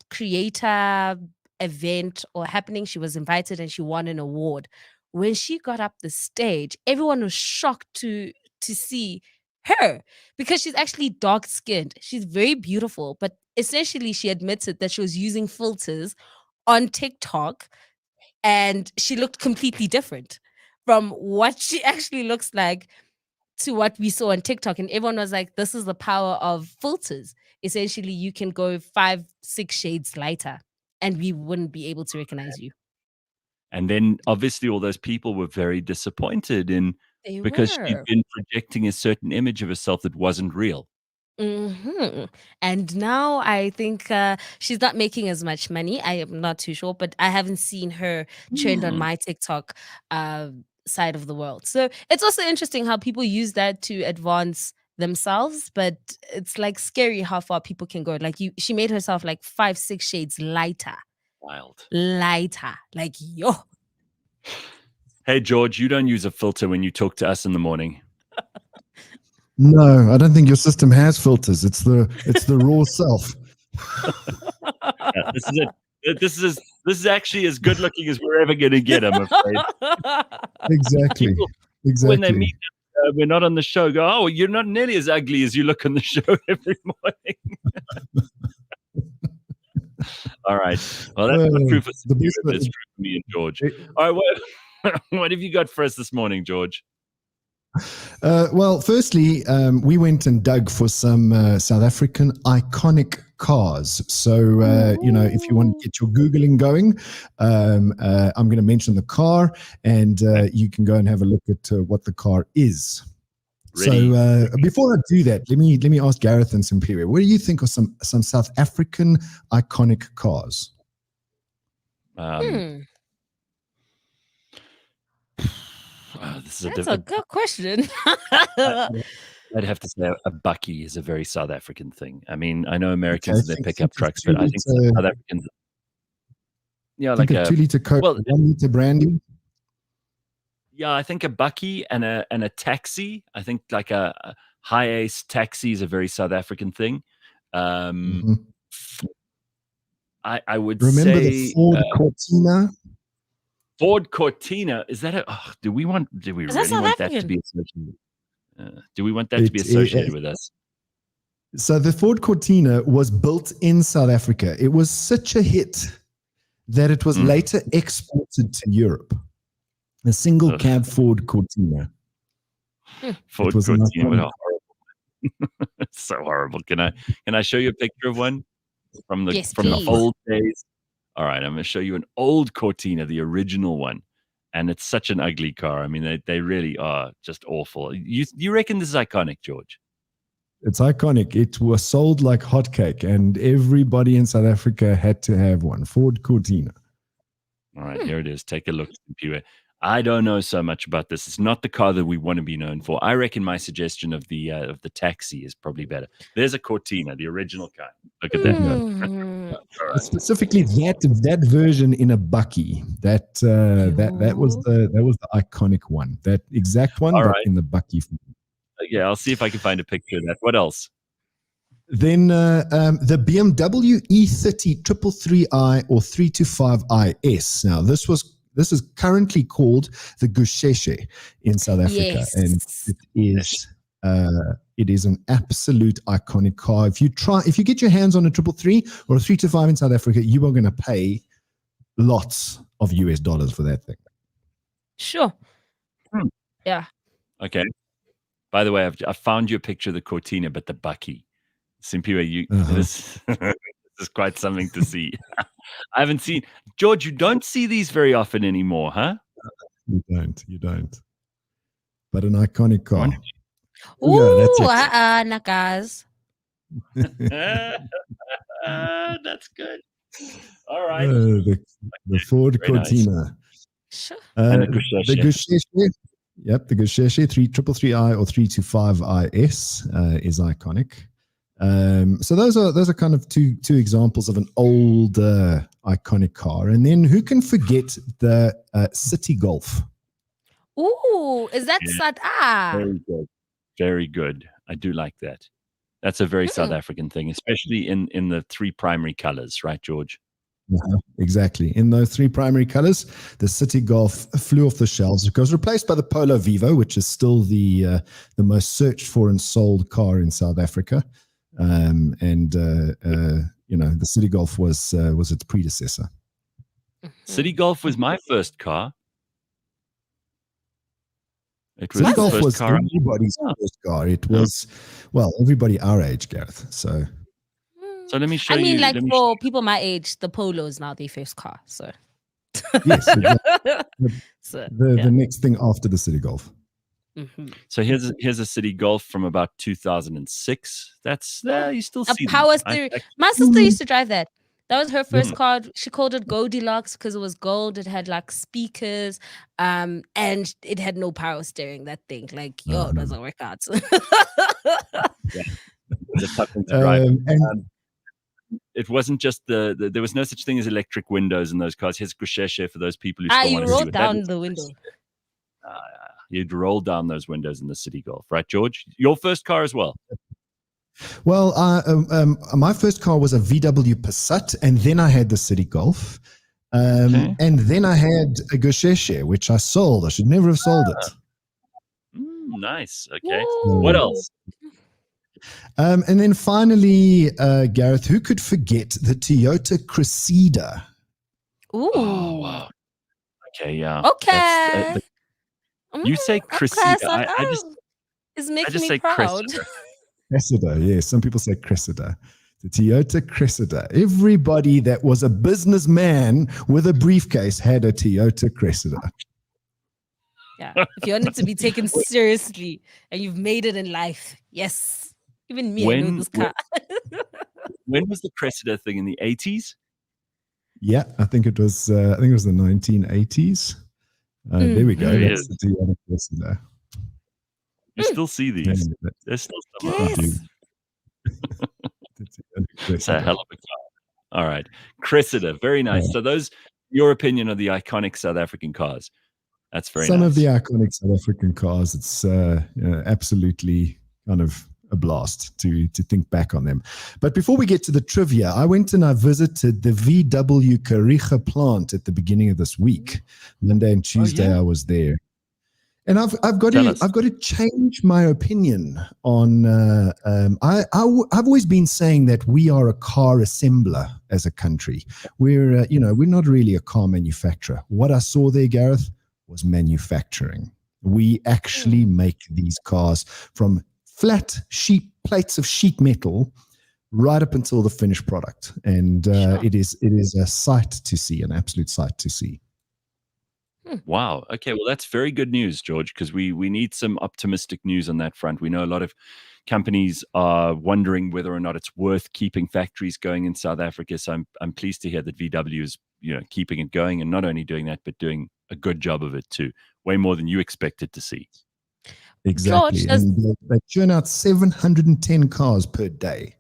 creator event or happening. She was invited and she won an award. When she got up the stage, everyone was shocked to see her because she's actually dark-skinned. She's very beautiful, but essentially she admitted that she was using filters on TikTok, and she looked completely different from what she actually looks like to what we saw on TikTok. And everyone was like, this is the power of filters. Essentially, you can go 5-6 shades lighter and we wouldn't be able to recognize you. And then obviously all those people were very disappointed because she'd been projecting a certain image of herself that wasn't real. And now I think she's not making as much money. I am not too sure, but I haven't seen her trend on my TikTok side of the world. So it's also interesting how people use that to advance themselves, but it's like scary how far people can go. Like she made herself like 5-6 shades lighter. Wild. Lighter. Like, yo. Hey, George, you don't use a filter when you talk to us in the morning. No, I don't think your system has filters. It's the raw self. Yeah, this is it. This is actually as good looking as we're ever going to get, I'm afraid. Exactly. Exactly. When they meet us, we're not on the show, go, oh, you're not nearly as ugly as you look on the show every morning. All right. Well, that's the proof of it's true for me and George. All right, what have you got for us this morning, George? Well, firstly, we went and dug for some South African iconic cars. So, if you want to get your Googling going, I'm going to mention the car, and you can go and have a look at what the car is. Ready. So, before I do that, let me ask Gareth and Simphiwe, what do you think of some South African iconic cars? That's a good question. I'd have to say a bucky is a very South African thing. I mean, I know Americans and their pickup trucks, but I think South Africans, like a 2-liter Coke, 1-liter brandy. Yeah, I think a bucky and a taxi. I think like a high ace taxi is a very South African thing. I would Remember say the Ford Cortina? Ford Cortina. Is that do we really want that to be associated? Do we want that to be associated with us? So the Ford Cortina was built in South Africa. It was such a hit that it was later exported to Europe. A single cab Ford Cortina. Ford Cortina, what a horrible. It's so horrible. Can I show you a picture of one from the old days? All right, I'm going to show you an old Cortina, the original one, and it's such an ugly car. I mean, they really are just awful. You reckon this is iconic, George? It's iconic. It was sold like hotcake, and everybody in South Africa had to have one. Ford Cortina. All right, here it is. Take a look, Simphiwe. I don't know so much about this. It's not the car that we want to be known for. I reckon my suggestion of the taxi is probably better. There's a Cortina, the original kind. Look at that. Specifically, that version in a bucky. That was the iconic one. That exact one, but in the bucky. Yeah, I'll see if I can find a picture of that. What else? Then the BMW E30 333i or 325IS. Now, this is currently called the Gusheshe in South Africa, and it is an absolute iconic car. If you get your hands on a 333 or a 325 in South Africa, you are going to pay lots of US dollars for that thing. Sure. Yeah. Okay. By the way, I found you a picture of the Cortina, but the bucky. Simphiwe, this is quite something to see. I haven't seen. George, you don't see these very often anymore, huh? You don't. But an iconic car. Ooh, Nakas. That's good. All right. The Ford Cortina. Nice. And the Gusheshe. Yep, the Gusheshe 333i or 325IS is iconic. So those are kind of two examples of an old iconic car. And then who can forget the City Golf? Ooh, is that Very good. Very good. I do like that. That's a very South African thing, especially in the three primary colors, right, George? Exactly. In those three primary colors, the City Golf flew off the shelves. It was replaced by the Polo Vivo, which is still the most searched for and sold car in South Africa. The City Golf was its predecessor. City Golf was my first car. City Golf was everybody's first car. It was, everybody our age, Gareth. So let me show you. I mean, like for people my age, the Polo is now their first car. So yes, exactly. The next thing after the City Golf. So here's a City Golf from about 2006. That's you still see a power steering. My sister used to drive that. That was her first car. She called it Goldilocks because it was gold. It had like speakers, and it had no power steering. That thing, like, it doesn't work out. It was a tough thing to drive. It wasn't just there was no such thing as electric windows in those cars. Here's Gusheshe for those people who still want to see you rolled down the window. You'd roll down those windows in the City Golf, right, George? Your first car as well. Well, my first car was a VW Passat, and then I had the City Golf, and then I had a Gusheshe, which I sold. I should never have sold it. Nice. Okay. What else? And then finally, Gareth, who could forget the Toyota Cressida? Ooh. Oh, wow. Okay, yeah. Okay. You say Cressida. It's making just me say proud. Cressida, yes. Some people say Cressida. The Toyota Cressida. Everybody that was a businessman with a briefcase had a Toyota Cressida. Yeah. If you want it to be taken seriously and you've made it in life, yes. Even me, I know this car. When was the Cressida thing, in the 80s? Yeah, I think it was the 1980s. There we go. That's the Toyota Cressida. You still see these. There's still some of them. It's a hell of a car. All right. Cressida, very nice. So those, your opinion of the iconic South African cars. That's very Some nice. of the iconic South African cars, it's absolutely kind of a blast to think back on them. But before we get to the trivia, I went and I visited the VW Kariga plant at the beginning of this week. Monday and Tuesday I was there. And I've got to change my opinion on. I've always been saying that we are a car assembler as a country. We're not really a car manufacturer. What I saw there, Gareth, was manufacturing. We actually make these cars from flat plates of sheet metal right up until the finished product, and it is a sight to see, an absolute sight to see. Wow. Okay. Well, that's very good news, George, because we need some optimistic news on that front. We know a lot of companies are wondering whether or not it's worth keeping factories going in South Africa. So I'm pleased to hear that VW is keeping it going, and not only doing that, but doing a good job of it too. Way more than you expected to see. Exactly. George, and they churn out 710 cars per day.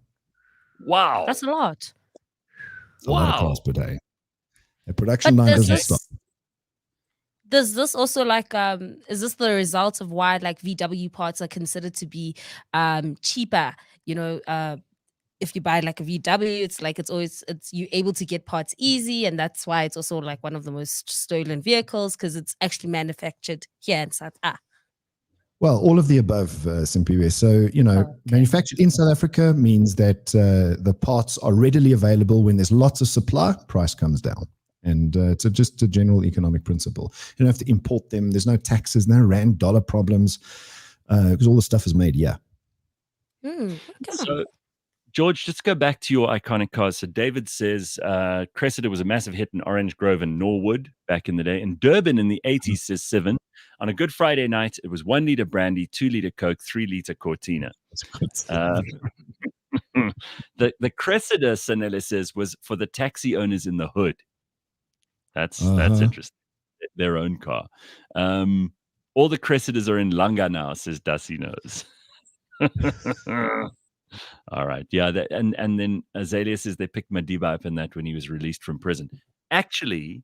Wow. That's a lot. A lot of cars per day. The production line doesn't stop. Does this also is this the result of why VW parts are considered to be cheaper? If you buy a VW, it's you're able to get parts easy, and that's why it's also one of the most stolen vehicles, because it's actually manufactured here in South Africa. Well, all of the above, Simphiwe. So, manufactured in South Africa means that the parts are readily available. When there's lots of supply, price comes down. And it's just a general economic principle. You don't have to import them. There's no taxes, no rand dollar problems, because all the stuff is made here. Okay. So, George, just go back to your iconic cars. So David says Cressida was a massive hit in Orange Grove and Norwood back in the day. In Durban in the 80s, says Sivan. On a Good Friday night, it was 1 liter brandy, 2 liter Coke, 3 liter Cortina. The Cressida, Sanele says, was for the taxi owners in the hood. That's interesting. Their own car. All the Cressidas are in Langa now, says Dusty Knows. All right. Yeah. And then Azalea says they picked Madiba up in that when he was released from prison. Actually,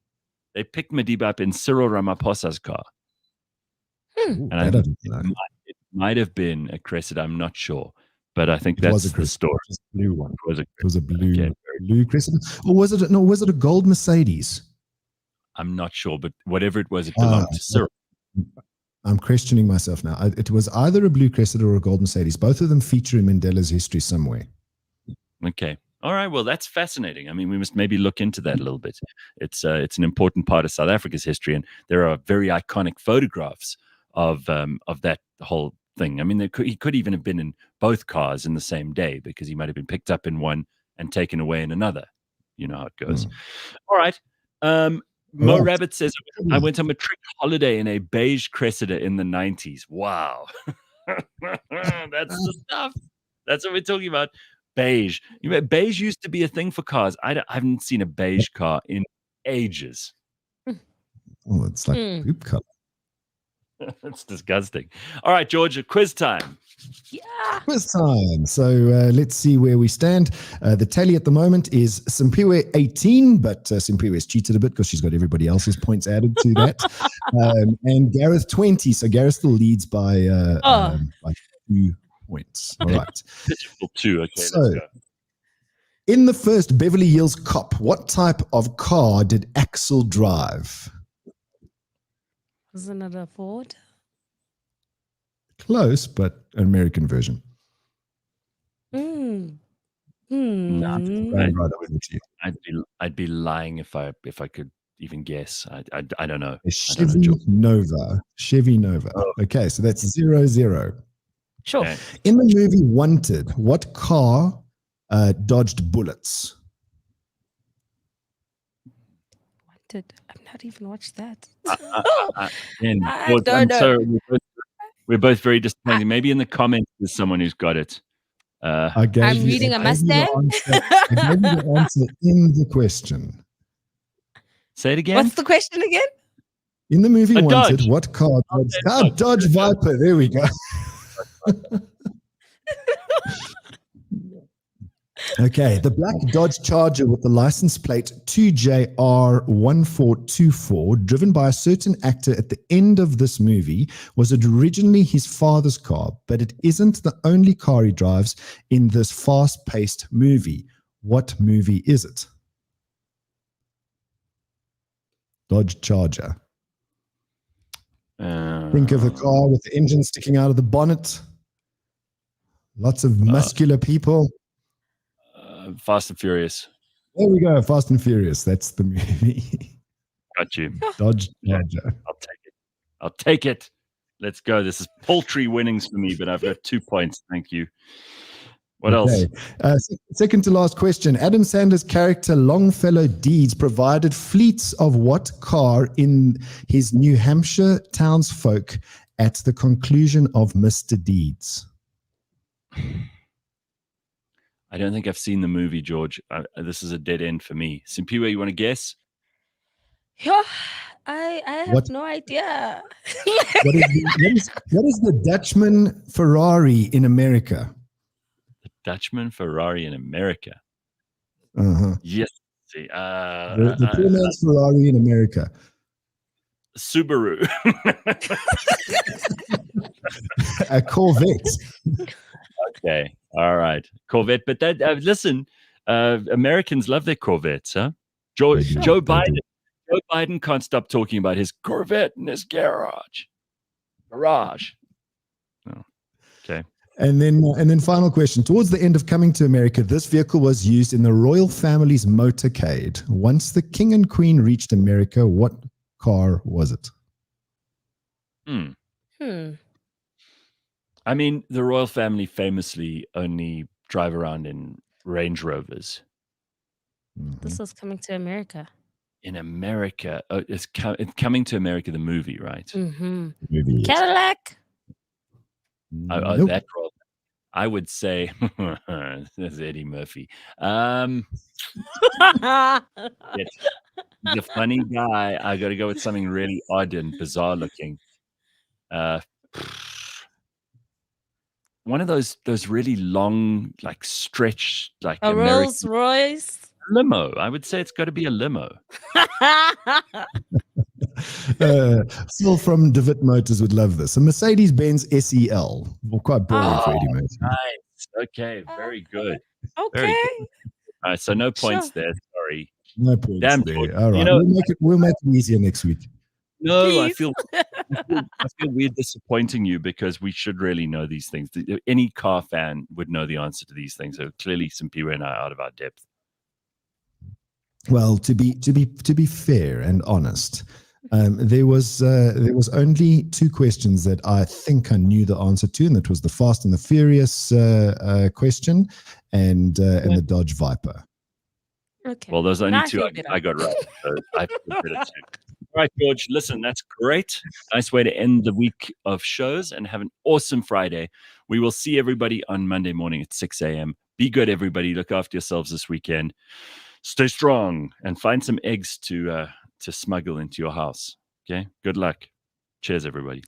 they picked Madiba up in Cyril Ramaphosa's car. And it might have been a Cressida. I'm not sure. But I think that's the story. It was a blue one. It was a blue Cressida. Or was it a gold Mercedes? I'm not sure, but whatever it was, it belonged to Cyril. I'm questioning myself now. It was either a blue Cressida or a gold Mercedes. Both of them feature in Mandela's history somewhere. Okay. All right. Well, that's fascinating. I mean, we must maybe look into that a little bit. It's an important part of South Africa's history, and there are very iconic photographs of that whole thing. I mean, he could even have been in both cars in the same day, because he might have been picked up in one and taken away in another. You know how it goes. All right. Mo Rabbit says, I went on a matric holiday in a beige Cressida in the 90s. Wow. That's the stuff. That's what we're talking about. Beige. Beige used to be a thing for cars. I haven't seen a beige car in ages. Oh, it's like poop color. That's disgusting. All right, George, quiz time. Yeah. Quiz time. So let's see where we stand. The tally at the moment is Simphiwe 18, but Simphiwe has cheated a bit because she's got everybody else's points added to that. And Gareth 20. So Gareth still leads by 2 points. All right. Pitiful 2. Okay, so, let's go. In the first Beverly Hills Cop, what type of car did Axel drive? Wasn't it a Ford? Close, but an American version. No, I'd be lying if I could even guess. I don't know. Chevy Nova. Chevy Nova. Oh. Okay, so that's 0-0. Sure. Okay. In the movie Wanted, what car dodged bullets? I've not even watched that. I don't know. Sorry, we're both very disappointed. Maybe in the comments there's someone who's got it. I'm reading a Mustang. I gave you the answer in the question. Say it again. What's the question again? In the movie A Wanted, Dodge. what car dodged? Dodge Viper. There we go. Okay, the black Dodge Charger with the license plate 2JR1424, driven by a certain actor at the end of this movie, was originally his father's car, but it isn't the only car he drives in this fast-paced movie. What movie is it? Dodge Charger. Think of a car with the engine sticking out of the bonnet. Lots of muscular people. Fast and Furious. There we go. Fast and Furious. That's the movie. Got you. Dodge Charger. I'll take it. Let's go. This is paltry winnings for me, but I've got 2 points. Thank you. What else? Second to last question. Adam Sandler's character Longfellow Deeds provided fleets of what car in his New Hampshire townsfolk at the conclusion of Mr. Deeds? I don't think I've seen the movie, George. This is a dead end for me. Simphiwe, you want to guess? Yeah, I have no idea. What is the Dutchman Ferrari in America? The Dutchman Ferrari in America. Yes. See, the poor man's Ferrari in America. Subaru. A Corvette. Okay. All right. Corvette. But that listen, Americans love their Corvettes, huh? Joe Biden can't stop talking about his Corvette in his garage. Oh, okay. And then final question. Towards the end of Coming to America, this vehicle was used in the royal family's motorcade. Once the king and queen reached America, what car was it? I mean, the royal family famously only drive around in Range Rovers. This was Coming to America. In America, it's Coming to America, the movie, right? Mm-hmm. Cadillac. Nope. That role. I would say that's Eddie Murphy. The funny guy. I got to go with something really odd and bizarre looking. One of those really long, like stretch, like a American Rolls Royce limo. I would say it's got to be a limo. Phil from DeWitt Motors would love this. A Mercedes-Benz SEL. Well, quite boring for Eddie Murphy. Nice. Okay. Very good. Okay. Very good. All right. So no points there. Sorry. No points Damn there. George. All right. We'll make it easier next week. No, Please. I feel weird disappointing you because we should really know these things. Any car fan would know the answer to these things. So clearly, Simphiwe and I are out of our depth. Well, to be fair and honest, there was only 2 questions that I think I knew the answer to, and that was the Fast and the Furious question and the Dodge Viper. Okay. Well, those only 2 I got right. So I feel better too. All right, George, listen, that's great. Nice way to end the week of shows and have an awesome Friday. We will see everybody on Monday morning at 6 a.m. Be good, everybody. Look after yourselves this weekend. Stay strong and find some eggs to smuggle into your house. Okay? Good luck. Cheers, everybody.